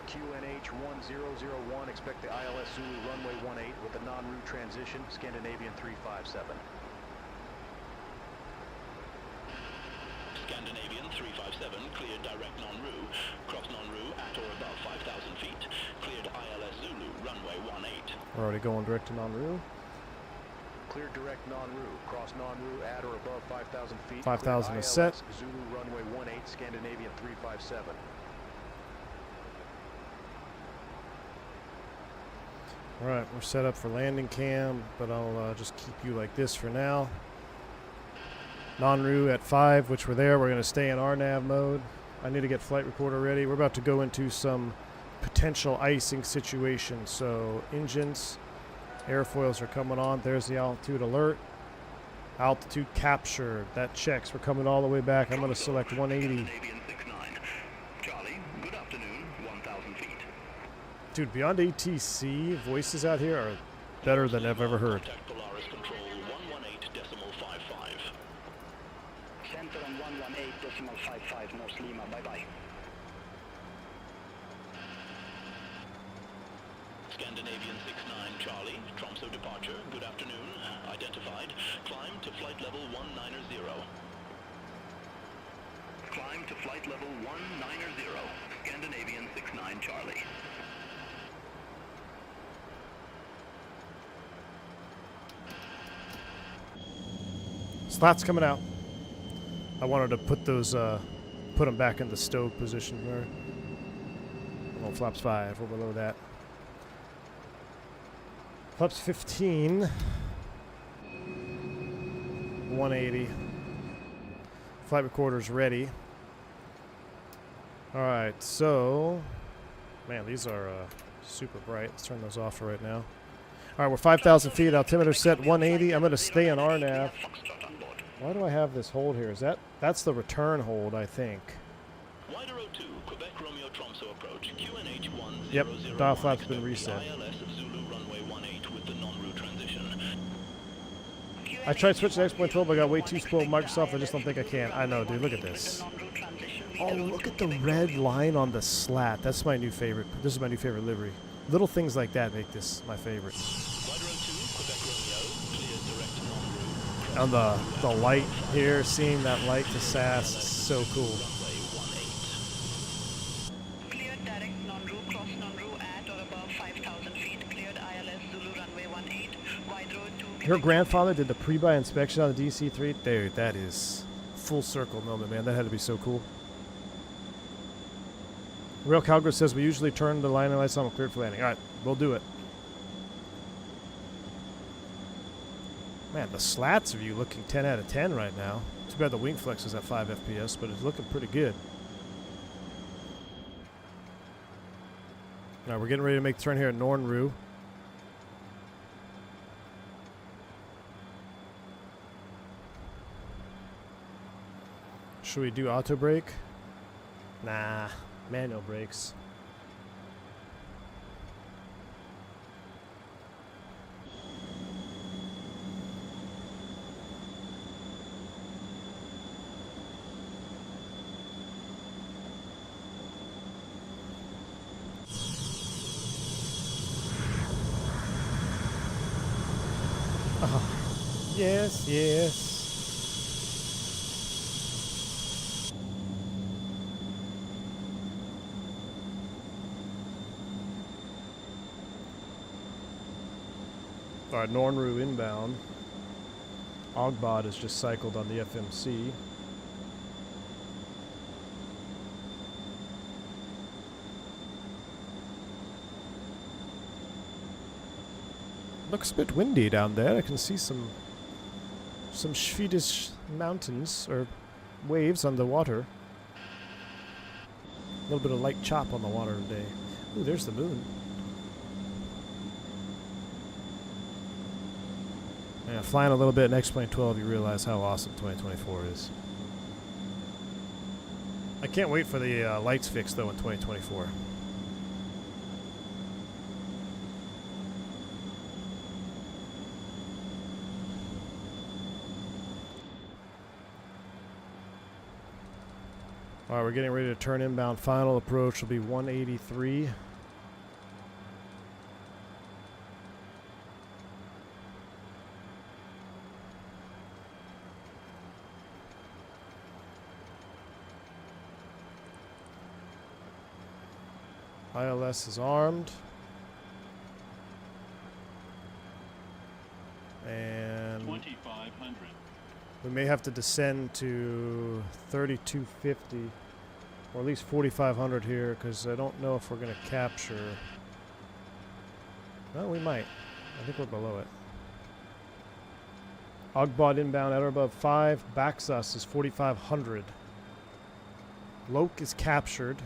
QNH 1001, expect the ILS Zulu runway 18 with the non-route transition, Scandinavian 357. Scandinavian 357, cleared direct non-RU, cross non-RU at or above 5,000 feet. Cleared ILS Zulu, runway 18. We're already going direct to non-RU. Clear direct non-RU, cross non-RU at or above 5,000 feet. 5,000 is Cleared set. ILS Zulu runway 18, Scandinavian 357. Alright, we're set up for landing cam, but I'll just keep you like this for now. Non-RU at 5, which we're there. We're going to stay in RNAV mode. I need to get flight recorder ready. We're about to go into some potential icing situation. So engines, airfoils are coming on. There's the altitude alert. Altitude captured. That checks. We're coming all the way back. I'm going to select 180. Scandinavian 69. Charlie, good afternoon, 1,000 feet. Dude, beyond ATC, voices out here are better than I've ever heard. Contact Polaris Control 118.55. Center on 118.55, North Lima, bye-bye. Scandinavian 69 Charlie, Tromsø departure, good afternoon, identified. Climb to flight level 190. Climb to flight level 190. Scandinavian 69 Charlie. Slots coming out. I wanted to put those, put them back in the stow position there. Oh, flaps 5, we're below that. Flaps 15. 180. Flight recorder's ready. Alright, so... Man, these are super bright. Let's turn those off for right now. Alright, we're 5,000 feet. Altimeter set 180. I'm going to stay in RNAV. Why do I have this hold here? Is that's the return hold, I think. Wider 02, Quebec Romeo Tromsø approach, QNH 1001. Yep, dial flap's been reset. ILS Zulu runway 18 with the non-route transition. I tried switching to X.12, but I got way too spoiled Microsoft. I just don't think I can. I know, dude. Look at this. Oh, look at the red line on the slat. That's my new favorite. This is my new favorite livery. Little things like that make this my favorite. Wider 02, Quebec Romeo, cleared direct non-route. On the light here, seeing that light to SAS, so cool. Cleared direct non-RU, cross non-RU at or above 5,000 feet. Cleared ILS Zulu runway 18. Wide road 2. Her grandfather did the pre-buy inspection on the DC-3. Dude, that is full circle moment, man. That had to be so cool. Real Calgary says we usually turn the line and lights on cleared for landing. All right, we'll do it. Man, the slats of you looking 10 out of 10 right now. Too bad the wing flex is at 5 FPS, but it's looking pretty good. All right, we're getting ready to make the turn here at Nornru. Should we do auto brake? Nah, manual brakes. Yes, yes. All right, Nornru inbound. Ogbot is just cycled on the FMC. Looks a bit windy down there. I can see some Swedish mountains or waves on the water. A little bit of light chop on the water today. Ooh, there's the moon. Yeah, flying a little bit in X-Plane 12, you realize how awesome 2024 is. I can't wait for the lights fixed, though, in 2024. All right, we're getting ready to turn inbound. Final approach will be 183. ILS is armed. And 2500. we may have to descend to 3250 or at least 4500 here because I don't know if we're going to capture. Well, we might. I think we're below it. Ogbot inbound at or above 5. Backs us is 4500. Loke is captured.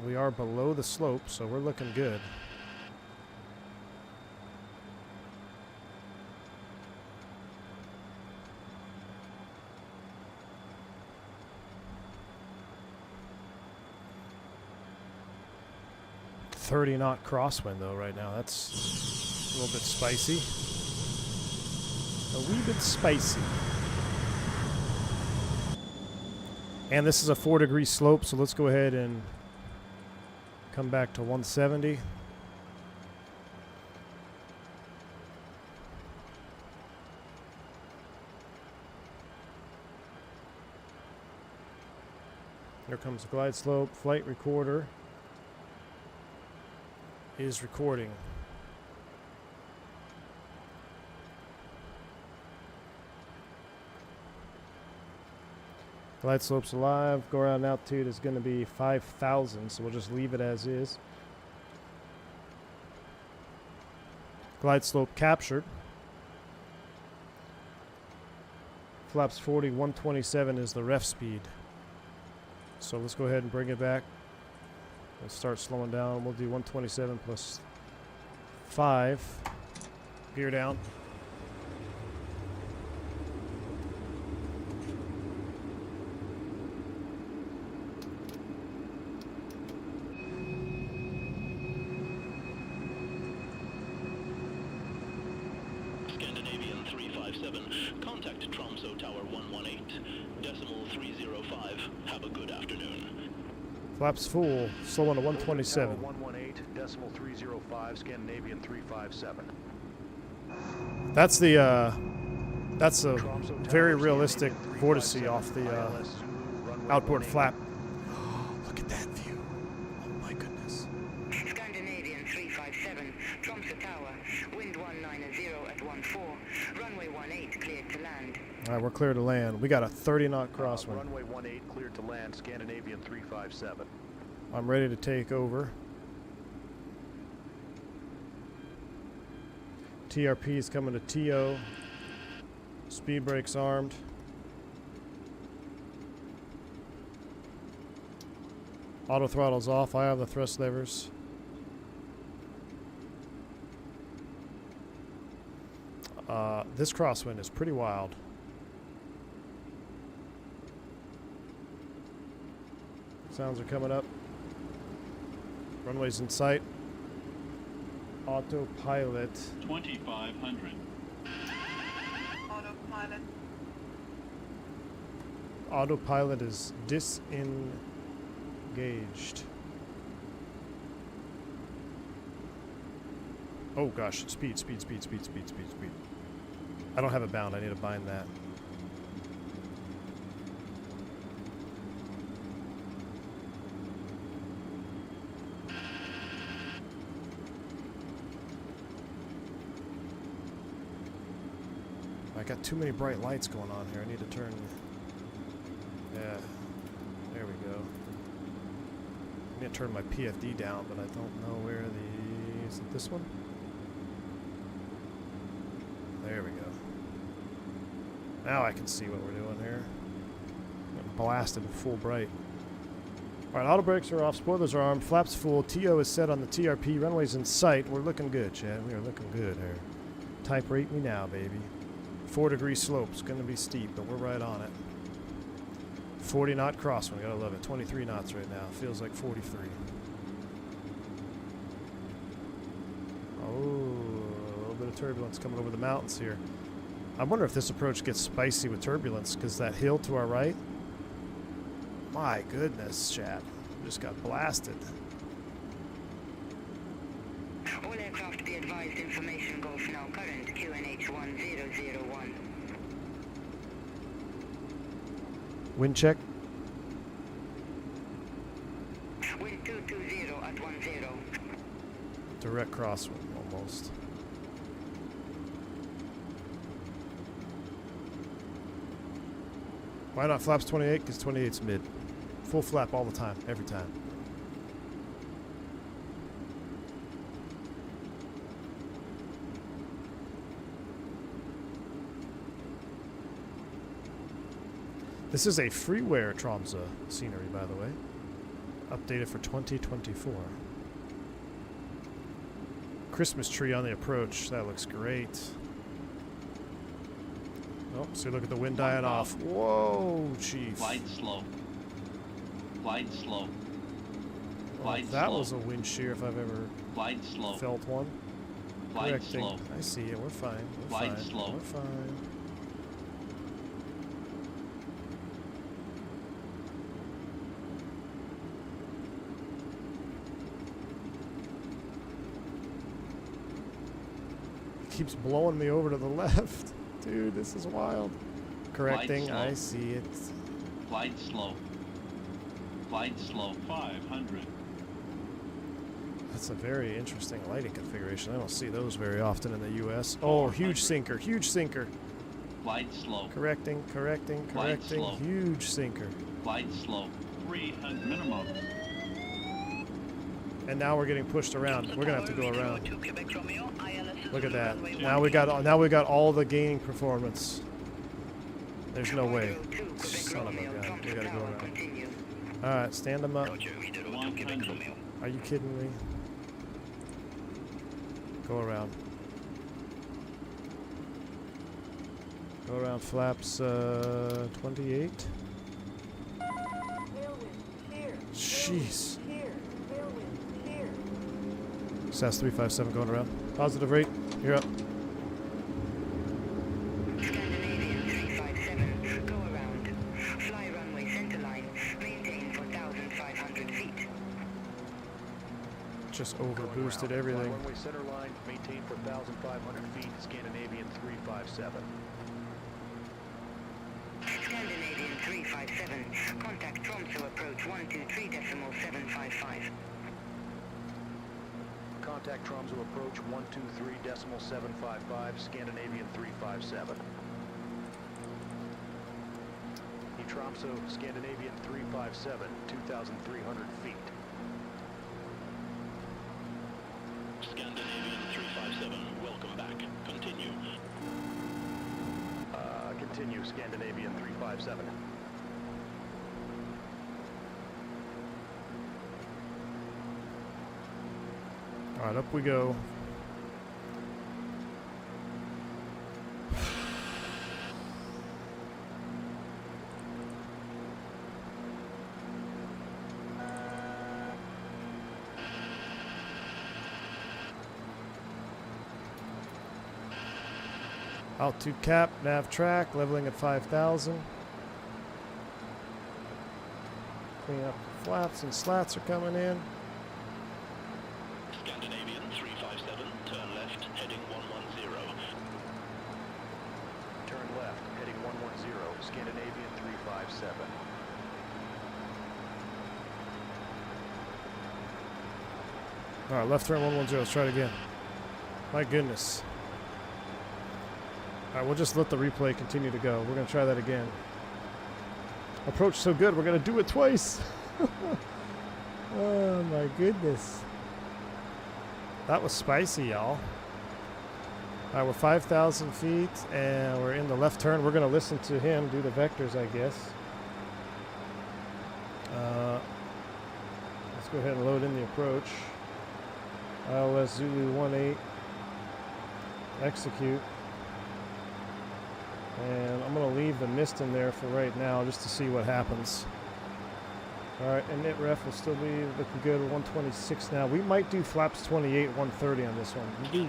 We are below the slope, so we're looking good. .30-knot crosswind though right now. That's a little bit spicy. A wee bit spicy. And this is a 4-degree slope, so let's go ahead and come back to 170. Here comes the glide slope. Flight recorder is recording. Glide slope's alive. Go around altitude is going to be 5,000, so we'll just leave it as is. Glide slope captured. Flaps 40, 127 is the ref speed. So let's go ahead and bring it back. Let's start slowing down. We'll do 127 plus 5. Gear down. Scandinavian 357, contact Tromsø Tower 118, decimal 305. Have a good afternoon. Flaps full, slow on to 127. 118, decimal 305, Scandinavian 357. That's a very realistic vortice off the outboard flap. Look at that view. Oh my goodness. Scandinavian 357, Tromsø Tower, wind 190 at 14, runway 18 cleared to land. All right, we're clear to land. We got a 30-knot crosswind. Runway 18 cleared to land, Scandinavian 357. I'm ready to take over. TRP is coming to TO. Speed brakes armed. Auto throttle's off. I have the thrust levers. This crosswind is pretty wild. Sounds are coming up. Runway's in sight. Autopilot. 2500. Autopilot. Autopilot is disengaged. Oh gosh, speed. I don't have it bound, I need to bind that. I got too many bright lights going on here. I need to turn. Yeah, there we go. I need to turn my PFD down, but I don't know where the. Is it this one? There we go. Now I can see what we're doing here. Got blasted full bright. All right, auto brakes are off, spoilers are armed, flaps full, TO is set on the TRP, runway's in sight. We're looking good, Chad. We are looking good here. Type rate me now, baby. 4-degree slope's gonna be steep, but we're right on it. 40 knot crosswind, gotta love it. 23 knots right now, feels like 43. Oh, a little bit of turbulence coming over the mountains here. I wonder if this approach gets spicy with turbulence, because that hill to our right, my goodness, Chad, just got blasted. All aircraft be advised, information Golf now current, QNH 1001. Wind check. Wind 220 at 10. Direct crosswind, almost. Why not flaps 28? Because 28's mid. Full flap all the time, every time. This is a freeware Tromsø scenery, by the way. Updated for 2024. Christmas tree on the approach. That looks great. Oh, so look at the wind dying off. Whoa, Chief. Glide slow. Glide slow. Well, that was a wind shear if I've ever Glide slow. felt one. Glide Correcting. slow. I see it. We're fine. We're Glide fine. slow. We're fine. Keeps blowing me over to the left. Dude, this is wild. Correcting, slow. I see it. Glide slow. Glide slow. 500. That's a very interesting lighting configuration. I don't see those very often in the US. Oh, huge sinker, huge sinker. Glide slow. Correcting, correcting, Glide correcting. slow. Huge sinker. Glide slow. 300 minimum. And now we're getting pushed around. We're gonna have to go around. To Quebec Romeo, ILS Look at that. runway Now we got all the gaining performance. There's no way. Son of a gun. We gotta go around. Continue. All right, stand them up. Roger, Video 2 Quebec Romeo. Are you kidding me? Go around. Go around flaps 28. Jeez. SAS 357 going around. Positive rate. You're up. Scandinavian 357, go around. Fly runway centerline, maintain 4,500 feet. Just over boosted Fly everything. runway center line, maintain 4,500 feet, Scandinavian 357. Scandinavian 357, contact Tromsø approach 123.755. Contact Tromsø approach 123.755, Scandinavian 357. Tromsø, Scandinavian 357, 2,300 feet. Scandinavian 357, welcome back. Continue. Continue, Scandinavian 357. All right, up we go. Altitude cap, nav track, leveling at 5,000. Clean up the flaps and slats are coming in. Scandinavian 357, turn left, heading 110. Turn left, heading 110, Scandinavian 357. All right, left turn 110. Let's try it again. My goodness. All right, we'll just let the replay continue to go. We're going to try that again. Approach so good, we're going to do it twice. Oh, my goodness. That was spicy, y'all. All right, we're 5,000 feet, and we're in the left turn. We're going to listen to him do the vectors, I guess. go ahead and load in the approach. ILS Zulu 18. Execute. And I'm going to leave the mist in there for right now just to see what happens. Alright, and knit ref will still be looking good with 126 now. We might do flaps 28, 130 on this one. We do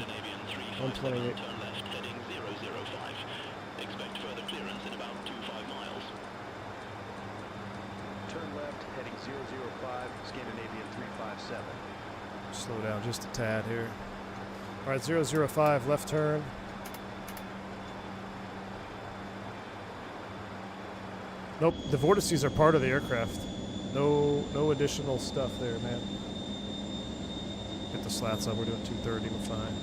128. Turn left, heading 005. Expect further clearance in about 25 miles. Turn left, heading 005, Scandinavian 357. Slow down just a tad here. Alright, 005, left turn. Nope, the vortices are part of the aircraft. No additional stuff there, man. Get the slats up, we're doing 230, we're fine.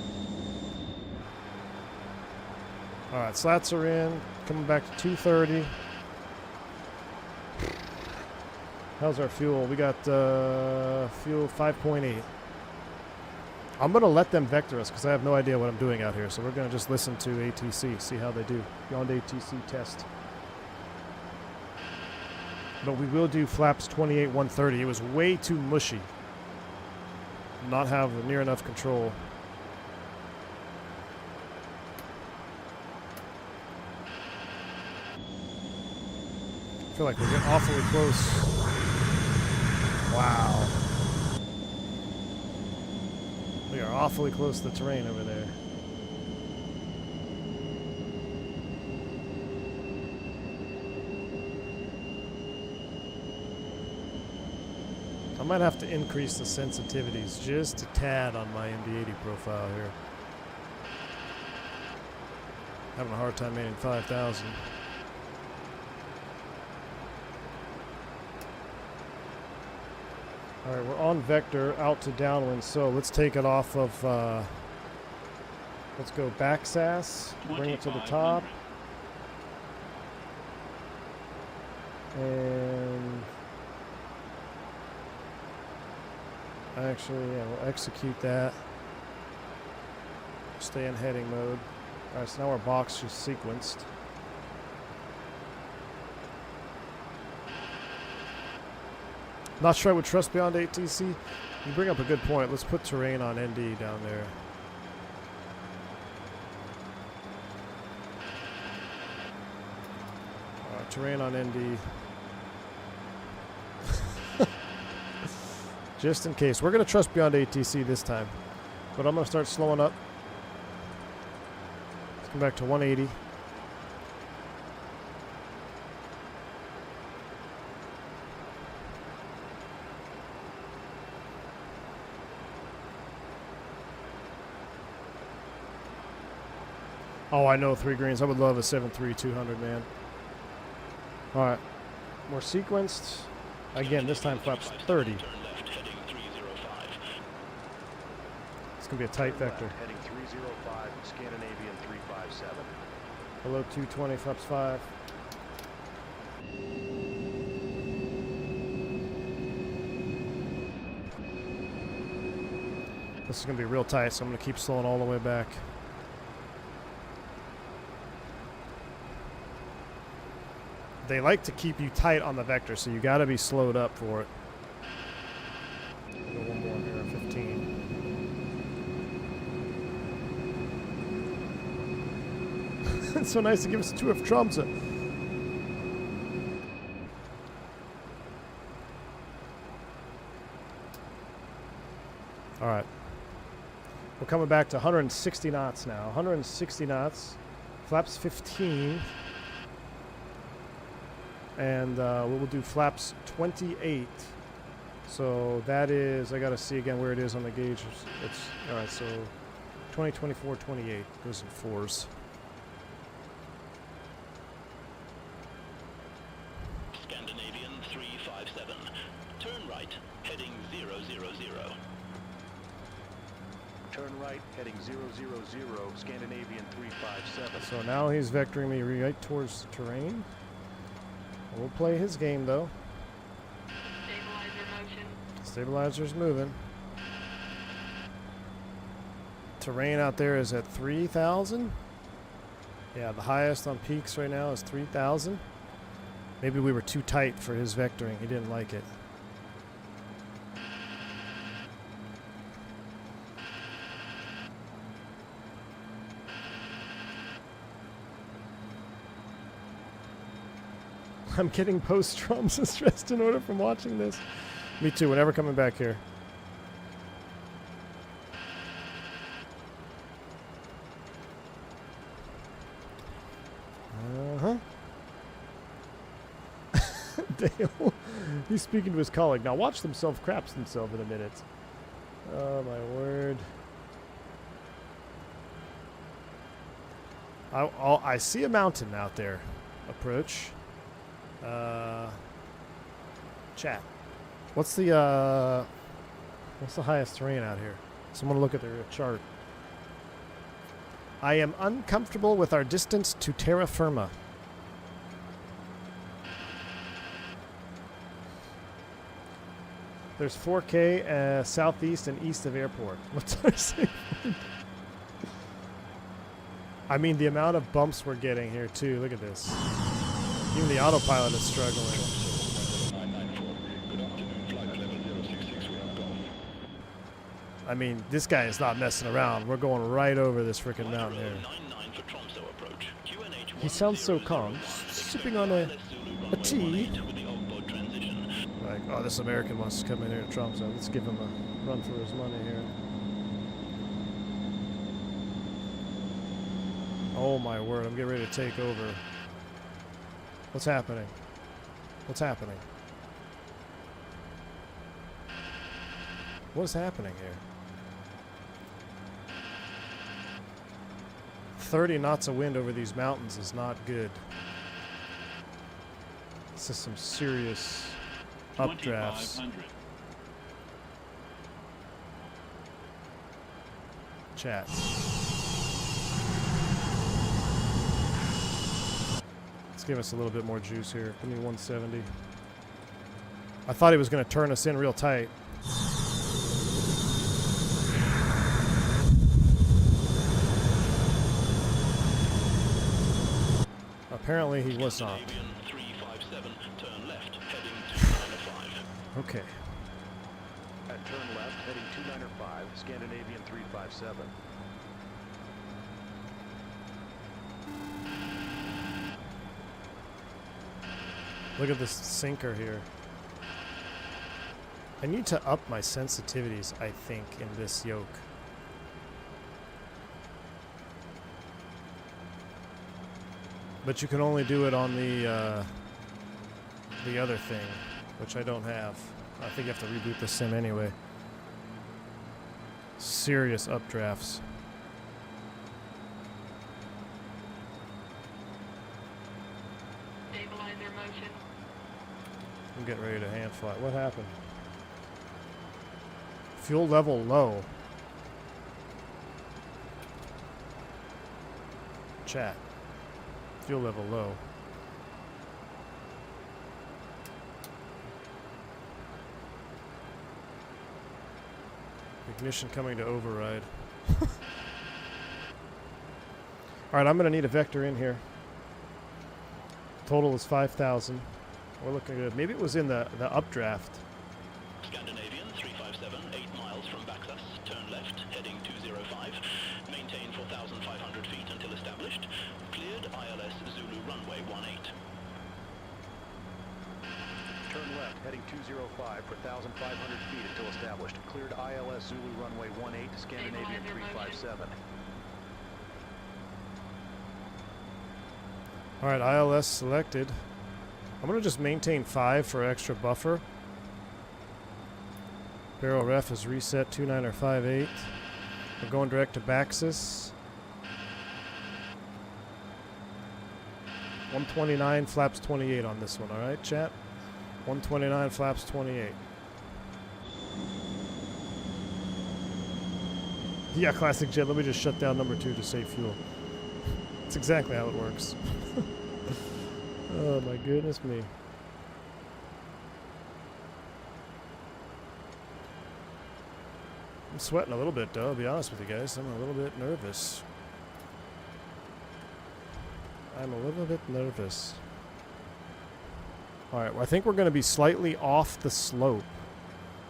Alright, slats are in, coming back to 230. How's our fuel? We got fuel 5.8. I'm going to let them vector us because I have no idea what I'm doing out here. So we're going to just listen to ATC, see how they do. Beyond ATC test. But we will do flaps 28, 130. It was way too mushy. Not have near enough control. I feel like we're getting awfully close. Wow. We are awfully close to the terrain over there. I might have to increase the sensitivities just a tad on my MD80 profile here. Having a hard time maintaining 5,000. Alright, we're on vector out to downwind, so let's take it off of, let's go back SAS, bring it to the top. And actually, yeah, we'll execute that. Stay in heading mode. Alright, so now our box is sequenced. Not sure I would trust beyond ATC. You bring up a good point. Let's put terrain on ND down there. Terrain on ND. Just in case. We're going to trust beyond ATC this time. But I'm going to start slowing up. Let's come back to 180. Oh, I know 3 greens. I would love a 73200, man. Alright. We're sequenced. Again, this time flaps 30. It's going to be a tight vector. Heading 305, Scandinavian 357. Below 220, flaps 5. This is going to be real tight, so I'm going to keep slowing all the way back. They like to keep you tight on the vector, so you got to be slowed up for it. Go one more here, 15. It's so nice to give us a 2F Tromsø. All right. We're coming back to 160 knots now. 160 knots. Flaps 15. And we'll do flaps 28. So that is, I got to see again where it is on the gauge. It's all right, so 20, 24, 28. Goes in 4s. Scandinavian 357. Turn right, heading 000. Turn right, heading 000, Scandinavian 357. So now he's vectoring me right towards the terrain. We'll play his game though. Stabilizer motion. Stabilizer's moving. Terrain out there is at 3,000. Yeah, the highest on peaks right now is 3,000. Maybe we were too tight for his vectoring. He didn't like it. I'm getting post-traumas and stressed in order from watching this. Me too, we're never coming back here. Uh-huh. Dale, he's speaking to his colleague. Now watch themselves craps themselves in a minute. Oh, my word. I see a mountain out there. Approach. Chat. What's the highest terrain out here? Someone look at their chart. I am uncomfortable with our distance to terra firma. There's 4K southeast and east of airport. What's our safe point? I mean, the amount of bumps we're getting here, too. Look at this. Even the autopilot is struggling. 994. Good afternoon, flight level 066, we have golf. I mean, this guy is not messing around. We're going right over this freaking mountain here. He sounds so calm, sipping on a tea. Like, oh, this American wants to come in here to Tromsø. Let's give him a run for his money here. Oh my word, I'm getting ready to take over. What's happening? What's happening? What is happening here? 30 knots of wind over these mountains is not good. This is some serious updrafts. Chat. Let's give us a little bit more juice here. Give me 170. I thought he was going to turn us in real tight. Apparently he was not. Okay. At turn left, heading 295, Scandinavian 357. Look at this sinker here. I need to up my sensitivities, I think, in this yoke. But you can only do it on the other thing, which I don't have. I think you have to reboot the sim anyway. Serious updrafts. Stabilizer motion. I'm getting ready to hand fly. What happened? Fuel level low. Chat. Fuel level low. Ignition coming to override. Alright, I'm going to need a vector in here. Total is 5,000. We're looking good. Maybe it was in the updraft. Scandinavian 357, 8 miles from Baxas. Turn left, heading 205. Maintain 4,500 feet until established. Cleared ILS Zulu runway 18. Turn left, heading 205 for 1,500 feet until established. Cleared ILS Zulu runway 18, Scandinavian 357. Alright, ILS selected. I'm going to just maintain 5 for extra buffer. Barrel ref is reset 2958. We're going direct to Baxis. 129 flaps 28 on this one, alright, chat? 129 flaps 28. Yeah, classic jet. Let me just shut down number 2 to save fuel. That's exactly how it works. Oh my goodness me. I'm sweating a little bit though, I'll be honest with you guys. I'm a little bit nervous. I'm a little bit nervous. Alright, well I think we're going to be slightly off the slope.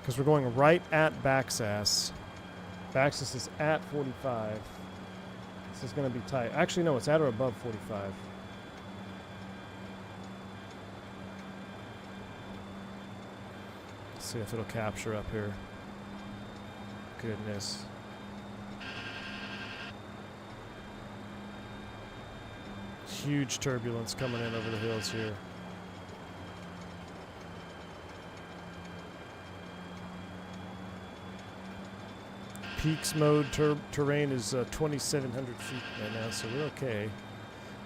Because we're going right at Baxas. Baxas is at 45. This is going to be tight. Actually no, it's at or above 45. see if it'll capture up here. Goodness. Huge turbulence coming in over the hills here. Peaks mode terrain is 2,700 feet right now, so we're okay.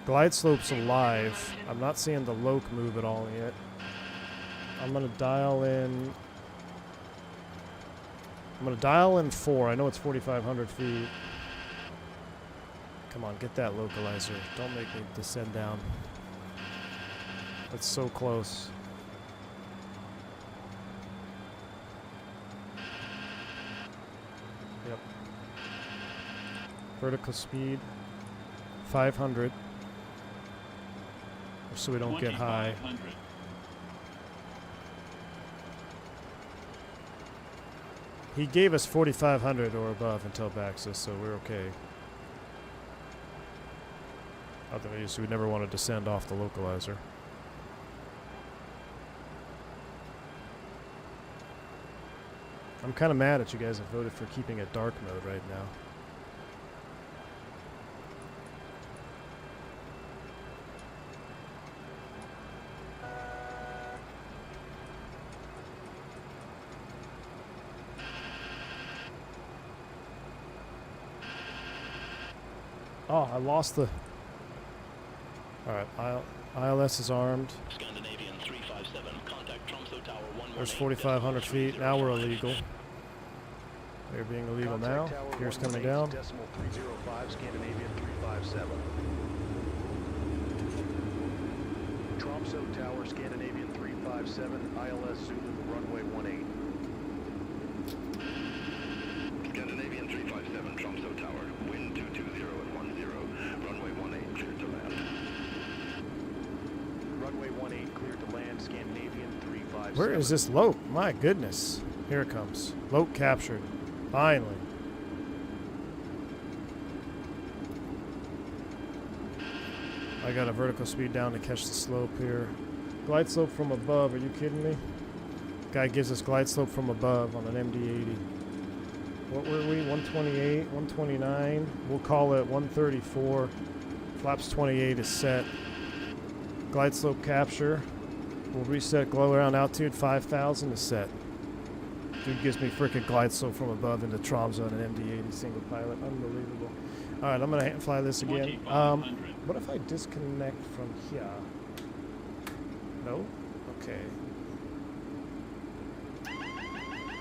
Glide slope's alive. I'm not seeing the loc move at all yet. I'm gonna dial in. I'm gonna dial in 4. I know it's 4,500 feet. Come on, get that localizer. Don't make me descend down. That's so close. Yep. Vertical speed 500. So we don't get high. He gave us 4,500 or above until Baxis, so we're okay. Otherwise, we never want to descend off the localizer. I'm kind of mad at you guys that voted for keeping it dark mode right now. Oh, I lost the... Alright, ILS is armed. Scandinavian 357, contact Tromsø Tower 118. There's 4,500 feet. Now we're illegal. They're being illegal now. Here's coming down. Decimal 305, Scandinavian 357. Tromsø Tower, Scandinavian 357, ILS Zulu, runway 18. Scandinavian 357, Tromsø Tower, wind 220 at 10, runway 18, cleared to land. Runway 18, cleared to land, Scandinavian 357. Where is this loc? My goodness. Here it comes. Loc captured. Finally. I got a vertical speed down to catch the slope here. Glide slope from above. Are you kidding me? Guy gives us glide slope from above on an MD80. What were we? 128, 129. We'll call it 134. Flaps 28 is set. Glide slope capture. We'll reset glow around altitude. 5,000 is set. Dude gives me frickin' glide slope from above into Tromsø on an MD80 single pilot. Unbelievable. All right, I'm gonna hand fly this again. What if I disconnect from here? No? Okay.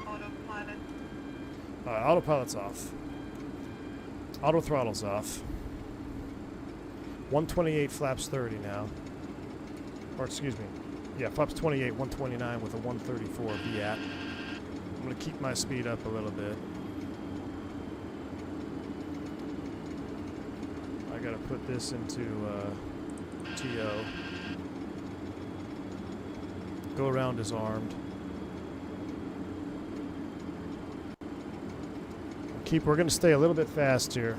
Autopilot. All right, autopilot's off. Auto throttle's off. 128 flaps 30 now. Or excuse me. Yeah, flaps 28, 129 with a 134 VAT. I'm going to keep my speed up a little bit. I got to put this into TO. Go around is armed. We're going to stay a little bit fast here.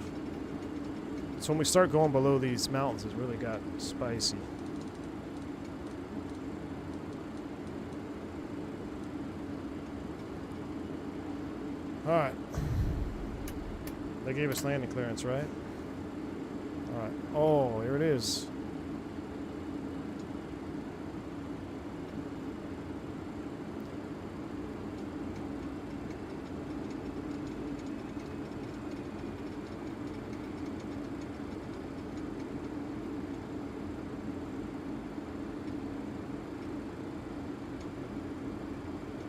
So when we start going below these mountains, it's really got spicy. Alright. They gave us landing clearance, right? Alright. Oh, here it is.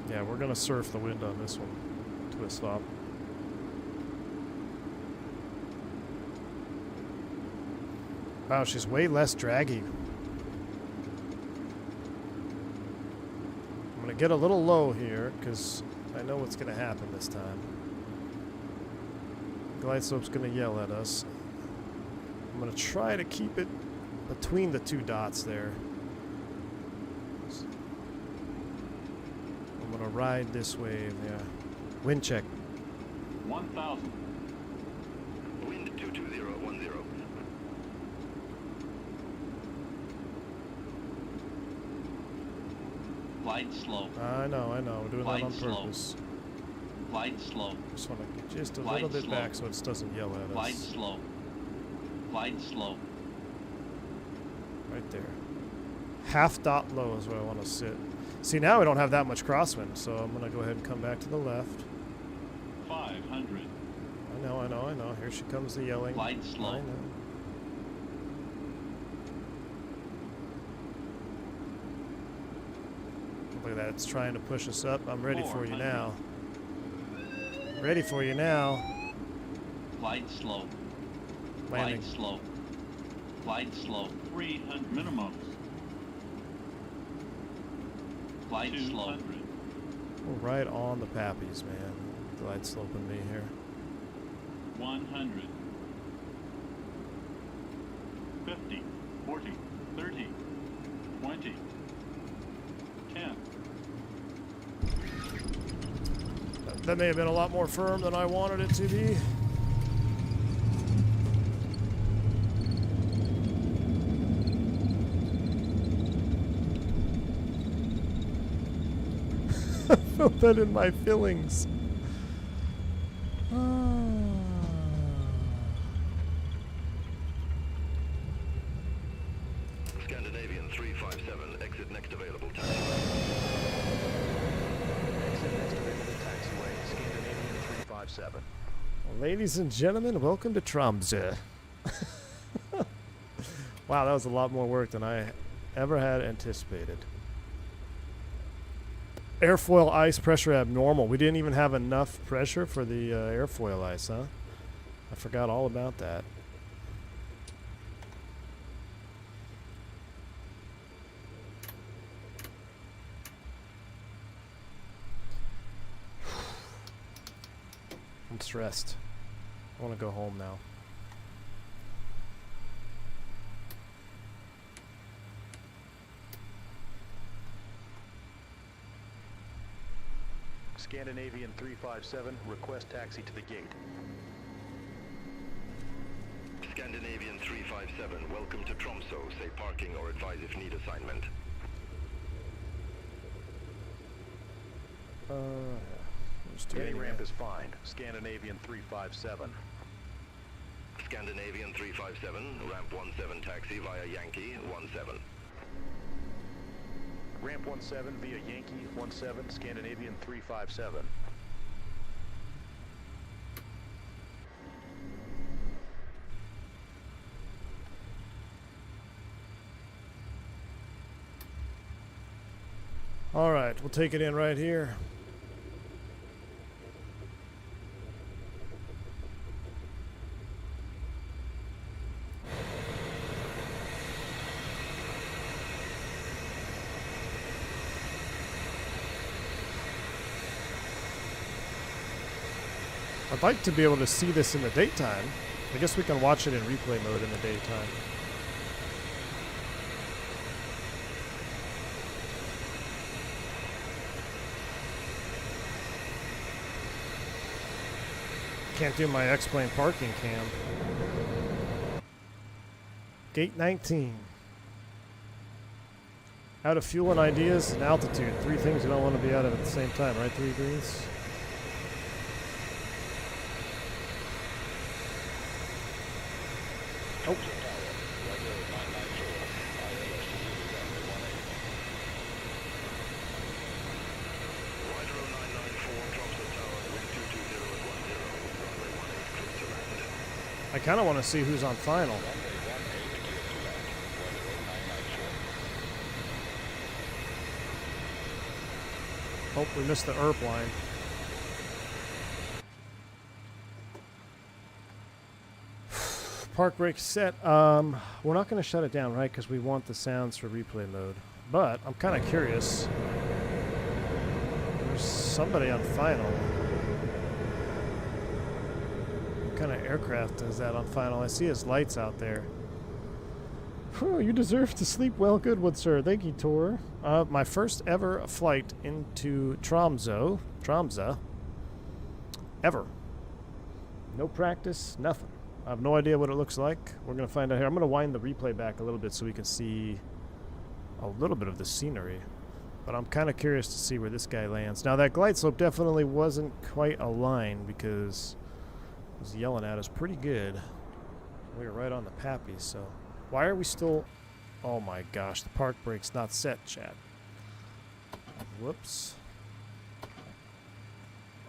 Yeah, we're going to surf the wind on this one. To a stop. Wow, she's way less draggy. I'm going to get a little low here because I know what's going to happen this time. Glide slope's going to yell at us. I'm going to try to keep it between the two dots there. I'm going to ride this wave, yeah. Wind check. 1,000. Wind 220 at 10. Glide slow. I know. We're doing that on purpose. Glide slow. Just want to get just a little bit back so it doesn't yell at us. Glide slow. Glide slow. Right there. Half dot low is where I want to sit. See, now we don't have that much crosswind, so I'm going to go ahead and come back to the left. 500. I know. Here she comes the yelling. Glide slow. I know. Look at that. It's trying to push us up. I'm ready for you now. Ready for you now. Glide slow. Landing. Glide slow. Glide slow. 300 minimums. Glide slow. We're right on the pappies, man. Glide sloping me here. 100. 50. 40. 30. 20. 10. That may have been a lot more firm than I wanted it to be. I felt that in my fillings. Scandinavian 357, exit next available taxiway. Exit next available taxiway, Scandinavian 357. Well, ladies and gentlemen, welcome to Tromsø. Wow, that was a lot more work than I ever had anticipated. Airfoil ice pressure abnormal. We didn't even have enough pressure for the airfoil ice, huh? I forgot all about that. I'm stressed. I want to go home now. Scandinavian 357, request taxi to the gate. Scandinavian 357, welcome to Tromsø. Say parking or advise if need assignment. Any ramp is fine. Scandinavian 357. Scandinavian 357, ramp 17 taxi via Yankee 17. Ramp 17 via Yankee 17, Scandinavian 357. All right, we'll take it in right here. I'd like to be able to see this in the daytime. I guess we can watch it in replay mode in the daytime. Can't do my X-plane parking cam. Gate 19. Out of fuel and ideas and altitude. Three things you don't want to be out of at the same time, right? 3 degrees. Oh. I kind of want to see who's on final. Oh, we missed the ERP line. Park brake set. We're not going to shut it down, right? Because we want the sounds for replay mode. But I'm kind of curious. There's somebody on final. What kind of aircraft is that on final? I see his lights out there. Whew, you deserve to sleep well, Goodwood, sir. Thank you, Tor. My first ever flight into Tromsø. Ever. No practice, nothing. I have no idea what it looks like. We're going to find out here. I'm going to wind the replay back a little bit so we can see a little bit of the scenery. But I'm kind of curious to see where this guy lands. Now, that glide slope definitely wasn't quite aligned because it was yelling at us pretty good. We were right on the pappy, so... Why are we still... Oh my gosh, the park brake's not set, chat. Whoops.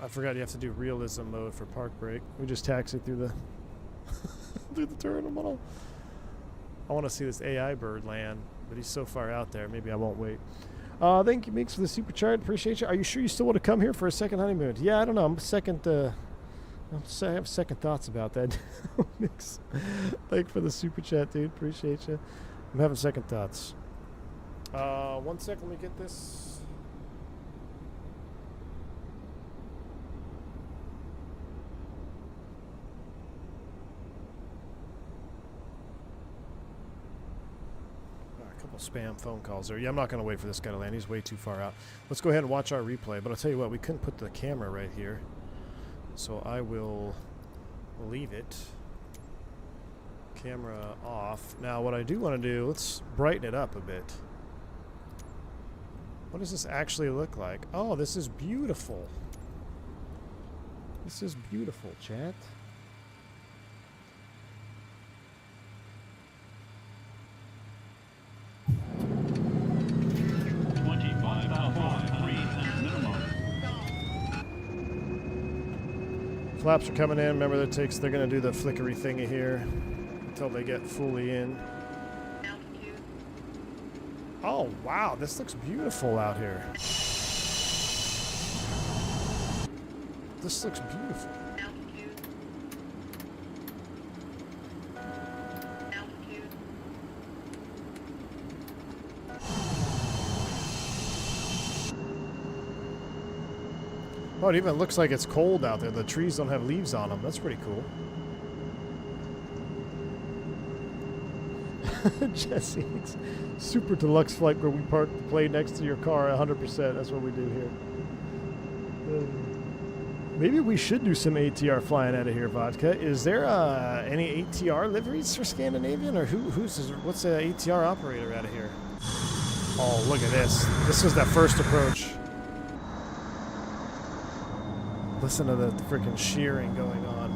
I forgot you have to do realism mode for park brake. We just taxied through the... through the terminal. I want to see this AI bird land, but he's so far out there, maybe I won't wait. Thank you, Meeks, for the super chat. Appreciate you. Are you sure you still want to come here for a second honeymoon? Yeah, I don't know. I'm I have second thoughts about that. Meeks, thank you for the super chat, dude. Appreciate you. I'm having second thoughts. 1 sec. Let me get this. Spam phone calls there. Yeah, I'm not going to wait for this guy to land. He's way too far out. Let's go ahead and watch our replay. But I'll tell you what, we couldn't put the camera right here. So I will leave it. Camera off. Now, what I do want to do, let's brighten it up a bit. What does this actually look like? Oh, this is beautiful. This is beautiful, chat. Flaps are coming in. Remember, they're going to do the flickery thingy here until they get fully in. Oh, wow. This looks beautiful out here. This looks beautiful. Oh, it even looks like it's cold out there. The trees don't have leaves on them. That's pretty cool. Jesse, it's super deluxe flight where we park the plane next to your car 100%. That's what we do here. Maybe we should do some ATR flying out of here, Vodka. Is there any ATR liveries for Scandinavian? Or what's the ATR operator out of here? Oh, look at this. This was that first approach. Listen to the freaking shearing going on.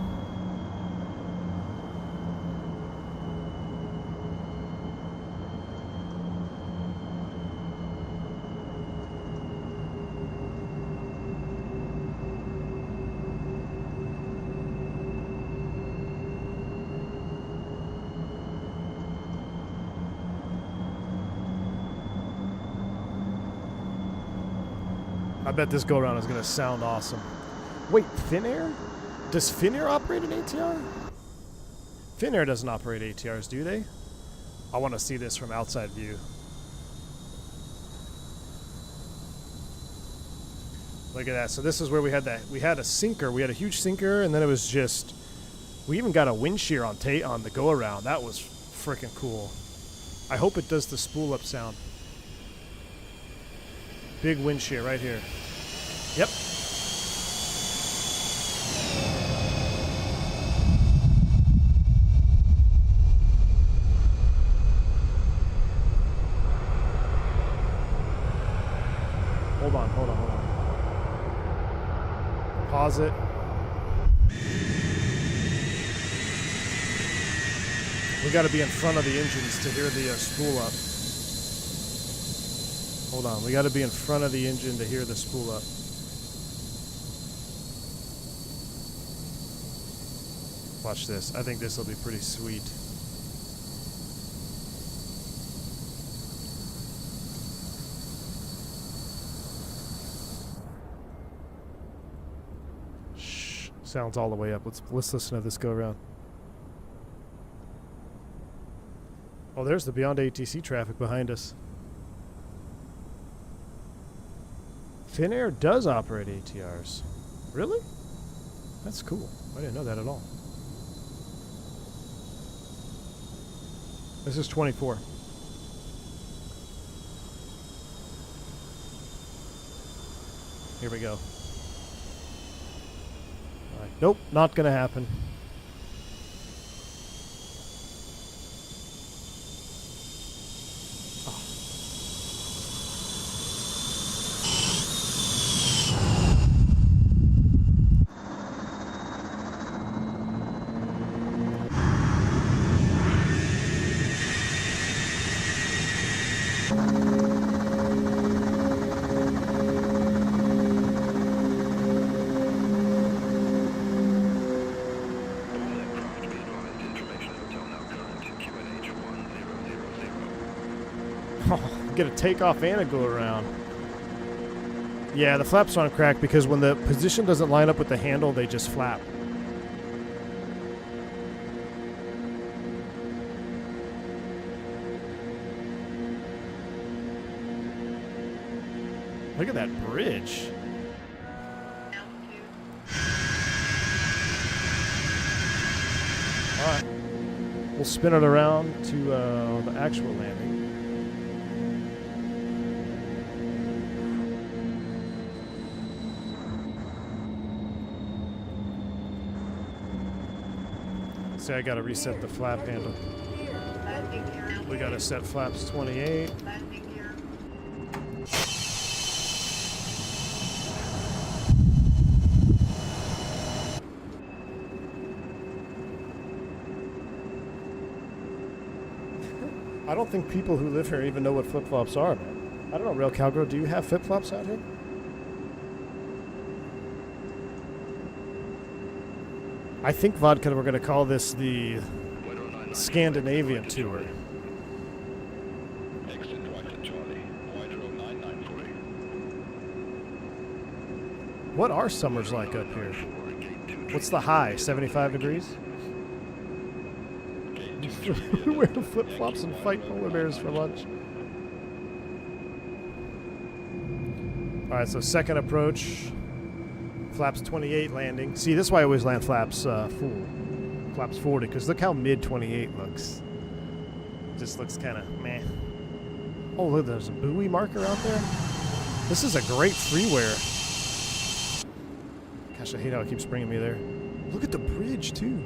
I bet this go-around is going to sound awesome. Wait, Finnair? Does Finnair operate an ATR? Finnair doesn't operate ATRs, do they? I want to see this from outside view. Look at that. So this is where we had that. We had a sinker. We had a huge sinker, and then it was just... We even got a wind shear on the go-around. That was freaking cool. I hope it does the spool-up sound. Big wind shear right here. Yep. Hold on. Pause it. We got to be in front of the engines to hear the spool up. Hold on, we got to be in front of the engine to hear the spool up. Watch this. I think this will be pretty sweet. Shh. Sounds all the way up. Let's listen to this go around. Oh, there's the Beyond ATC traffic behind us. Finnair does operate ATRs. Really? That's cool. I didn't know that at all. This is 24. Here we go. All right. Nope, not gonna happen. get a takeoff and a go around. Yeah, the flaps aren't cracked because when the position doesn't line up with the handle, they just flap. Look at that bridge. All right. We'll spin it around to the actual landing. See, I gotta reset the flap handle. We gotta set flaps 28. I don't think people who live here even know what flip-flops are, man. I don't know, Real Cowgirl, do you have flip-flops out here? I think, Vodka, we're going to call this the Scandinavian tour. What are summers like up here? What's the high? 75 degrees? We wear flip-flops and fight polar bears for lunch. Alright, so second approach. Flaps 28 landing. See, this is why I always land flaps full. Flaps 40, because look how mid 28 looks. Just looks kind of meh. Oh, look, there's a buoy marker out there. This is a great freeware. Gosh, I hate how it keeps bringing me there. Look at the bridge, too.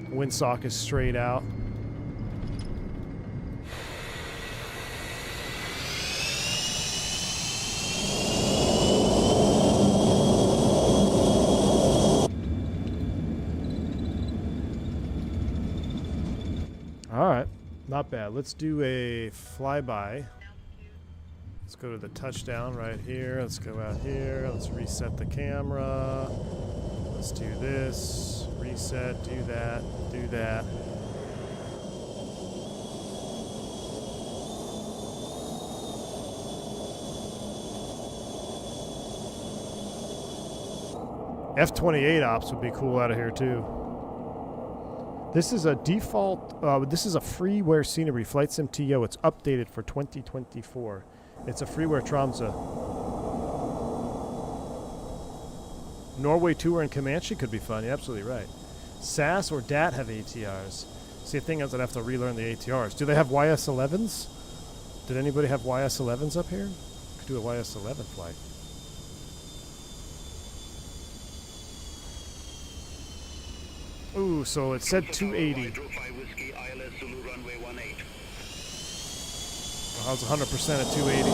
Windsock is straight out. Alright, not bad. Let's do a flyby. Let's go to the touchdown right here. Let's go out here. Let's reset the camera. Let's do this. Reset, do that, do that. F-28 ops would be cool out of here too. This is a default, this is a freeware scenery, Flight Sim TO. It's updated for 2024. It's a freeware Tromsø. Norway Tour and Comanche could be fun. You're absolutely right. SAS or DAT have ATRs. See, the thing is I'd have to relearn the ATRs. Do they have YS-11s? Did anybody have YS-11s up here? Could do a YS-11 flight. Ooh, so it said 280. Well, I was 100% at 280.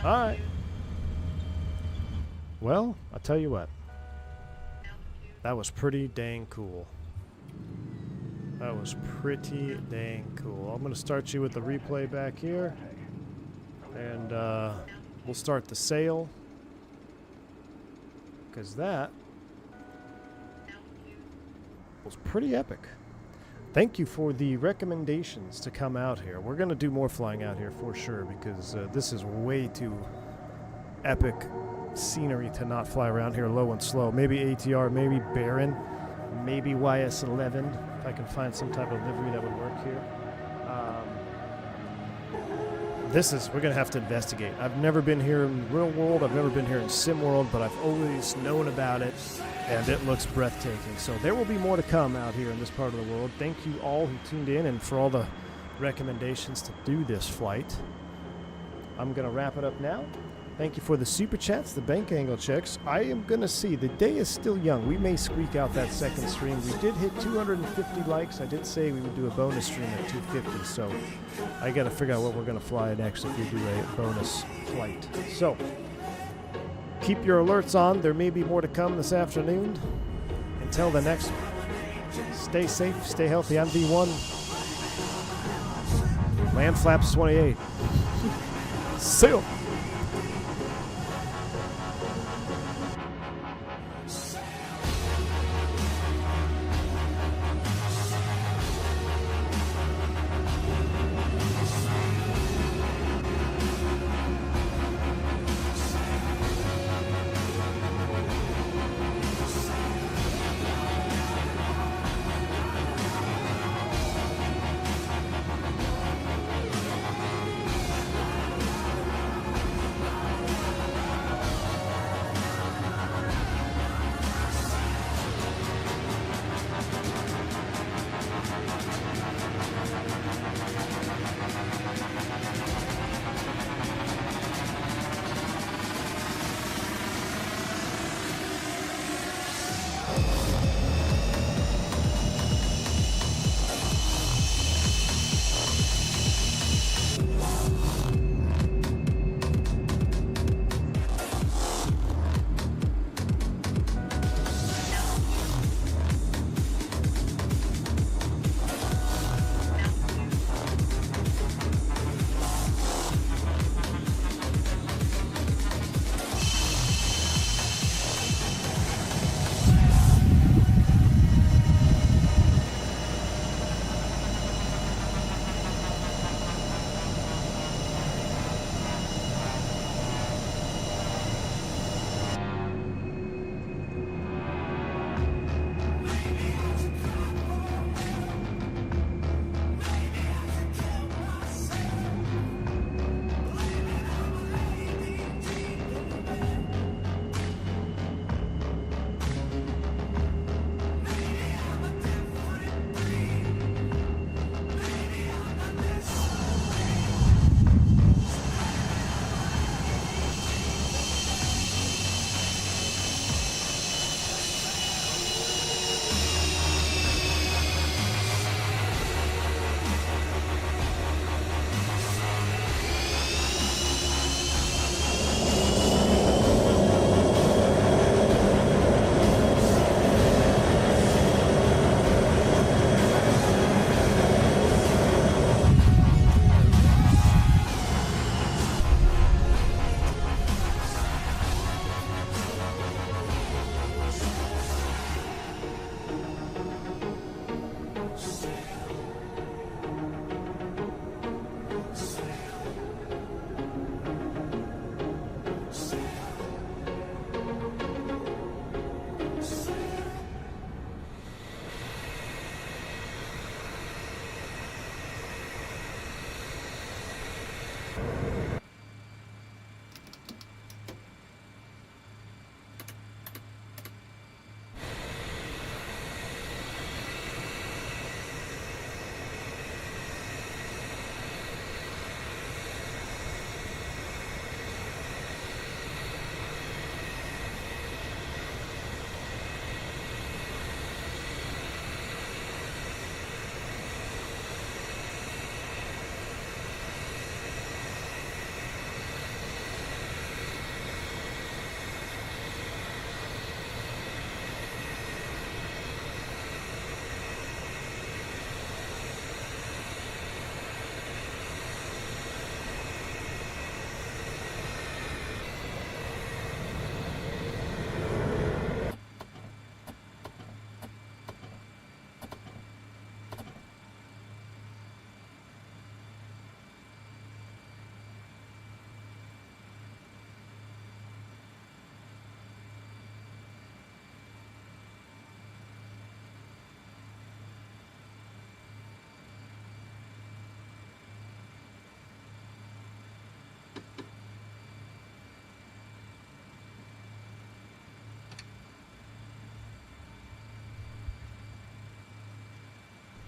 Alright. Well, I'll tell you what. That was pretty dang cool. That was pretty dang cool. I'm going to start you with the replay back here. And we'll start the sail. Because that was pretty epic. Thank you for the recommendations to come out here. We're going to do more flying out here for sure because this is way too epic scenery to not fly around here low and slow. Maybe ATR, maybe Baron, maybe YS-11 if I can find some type of livery that would work here. We're going to have to investigate. I've never been here in real world. I've never been here in sim world, but I've always known about it. And it looks breathtaking. So there will be more to come out here in this part of the world. Thank you all who tuned in and for all the recommendations to do this flight. I'm going to wrap it up now. Thank you for the super chats, the bank angle checks. I am going to see. The day is still young. We may squeak out that second stream. We did hit 250 likes. I did say we would do a bonus stream at 250. So I got to figure out what we're going to fly next if we do a bonus flight. So keep your alerts on. There may be more to come this afternoon. Until the next one. Stay safe, stay healthy. I'm V1. Land flaps 28. Sail.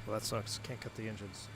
Well, that sucks. Can't cut the engines.